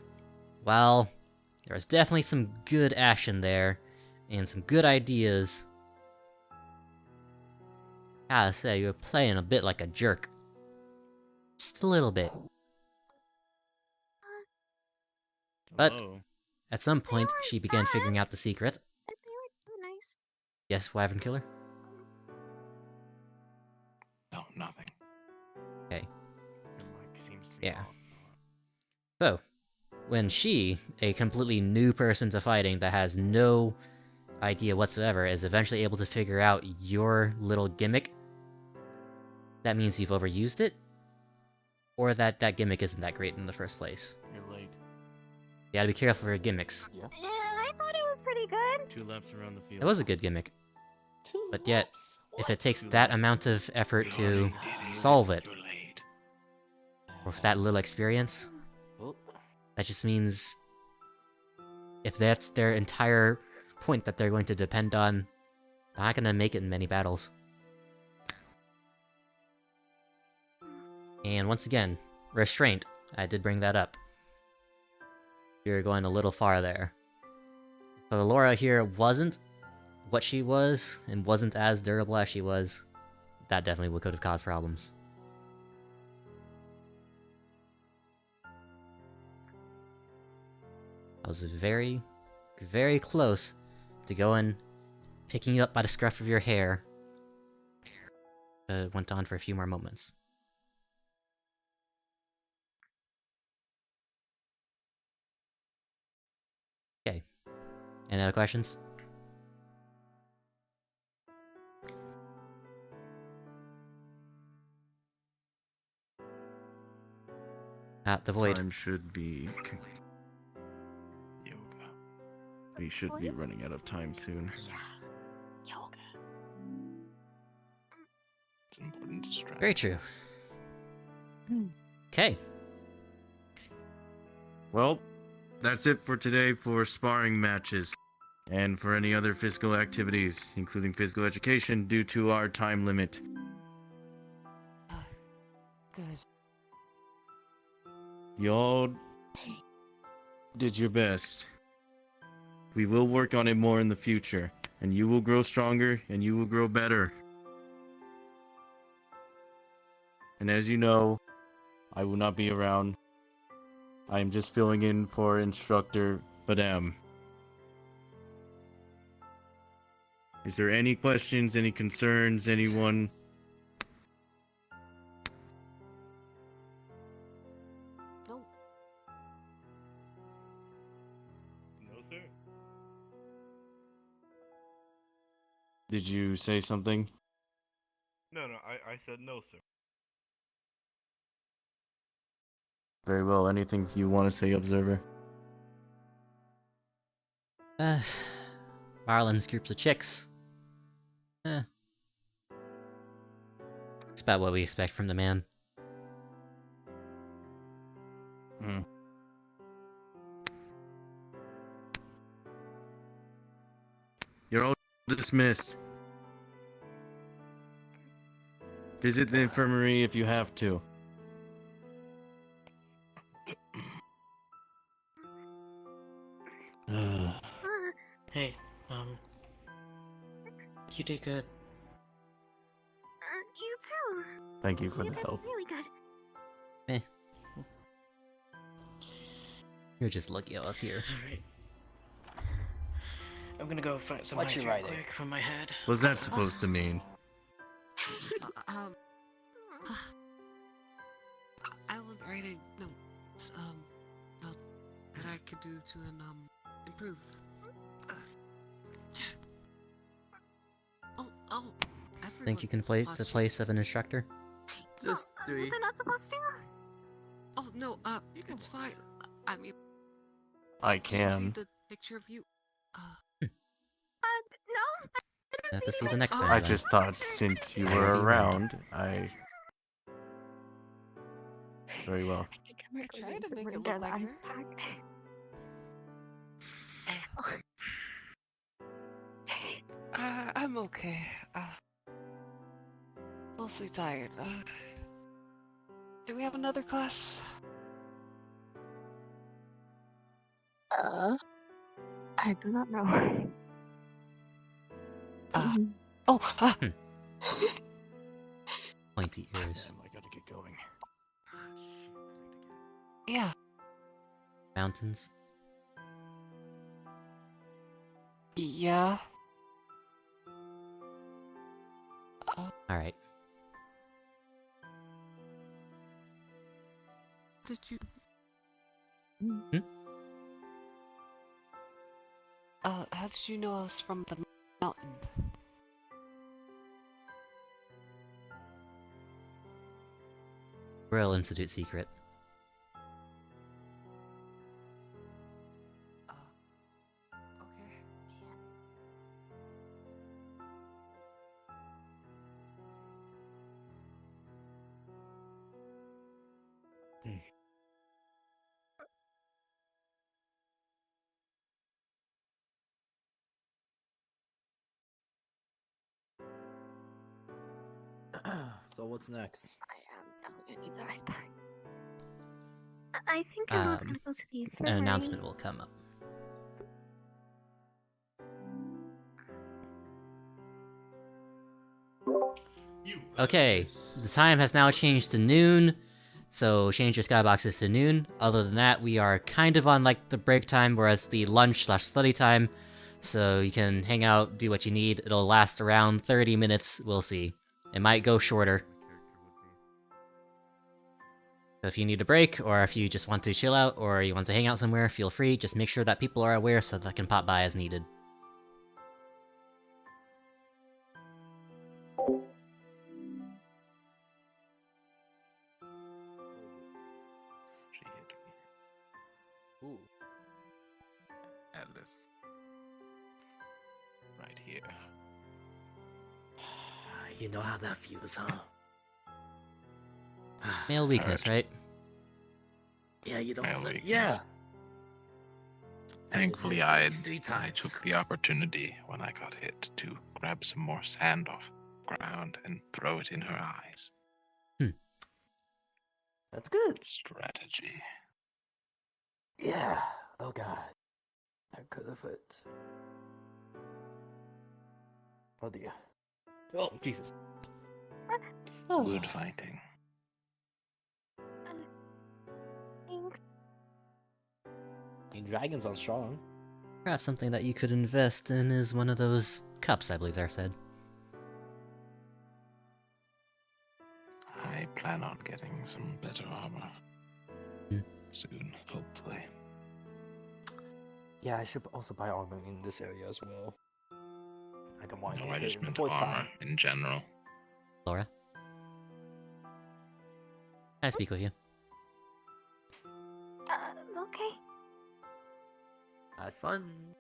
well, there was definitely some good action there, and some good ideas. Gotta say, you were playing a bit like a jerk. Just a little bit. But Hello. at some point, she began figuring out the secret. They were so nice. Yes, Wyvern Killer? No, nothing. Okay. Your mic seems to be Yeah. off. So, when she, a completely new person to fighting that has no idea whatsoever, is eventually able to figure out your little gimmick, that means you've overused it, or that that gimmick isn't that great in the first place. You're late. You gotta be careful for your gimmicks. Yeah, I thought it was pretty good. 2 laps around the field. It was a good gimmick, but yet, if it takes that amount of effort to solve it, You're late. or with that little experience, Well, that just means if that's their entire point that they're going to depend on, they're not gonna make it in many battles. And once again, restraint. I did bring that up. You're going a little far there. But Laura here wasn't what she was, and wasn't as durable as she was. That definitely could have caused problems. I was very, very close to going, picking you up by the scruff of your hair. It went on for a few more moments. Okay. Any other questions? The void. Time should be. Yoga. We should be running out of time soon. Yoga. It's important to stress. Very true. Okay. Well, that's it for today for sparring matches. and for any other physical activities, including physical education, due to our time limit. Good. Y'all did your best. We will work on it more in the future, and you will grow stronger, and you will grow better. And as you know, I will not be around. I am just filling in for instructor Badam. Is there any questions, any concerns, anyone? No. No, sir. Did you say something? No, I said no, sir. Very well. Anything you want to say, Observer? Marlin's groups of chicks. It's about what we expect from the man. Hmm. You're all dismissed. Visit the infirmary if you have to. Hey, you did good. You too. Thank you for You the did help. really good. You're just lucky I was here. Alright. I'm gonna go find some What you hydrate writing? quick from my head. What's that supposed to mean? I was writing notes, about what I could do to, improve. Think you can everyone's place the watching. place of an instructor? Just three. Was I not supposed to? Oh, no, it's fine. I mean, I did you see can. the picture of you? No. I didn't Have to see it. the next Oh. time I then. just thought since you So I were will be around. around, I... Very well. I think I'm I tried to make it down look the like ice her. pack. I'm okay. Mostly tired. Do we have another class? I do not know. Pointy ears. Damn, I gotta get going. Yeah. Mountains. Yeah. Alright. Did you? How did you know I was from the mountain? Royal Institute secret. Okay. So what's next? I am definitely gonna need the ice pack. I think everyone's gonna go to the infirmary. An announcement will come up. Okay, the time has now changed to noon, so change your skyboxes to noon. Other than that, we are kind of on like the break time, whereas the lunch/study time, so you can hang out, do what you need. It'll last around 30 minutes, we'll see. It might go shorter. So if you need a break, or if you just want to chill out, or you want to hang out somewhere, feel free. Just make sure that people are aware so that they can pop by as needed. She hit me. Ooh. Alice. Right here. You know how that feels, huh? Male weakness, right? Yeah, you don't Male say. weakness. Yeah. Thankfully, at I least 3 times. took the opportunity when I got hit to grab some more sand off the ground and throw it in her eyes. That's good. Strategy. Yeah. Oh god. I could have hit. Oh dear. Oh Jesus. Oh. Good fighting. Thanks. I mean, dragons are strong. Perhaps something that you could invest in is one of those cups, I believe they're said. I plan on getting some better armor Hmm. soon, hopefully. Yeah, I should also buy armor in this area as well. I don't want to No, get I hit just in the meant fourth armor time. in general. Laura? Can I speak with you? Okay. Have fun.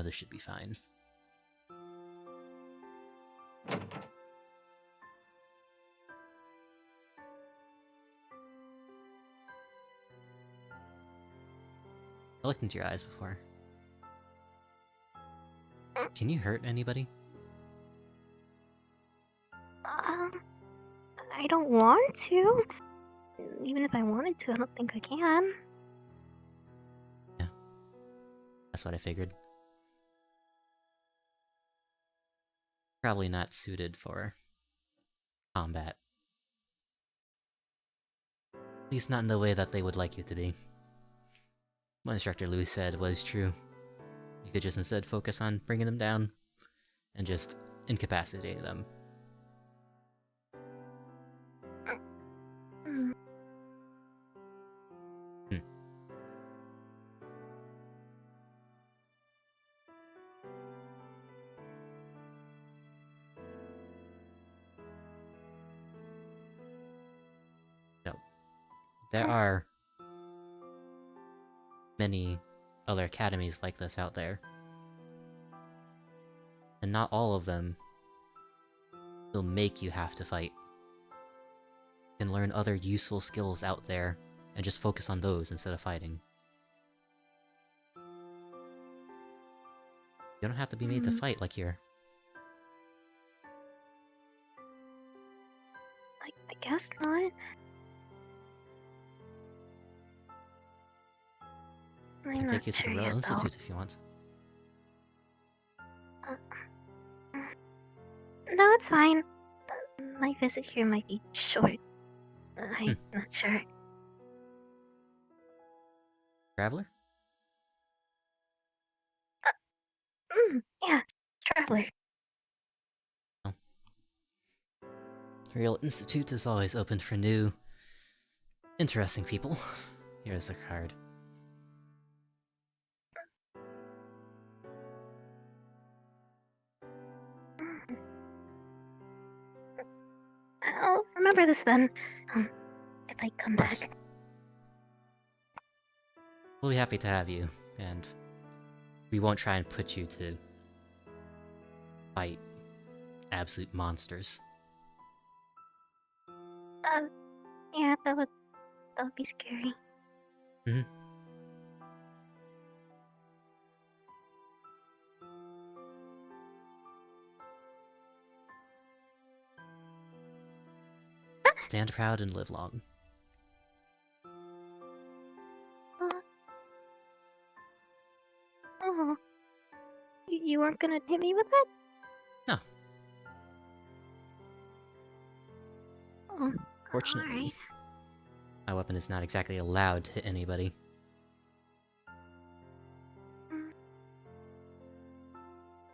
This should be fine. I looked into your eyes before. Can you hurt anybody? I don't want to. Even if I wanted to, I don't think I can. That's what I figured. Probably not suited for combat. At least not in the way that they would like you to be. What Instructor Lou said was true. You could just instead focus on bringing them down and just incapacitating them. Hmm. There are many other academies like this out there. And not all of them will make you have to fight. You can learn other useful skills out there and just focus on those instead of fighting. You don't have to be made to fight like you're... I guess not. I I'm can not take you to the sure Royal yet, Institute if you want. No, it's fine. My visit here might be short. I'm not sure. Traveler? Yeah, traveler. The Royal Institute is always open for new, interesting people. Here's a card. I'll remember this then. If I come Of course. back. We'll be happy to have you, and we won't try and put you to fight absolute monsters. Yeah, that would be scary. Mm-hmm. Stand proud and live long. Oh, you weren't gonna hit me with that? No. Oh, Fortunately, alright. my weapon is not exactly allowed to hit anybody.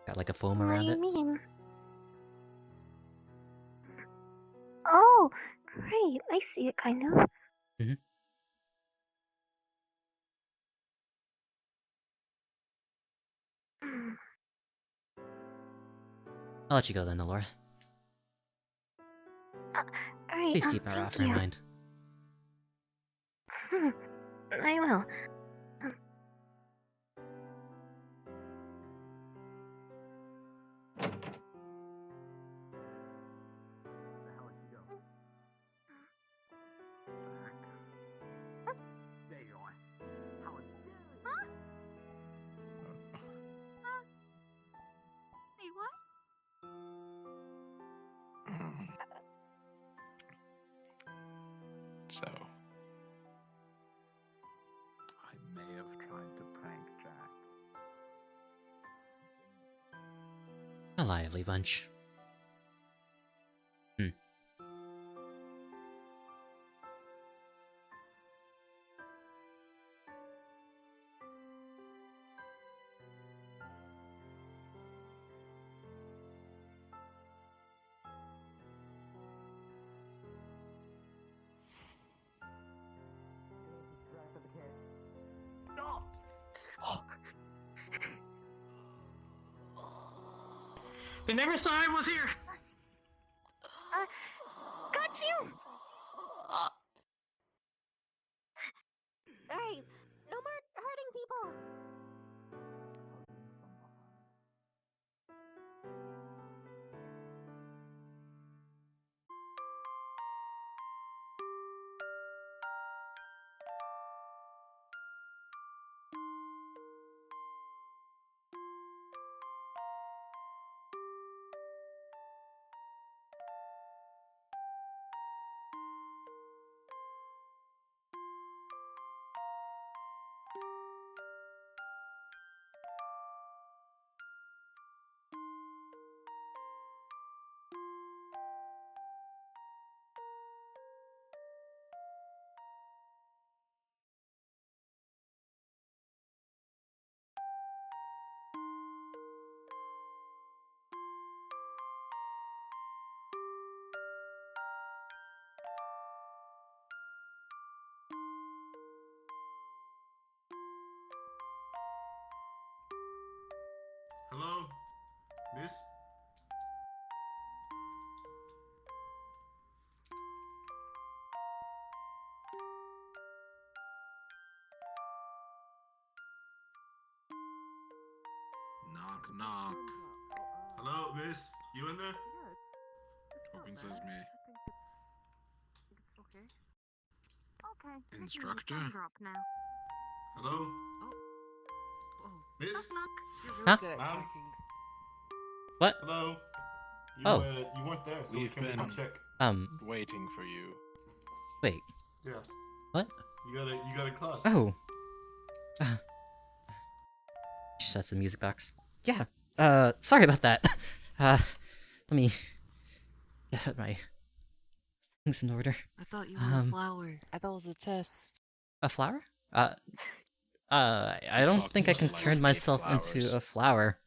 Got like a foam What around do it. you mean? Oh, great. I see it kind of. Mm-hmm. I'll let you go then, Alora. Alright, Please keep our thank offer in you. mind. I will. There you are. may have tried to prank Jack. A lively bunch. They never saw I was here! Got you! Hey, no more hurting people! Hello? Miss? Knock, knock. Hello, miss? You in there? Token says me. Okay. Instructor? Drop now. Hello? Miss? Knock. You're really Huh? good at Ma'am? tracking. What? Hello? You, Oh. You weren't there, so We've we can come been- check. Waiting for you. Wait. Yeah. What? You got a class. Oh. Just that's the music box. Yeah. Sorry about that. Let me get my things in order. I thought you were a flower. I thought it was a test. A flower? I don't think I can turn myself into a flower.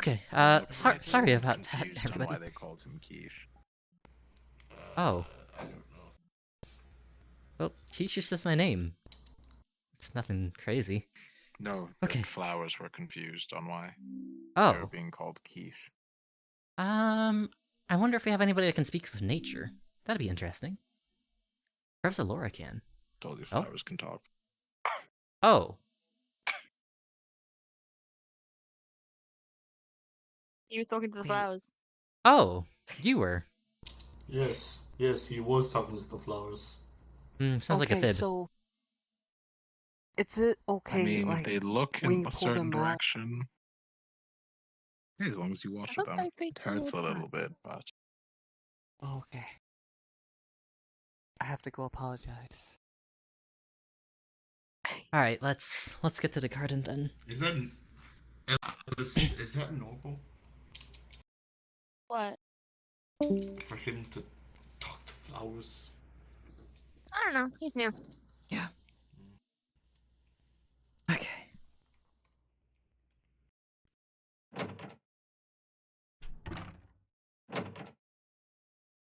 Okay, sorry about that, Confused on why everybody. they called him Quiche. Oh. Well, Teach is just my name. It's nothing crazy. No, Okay. the flowers were confused on why they were Oh. being called Quiche. I wonder if we have anybody that can speak of nature. That'd be interesting. Perhaps Laura can. Told you flowers can talk. Oh. He was talking to the Wait. flowers. Oh. You were. Yes, he was talking to the flowers. Sounds like a fib. So is it okay? I mean, like they look when in you a pull certain them out? direction. Yeah, as long as you watch thought them. they faced It hurts a towards little bit, but Okay. I have to go apologize. Alright, let's get to the garden then. Is that normal What? for him to talk to flowers? I don't know. He's new. Yeah. Okay.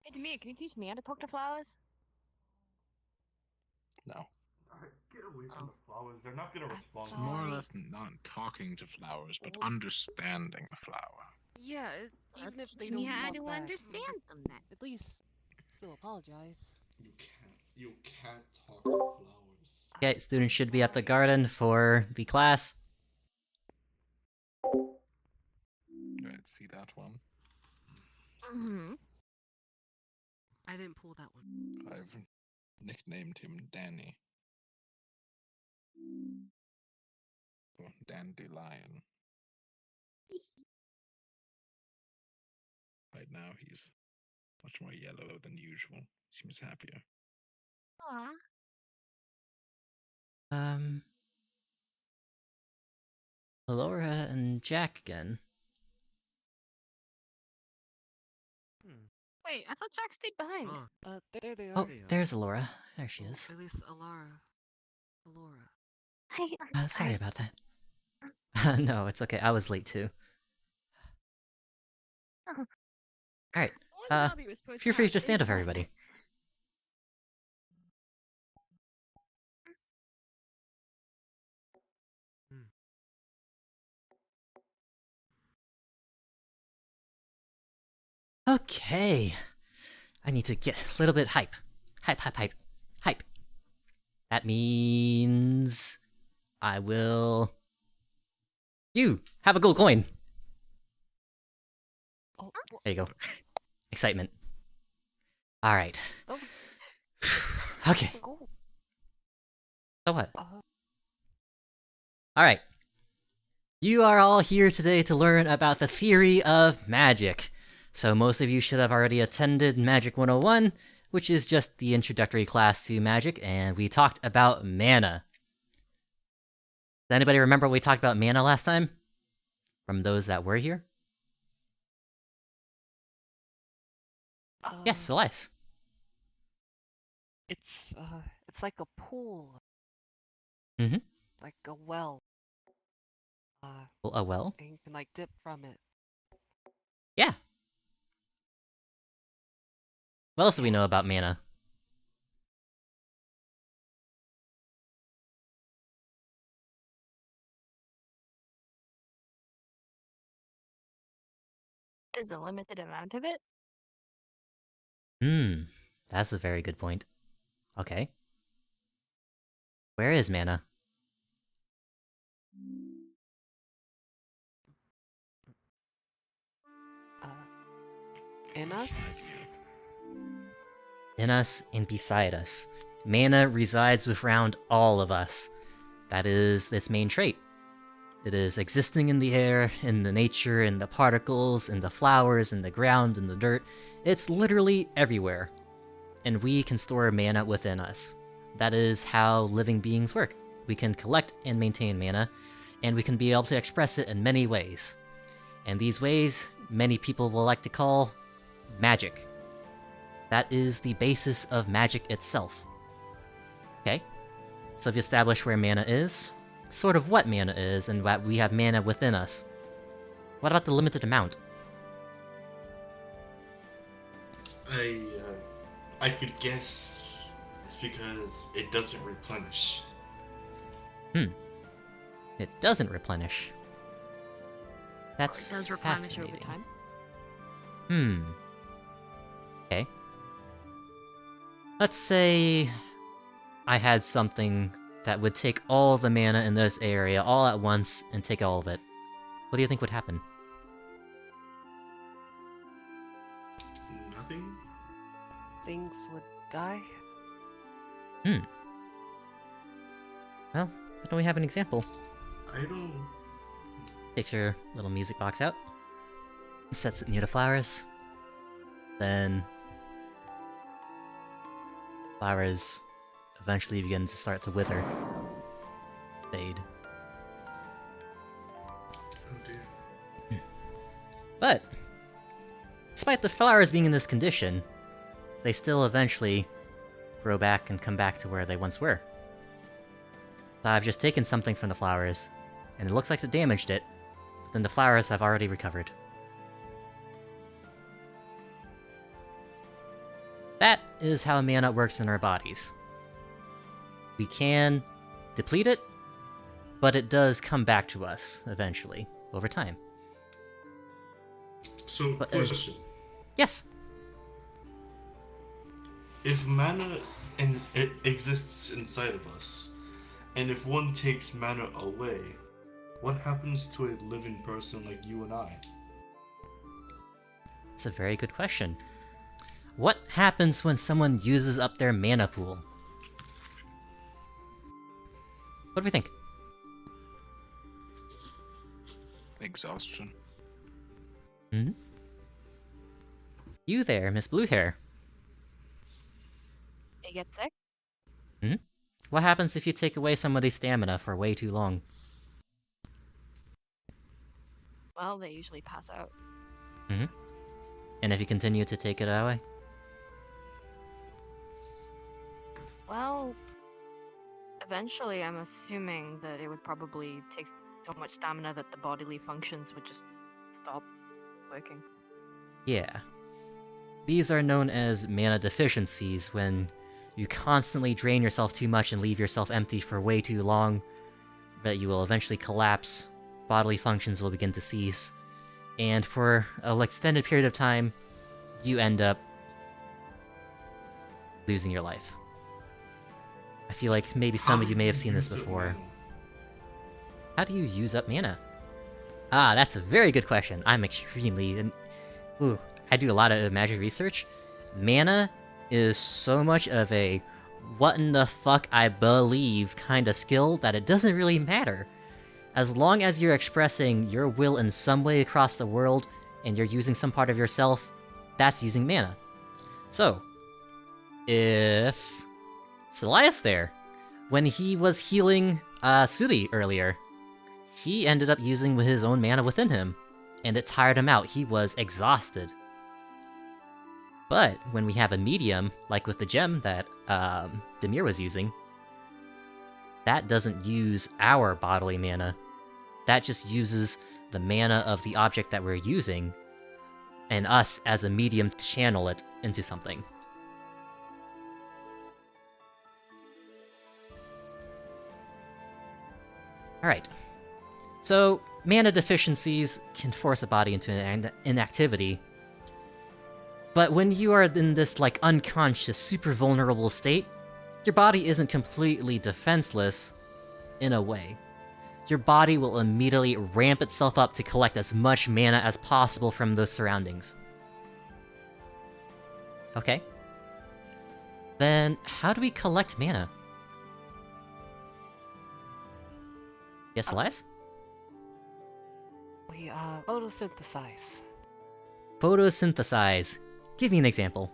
Hey, Demia, can you teach me how to talk to flowers? no. Alright, get away from the flowers. They're not gonna respond. It's more or less not talking to flowers, but understanding the flower. Yeah, even if they Teach me don't how talk to back, understand them then. at least still apologize. You can't talk to flowers. Okay, students should be at the garden for the class. Right, see that one? Mm-hmm. I didn't pull that one. I've nicknamed him Danny. Or Dandelion. Right now he's much more yellow than usual. Seems happier. Aw. Laura and Jack again. Wait, I thought Jack stayed behind. There they are. Oh, there's Laura. There she is. At least Laura. Sorry about that. No, it's okay. I was late too. Alright, feel free to just stand up, everybody. Okay. I need to get a little bit hype. Hype. That means... I will... You! Have a gold coin! Oh, There you go. Excitement. Alright. oh, Okay. go. So what? Alright. You are all here today to learn about the theory of magic. So most of you should have already attended Magic 101, which is just the introductory class to magic, and we talked about mana. Does anybody remember we talked about mana last time? From those that were here? Yes, Elias. It's like a pool. Mm-hmm. Like a well. A well? And you can like dip from it. Yeah. What else do we know about mana? There's a limited amount of it? That's a very good point. Okay. Where is mana? In us? In us and beside us. Mana resides around all of us. That is its main trait. It is existing in the air, in the nature, in the particles, in the flowers, in the ground, in the dirt. It's literally everywhere. And we can store mana within us. That is how living beings work. We can collect and maintain mana, and we can be able to express it in many ways. And these ways, many people will like to call magic. That is the basis of magic itself. Okay, so we've established where mana is, sort of what mana is, and that we have mana within us. What about the limited amount? I could guess it's because it doesn't replenish. It doesn't replenish. That's Or it does replenish over fascinating. time? Okay. Let's say I had something that would take all the mana in this area all at once and take all of it. What do you think would happen? Nothing? Things would die. Well, why don't we have an example? I don't... Takes your little music box out, sets it near the flowers, then flowers eventually begin to start to wither, fade. Oh dear. But, despite the flowers being in this condition, they still eventually grow back and come back to where they once were. So I've just taken something from the flowers, and it looks like it damaged it, but then the flowers have already recovered. That is how mana works in our bodies. We can deplete it, but it does come back to us, eventually, over time. So, But, question. Yes! If mana it exists inside of us, and if one takes mana away, what happens to a living person like you and I? That's a very good question. What happens when someone uses up their mana pool? What do we think? Exhaustion. You there, Miss Blue Hair. They get sick? What happens if you take away somebody's stamina for way too long? Well, they usually pass out. Mm-hmm. And if you continue to take it away? Well, eventually I'm assuming that it would probably take so much stamina that the bodily functions would just stop working. Yeah. These are known as mana deficiencies, when you constantly drain yourself too much and leave yourself empty for way too long, that you will eventually collapse, bodily functions will begin to cease, and for an extended period of time, you end up losing your life. I feel like maybe some of you may have seen this before. How do you use up mana? Ah, that's a very good question. I'm extremely... Ooh, I do a lot of magic research. Mana is so much of a what in the fuck I believe kind of skill that it doesn't really matter. As long as you're expressing your will in some way across the world, and you're using some part of yourself, that's using mana. So, if... Celias there, when he was healing Suri earlier, he ended up using his own mana within him, and it tired him out. He was exhausted. But when we have a medium, like with the gem that Demir was using, that doesn't use our bodily mana. That just uses the mana of the object that we're using, and us as a medium to channel it into something. Alright. So, mana deficiencies can force a body into inactivity. But when you are in this, like, unconscious, super vulnerable state, your body isn't completely defenseless, in a way. Your body will immediately ramp itself up to collect as much mana as possible from the surroundings. Okay. Then, how do we collect mana? Yes, Elias? We photosynthesize. Photosynthesize. Give me an example.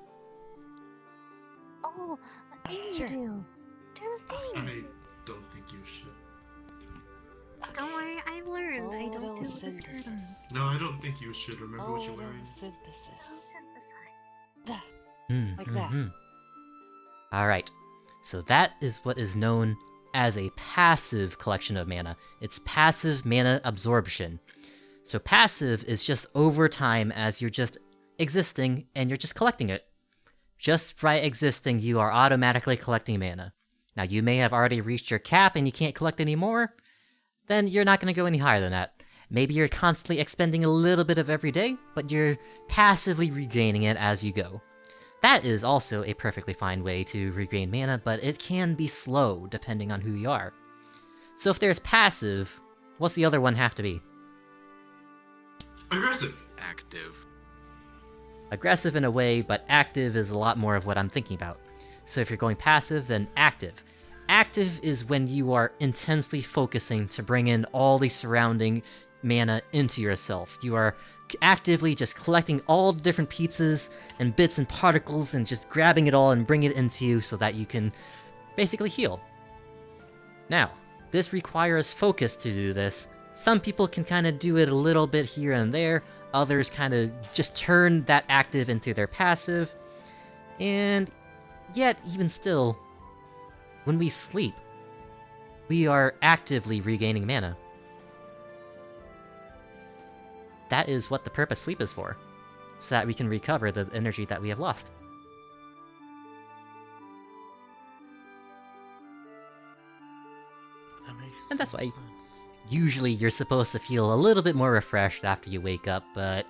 Oh, a thing you Sure. do. Do the thing. I don't think you should. Don't worry, I've learned. I don't do this good. Photosynthesis. No, I don't think you should. Remember what you learned? Photosynthesis. Synthesize. That. Mm, Like that. mhm. Alright, so that is what is known as a passive collection of mana. It's passive mana absorption. So passive is just over time as you're just existing and you're just collecting it. Just by existing, you are automatically collecting mana. Now you may have already reached your cap and you can't collect any more, then you're not going to go any higher than that. Maybe you're constantly expending a little bit of every day, but you're passively regaining it as you go. That is also a perfectly fine way to regain mana, but it can be slow depending on who you are. So if there's passive, what's the other one have to be? Aggressive. Active. Aggressive in a way, but active is a lot more of what I'm thinking about. So if you're going passive, then active. Active is when you are intensely focusing to bring in all the surrounding mana into yourself. You are actively just collecting all the different pieces and bits and particles and just grabbing it all and bring it into you so that you can basically heal. Now, this requires focus to do this. Some people can kind of do it a little bit here and there, others kind of just turn that active into their passive, and yet, even still, when we sleep, we are actively regaining mana. That is what the purpose sleep is for, so that we can recover the energy that we have lost. That makes And that's why sense. usually you're supposed to feel a little bit more refreshed after you wake up, but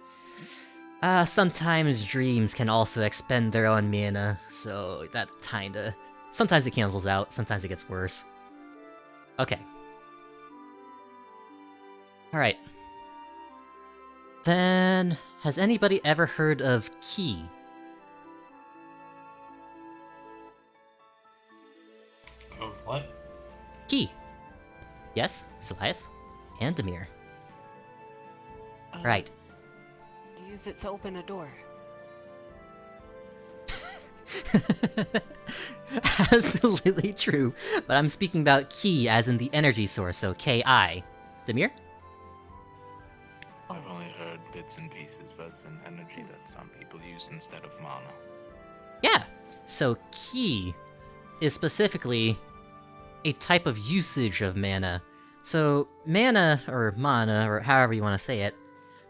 sometimes dreams can also expend their own mana, so that kinda... Sometimes it cancels out, sometimes it gets worse. Okay. Alright. Then, has anybody ever heard of Ki? Of what? Ki. Yes, Celias. And Demir. Right. Use it to open a door. absolutely true, but I'm speaking about ki as in the energy source, so Ki. Demir? I've only heard bits and pieces, but it's an energy that some people use instead of mana. Yeah, so ki is specifically a type of usage of mana. So mana, or however you want to say it,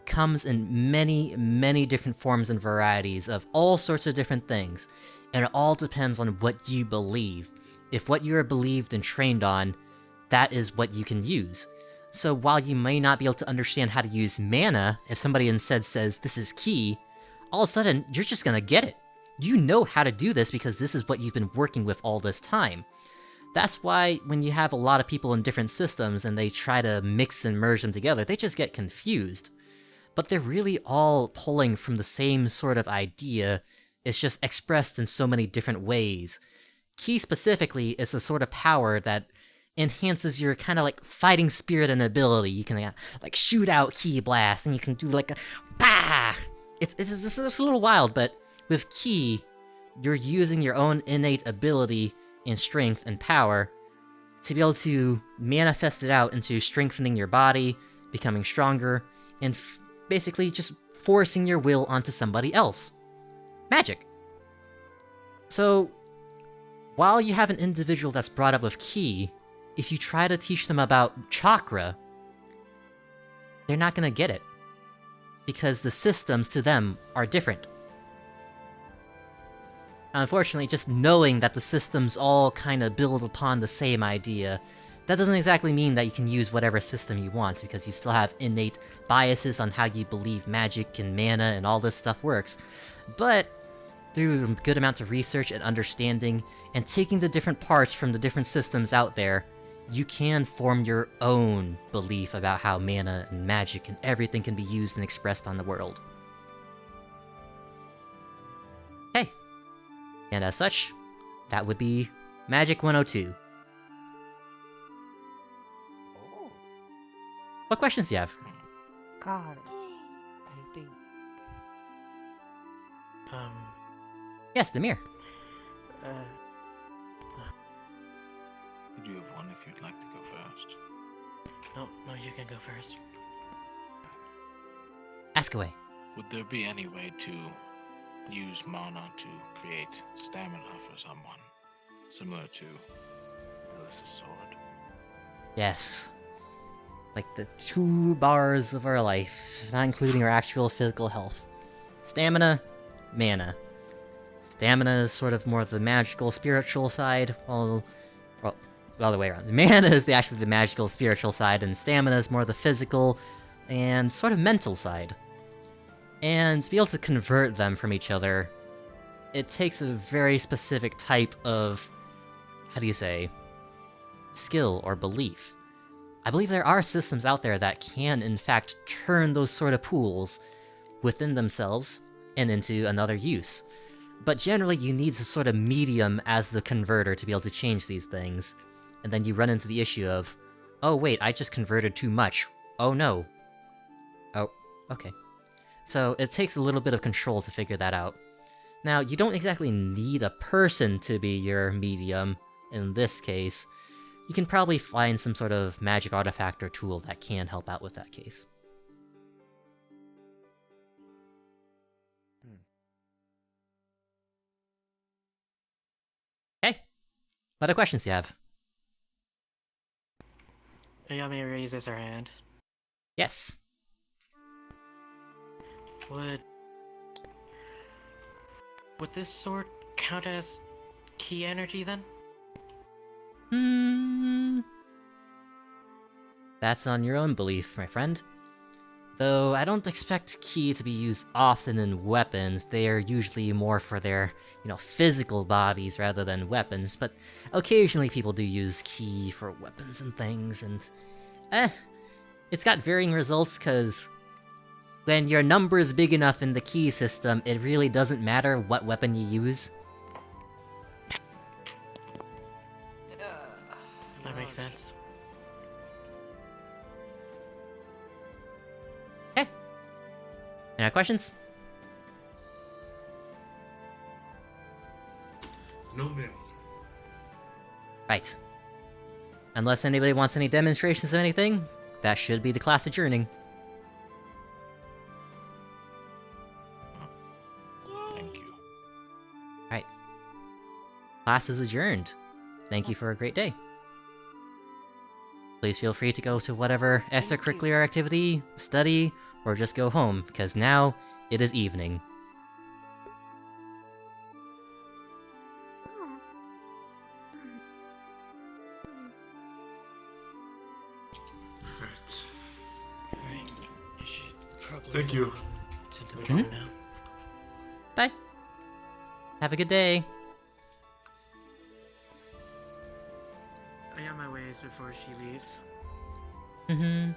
comes in many, many different forms and varieties of all sorts of different things, and it all depends on what you believe. If what you are believed and trained on, that is what you can use. So while you may not be able to understand how to use mana, if somebody instead says this is ki, all of a sudden you're just gonna get it. You know how to do this because this is what you've been working with all this time. That's why when you have a lot of people in different systems and they try to mix and merge them together, they just get confused. But they're really all pulling from the same sort of idea, it's just expressed in so many different ways. Ki specifically is a sort of power that enhances your kind of like fighting spirit and ability. You can like shoot out ki blast, and you can do like a bah! It's a little wild, but with ki, you're using your own innate ability and strength and power to be able to manifest it out into strengthening your body, becoming stronger, and basically just forcing your will onto somebody else. Magic. So, while you have an individual that's brought up with ki, if you try to teach them about chakra, they're not gonna get it. Because the systems to them are different. Unfortunately, just knowing that the systems all kinda build upon the same idea, that doesn't exactly mean that you can use whatever system you want, because you still have innate biases on how you believe magic and mana and all this stuff works. But through a good amount of research and understanding, and taking the different parts from the different systems out there, you can form your own belief about how mana and magic and everything can be used and expressed on the world. Okay. And as such, that would be Magic 102. What questions do you have? God, I think. Yes, Demir. You do have one if you'd like to go first. No, you can go first. Ask away. Would there be any way to use mana to create stamina for someone, similar to Melissa's sword? Yes. Like the 2 bars of our life, not including our actual physical health. Stamina, mana. Stamina is sort of more the magical, spiritual side, well, the other way around. Mana is actually the magical, spiritual side, and stamina is more the physical and sort of mental side. And to be able to convert them from each other, it takes a very specific type of, how do you say, skill or belief. I believe there are systems out there that can, in fact, turn those sort of pools within themselves and into another use. But generally, you need a sort of medium as the converter to be able to change these things. And then you run into the issue of, oh wait, I just converted too much. Oh no. Oh, okay. So it takes a little bit of control to figure that out. Now, you don't exactly need a person to be your medium in this case. You can probably find some sort of magic artifact or tool that can help out with that case. Okay. What other questions do you have? Ayami raises her hand. Yes. Would this sword count as ki energy then? That's on your own belief, my friend. Though I don't expect ki to be used often in weapons. They are usually more for their, physical bodies rather than weapons, but occasionally people do use ki for weapons and things, and it's got varying results, cause when your number is big enough in the ki system, it really doesn't matter what weapon you use. That makes sense. Okay. Any questions? No, ma'am. Right. Unless anybody wants any demonstrations of anything, that should be the class adjourning. Thank you. Right. Class is adjourned. Thank you for a great day. Please feel free to go to whatever extracurricular activity, study, or just go home, because now it is evening. Right. Alright, you should probably Thank you. to the Mhm. dorm now. Bye. Have a good day. I got my ways before she leaves. Mm-hmm.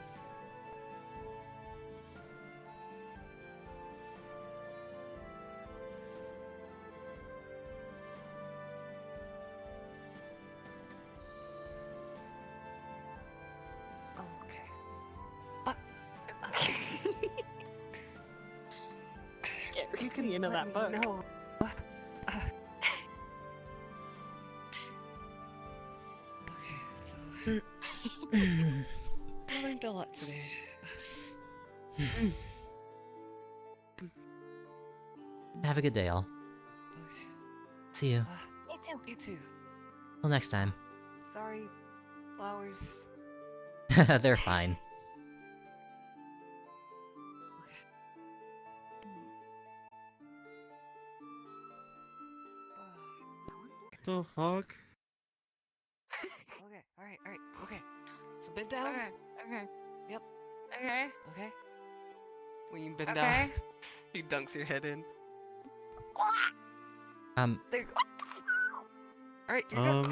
Get You can really into let that me book. know. Okay, so I learned a lot today. Have a good day, all. Okay. See you. Me too. You too. Till next time. Sorry, flowers. They're fine. The fuck? Okay, alright, okay. So bend down. Okay. Yep. Okay. Okay. When you bend Okay. down, he dunks your head in. There you go. Alright, you're good.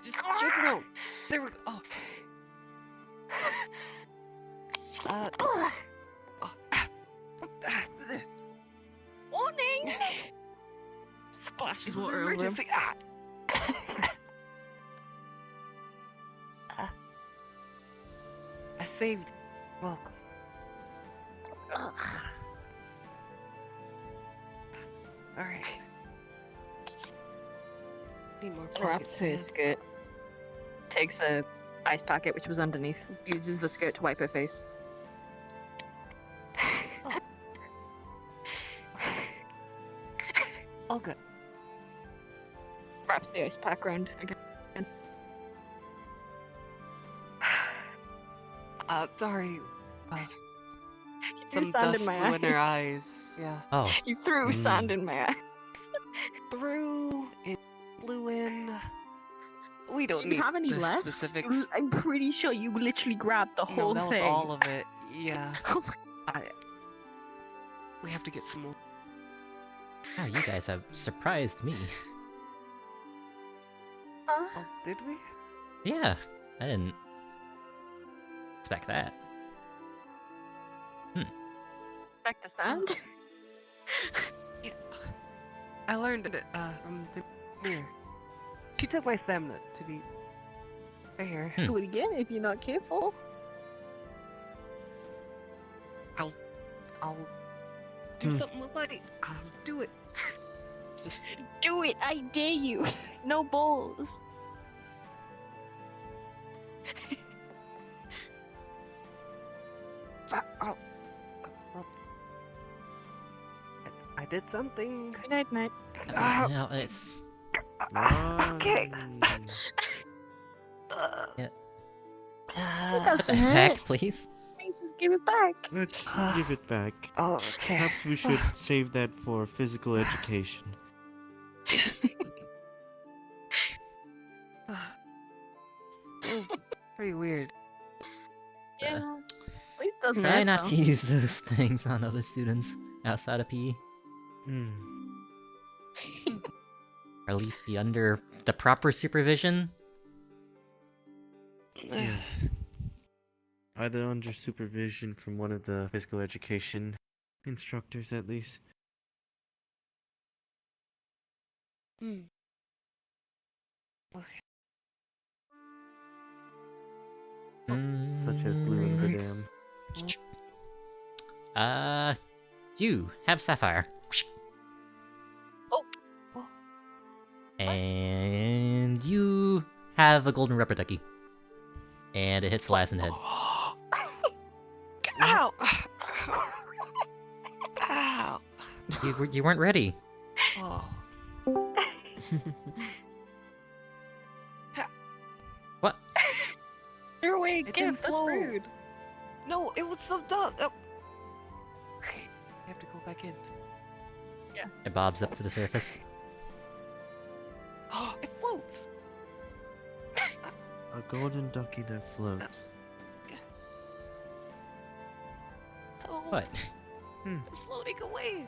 Just shake it out. There we go. Oh. Warning! Splashes It's water an over him. emergency. I saved. Welcome. Alright. Need more Wraps pockets, her man. skirt. Takes a ice packet which was underneath. Uses the skirt to wipe her face. All good. Wraps the ice pack around again. Sorry. You Some threw sand dust in my flew in her eyes. eyes. Yeah. Oh. You threw sand in my eye. Through. It flew in. We don't Do you need have any the left? specifics. I'm pretty sure you literally grabbed the No, whole that was thing. all of it. Yeah. Oh my- We have to get some more. Wow, you guys have surprised me. Oh, did we? Yeah, I didn't expect that. Back to sand? Yeah. I learned it from the mirror. She took my stamina, to be fair. Do it again if you're not careful. I'll do something with light. I'll do it. Just Do it, I dare you. No balls. I did something. Good night, night. Well, it's... Okay. What the heck, please? Please just give it back. Let's give it back. Okay. Perhaps we should save that for physical education. Pretty weird. Yeah. Please doesn't Try it, not though. to use those things on other students outside of PE. Hmm. Or at least be under the proper supervision. Yes. Either under supervision from one of the physical education instructors, at least. Hmm. Okay. Such as Lou and Vidam. You have Sapphire. Oh. And you have a golden rubber ducky. And it hits Elias in the head. Ow! Ow! You weren't ready. Oh. What? You're away It again. didn't That's flow. rude. No, it was some dog. Oh. I have to go back in. It bobs up to the surface. Oh, it floats. A golden ducky that floats. Oh, What? it's floating away.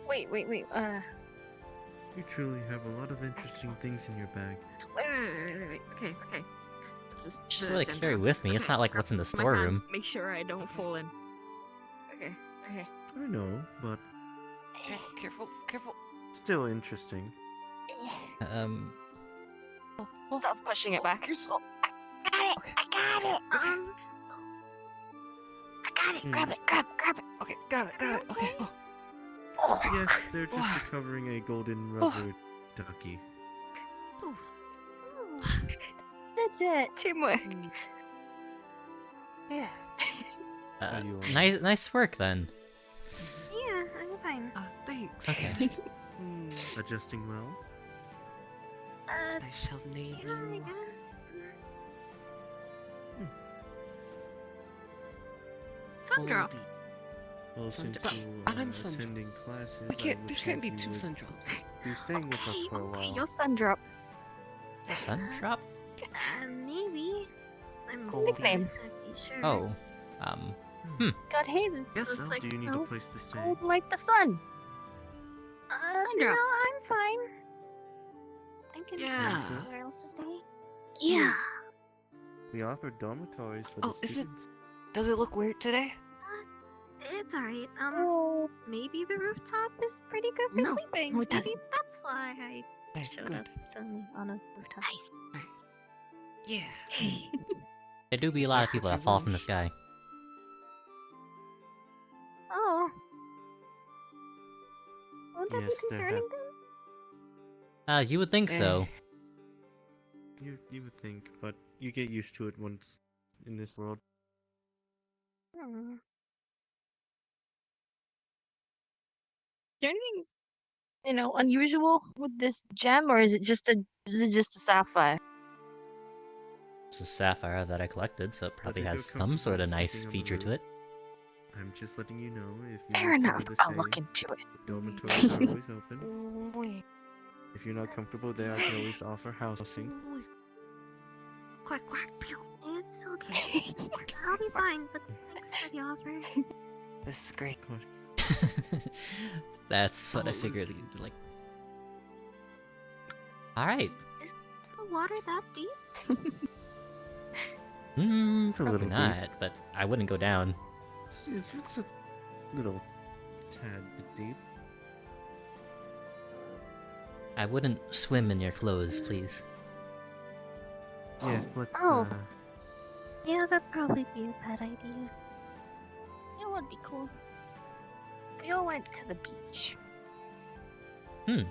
Wait. You truly have a lot of interesting things in your bag. Wait. Okay. Just let it carry with me. It's not like what's in the storeroom. Make sure I don't fall in. Okay. I know, but Careful. still interesting. Stop pushing it back. You're I got it. I got it. Grab it. Okay, got it. Okay. Yes, they're just recovering a golden rubber ducky. That's it. Teamwork. Yeah. Are you all Nice work then. Yeah, I'm fine. Thanks. Okay. adjusting well? I shall name Yeah, I you. guess. Sandra. Goldie. Well, since But you I'm are Sandra. attending classes, We I can't. would There can't be think you two would syndromes. be staying with us for a while. Your sun drop. Sun drop? Maybe. I'm Goldie. not Nickname. exactly sure. Oh. God, hey, this Guess looks so. like Do you need a place to stay? gold like the sun. No, I'm fine. I can Yeah. find somewhere else to stay. Yeah. We offer dormitories for Oh, the is it- students. Does it look weird today? It's alright. Oh, Maybe the rooftop is pretty good for No. sleeping. No, it Maybe doesn't. that's why I Hey, showed good. up suddenly on a rooftop. Nice. Yeah. There do be a lot of people that fall from the sky. Oh. Won't that Yes, be there concerning then? You would think so. You would think, but you get used to it once in this world. Hmm. is there anything, unusual with this gem, or is it just a sapphire? It's a sapphire that I collected, so it probably if you're has some sort of comfortable nice sleeping on the feature to roof, it. I'm just letting you know if you Fair need enough. somewhere to I'll look stay, into it. the dormitories are always open. If you're not comfortable there, I can always offer housing. Quack, quack, pew. It's okay. I'll be fine, but thanks for the offer. This is great. Of course. That's what I figured you'd like. Alright. Is the water that deep? It's a Probably little not, deep. but I wouldn't go down. It's a little tad bit deep. I wouldn't swim in your clothes, please. Yes, let's Oh. Yeah, that'd probably be a bad idea. It would be cool. We all went to the beach. Ah,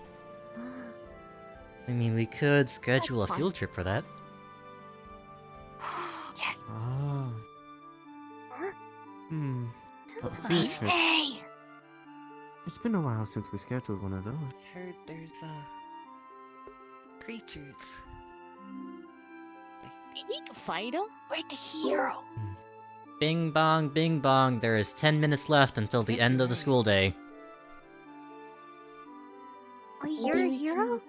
I mean, we could schedule a fun. field trip for that. Yes. Ah. Huh? A Sounds field fun. trip. Hey. It's been a while since we scheduled one of those. I've heard there's creatures. You need to fight him. We're the hero. Bing bong, there is 10 minutes left until the That's end of the right. school day. Wait, you're a we hero?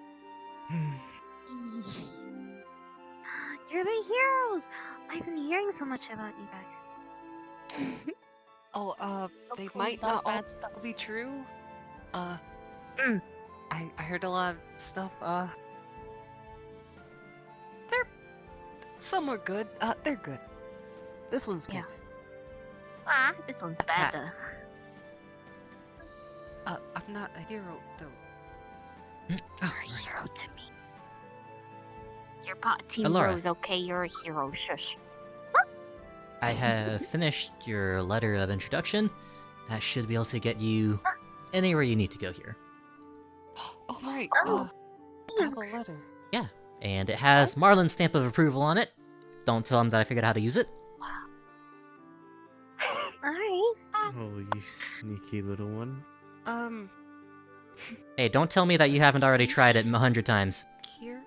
You're the heroes! I've been hearing so much about you guys. Oh, they cool, might not not all bad stuff. be true. I heard a lot of stuff. Some are good. They're good. This one's good. Ah, this one's better. I'm not a hero though. You're a hero to me. You're part of Team Laura. Rose, okay? You're a hero. Shush. I have finished your letter of introduction. That should be able to get you anywhere you need to go here. Oh right. Oh, I have a thanks. letter. And it has Marlon's stamp of approval on it. Don't tell him that I figured out how to use it. Alright. Oh, you sneaky little one. Hey, don't tell me that you haven't already tried it 100 times. Here?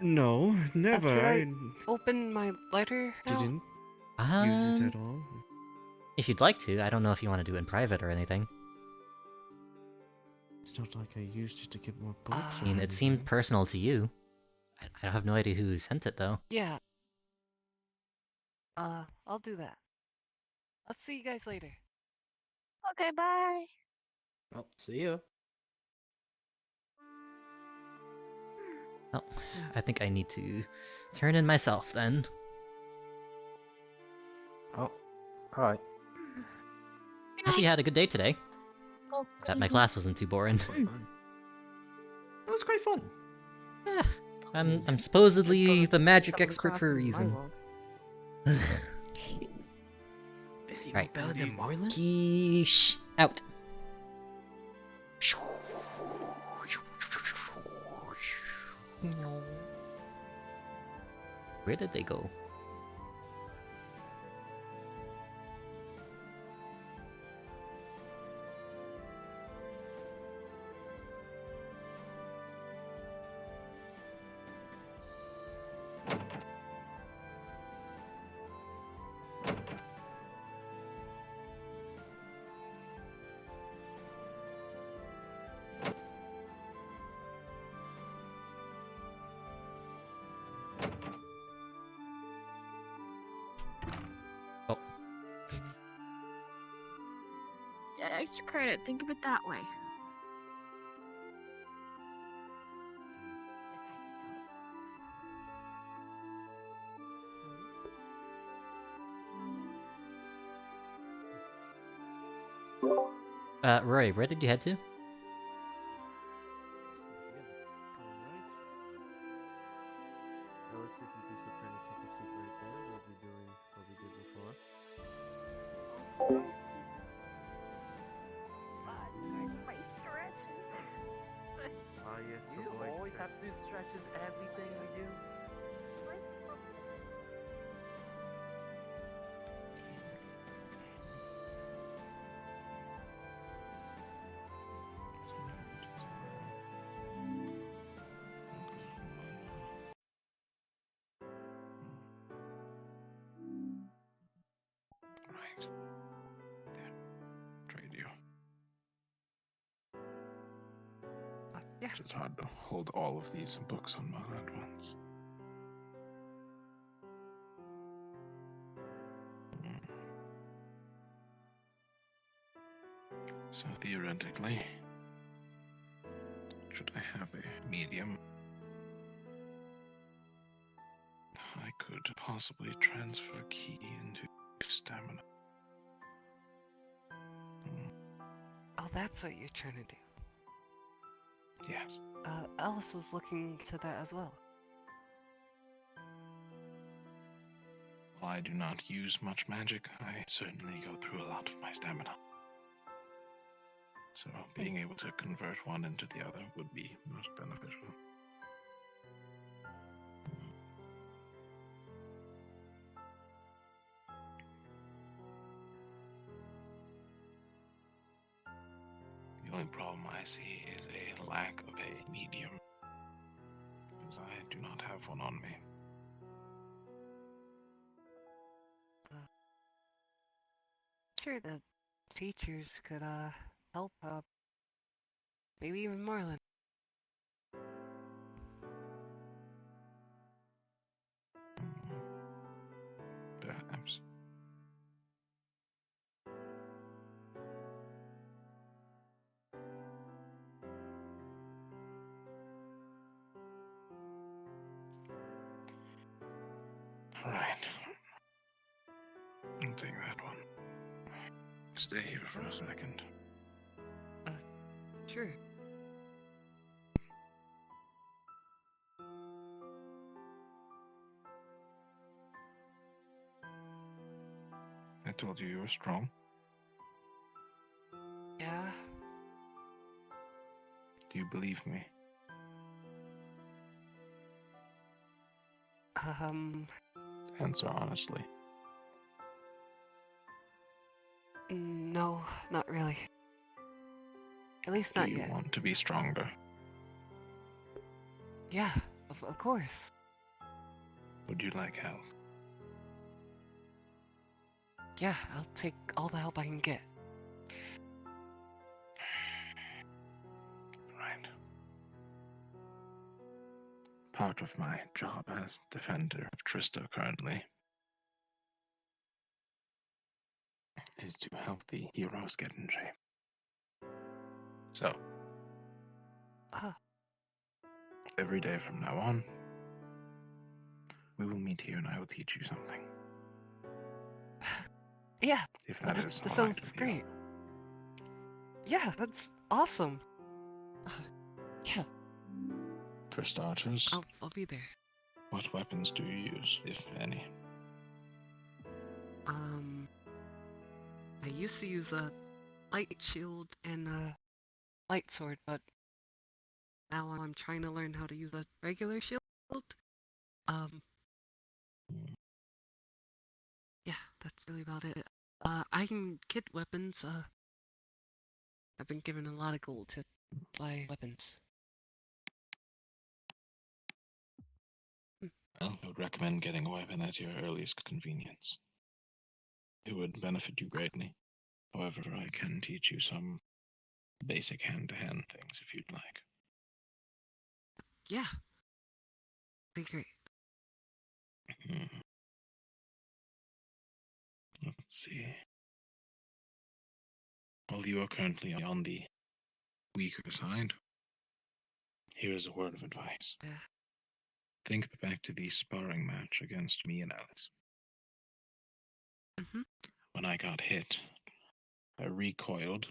No, never. Should I I open my lighter now? didn't use it at all. If you'd like to, I don't know if you want to do it in private or anything. It's not like I used it to get more books. I mean, it seemed personal to you. I have no idea who sent it, though. Yeah. I'll do that. I'll see you guys later. Okay, bye. Well, see you. Well, I think I need to turn in myself, then. Oh, alright. Hope you had a good day today. Oh, That my class wasn't too boring. It was quite fun. Yeah, I'm supposedly the magic expert for a reason. Is he Right. better than Marlon? Geesh, out. Where did they go? Oh, Yeah, extra credit. Think of it that way. Roy, where did you head to? You always have to do stretches everything we do. Right. There. Trade you. Yeah. It's hard to hold all of these books on mana at once. So theoretically, should I have a medium, I could possibly transfer key into stamina. Oh, that's what you're trying to do. Yes. Alice was looking to that as well. While I do not use much magic, I certainly go through a lot of my stamina. So being able to convert one into the other would be most beneficial. The only problem I see is a lack of a medium, because I do not have one on me. Sure, the teachers could help. Maybe even Marlon. Perhaps. Alright. I'll take that one. Stay here for a second. Sure. I told you were strong. Yeah. Do you believe me? Answer honestly. No, not really. At least Do not you yet. want to be stronger? Yeah, of course. Would you like help? Yeah, I'll take all the help I can get. Right. Part of my job as defender of Trista currently is to help the heroes get in shape. So, Ah, every day from now on, we will meet here and I will teach you something. yeah, If that is that all sounds right with great. you. Yeah, that's awesome. Yeah, For starters, I'll be there. what weapons do you use, if any? I used to use a light shield and a light sword, but now I'm trying to learn how to use a regular shield. Um, yeah, that's really about it. I can get weapons. I've been given a lot of gold to buy weapons. Well, I would recommend getting a weapon at your earliest convenience. It would benefit you greatly. However, I can teach you some basic hand-to-hand things if you'd like. Yeah, be great. Hmm. Let's see. While you are currently on the weaker side, here's a word of advice. Yeah. Think back to the sparring match against me and Alice. Mhm. When I got hit, I recoiled,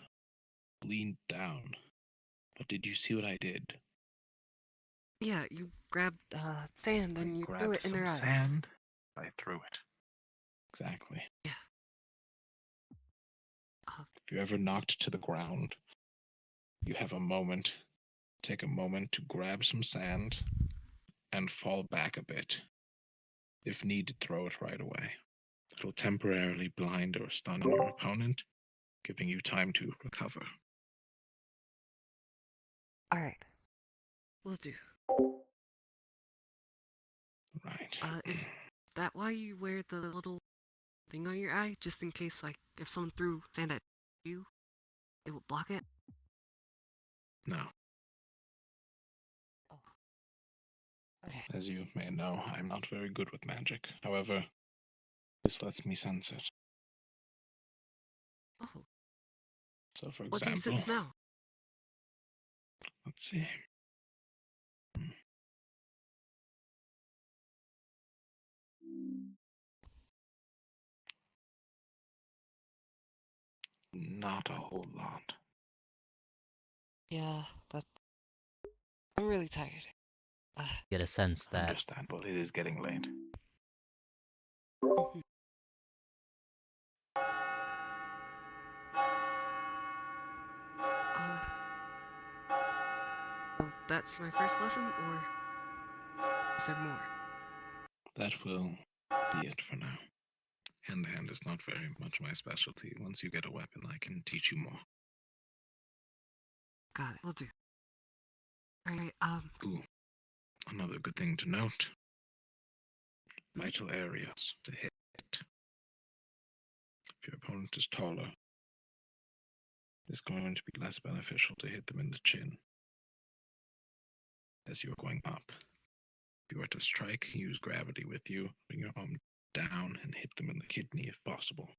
leaned down. But did you see what I did? Yeah, you grabbed sand and you threw Grabbed it in some her eyes. sand. I threw it. Exactly. Yeah. If you're ever knocked to the ground, you have a moment. Take a moment to grab some sand and fall back a bit. If needed, throw it right away. It'll temporarily blind or stun your opponent, giving you time to recover. Alright. Will do. Right. Is that why you wear the little thing on your eye? Just in case, like, if someone threw sand at you, it would block it? No. Oh. Okay. As you may know, I'm not very good with magic. However, this lets me sense it. Oh. So, for What do you example, sense now? let's see. Not a whole lot. Yeah, but I'm really tired. Get a sense that Understandable. It is getting late. Mhm. So that's my first lesson, or is there more? That will be it for now. Hand-to-hand is not very much my specialty. Once you get a weapon, I can teach you more. Got it. Will do. Alright, Ooh, another good thing to note. Vital areas to hit. If your opponent is taller, it's going to be less beneficial to hit them in the chin. As you are going up, if you are to strike, use gravity with you, bring your arm down and hit them in the kidney if possible.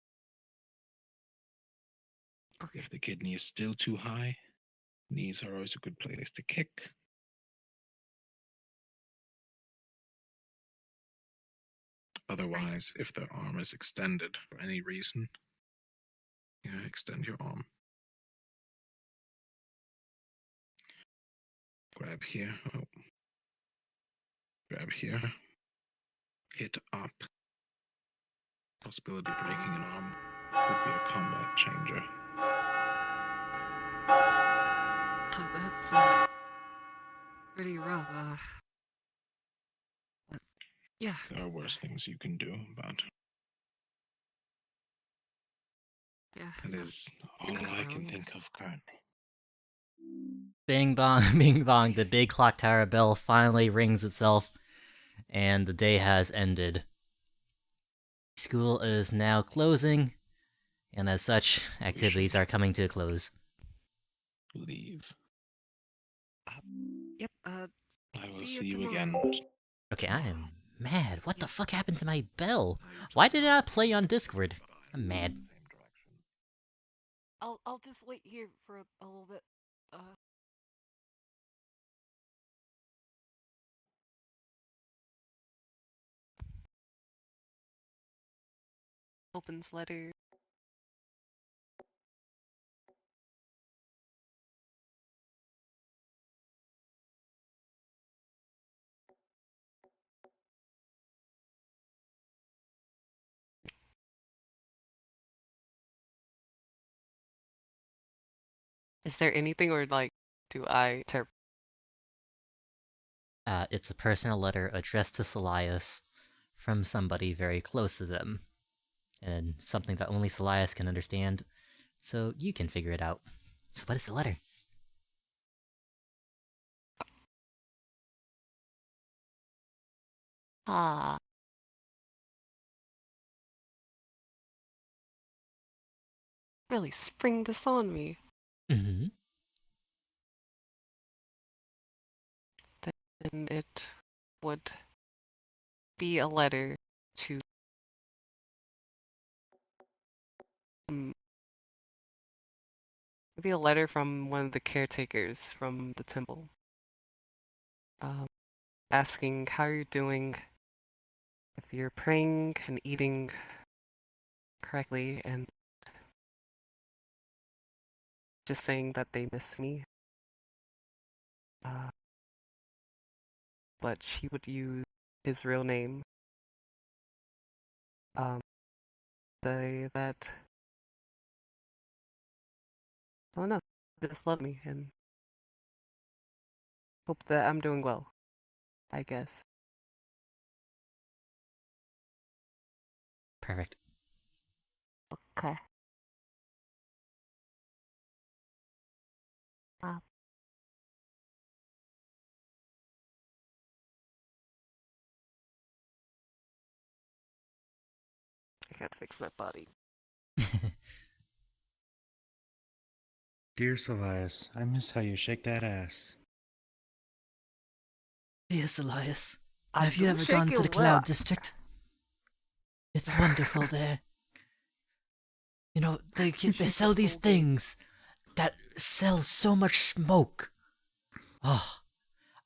okay. If the kidney is still too high, knees are always a good place to kick. Otherwise, if their arm is extended for any reason, extend your arm. Grab here. Oh. Grab here. Hit up. Possibility breaking an arm would be a combat changer. That's pretty rough. Yeah. There are worse things you can do, but Yeah. that is all You're not I can wrong. think of currently. Bing bong, bing bong, the big clock tower bell finally rings itself, and the day has ended. School is now closing, and as such, activities are coming to a close. Leave. Yep. I will See see you you tomorrow. again. Okay, I am mad. What the Yep. fuck happened to my bell? Why did it not play on Discord? I'm mad. I'll just wait here for a little bit. Opens letter. Is there anything, or like, do I interpret? It's a personal letter addressed to Solias from somebody very close to them, and something that only Solias can understand, so you can figure it out. So what is the letter? Ah. Really spring this on me. Mm-hmm. Then it would be a letter to maybe a letter from one of the caretakers from the temple, asking how you're doing, if you're praying and eating correctly, and just saying that they miss me. But she would use his real name. Say that, I don't know, just love me and hope that I'm doing well, I guess. Perfect. Okay. Wow. I gotta fix my body. Dear Elias, I miss how you shake that ass. Yes, Elias. I Have you do ever shake gone to it the well. Cloud District? It's wonderful there. You know, they sell these things that sell so much smoke. Oh,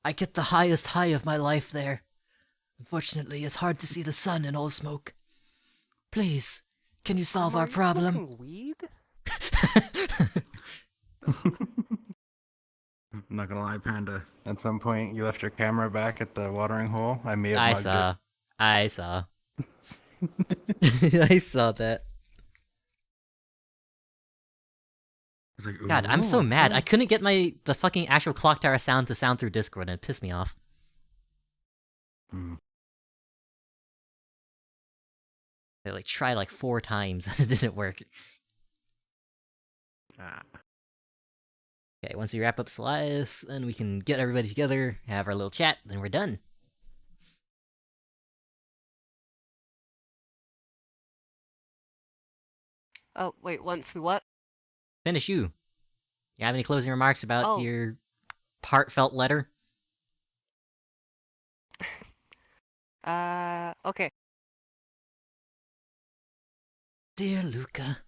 I get the highest high of my life there. Unfortunately, it's hard to see the sun in all the smoke. Please, can you solve Are our you problem? smoking weed? I'm not gonna lie, Panda. At some point, you left your camera back at the watering hole. I may have I mugged saw. I saw. I saw that. It's like, God, I'm ooh, so what's mad. I this? couldn't get the fucking actual clock tower sound to sound through Discord, and it pissed me off. Hmm. I tried like 4 times and it didn't work. Ah. Okay, once we wrap up Slice, then we can get everybody together, have our little chat, then we're done. Oh, wait, once we what? Finish you. You have any closing remarks about Oh. your heartfelt letter? Okay. Dear Luca,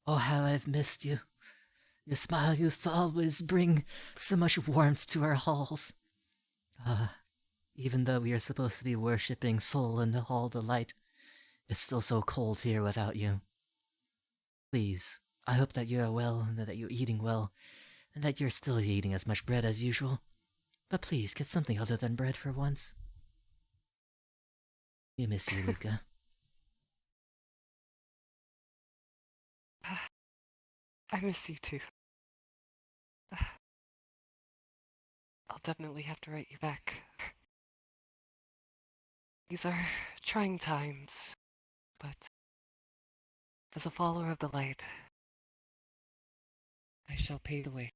oh how I've missed you. Your smile used to always bring so much warmth to our halls. Even though we are supposed to be worshipping Sol and all the light, it's still so cold here without you. Please, I hope that you are well and that you're eating well, and that you're still eating as much bread as usual. But please, get something other than bread for once. We miss you, Luca. I miss you too. I'll definitely have to write you back. These are trying times, but as a follower of the light, I shall pay the way.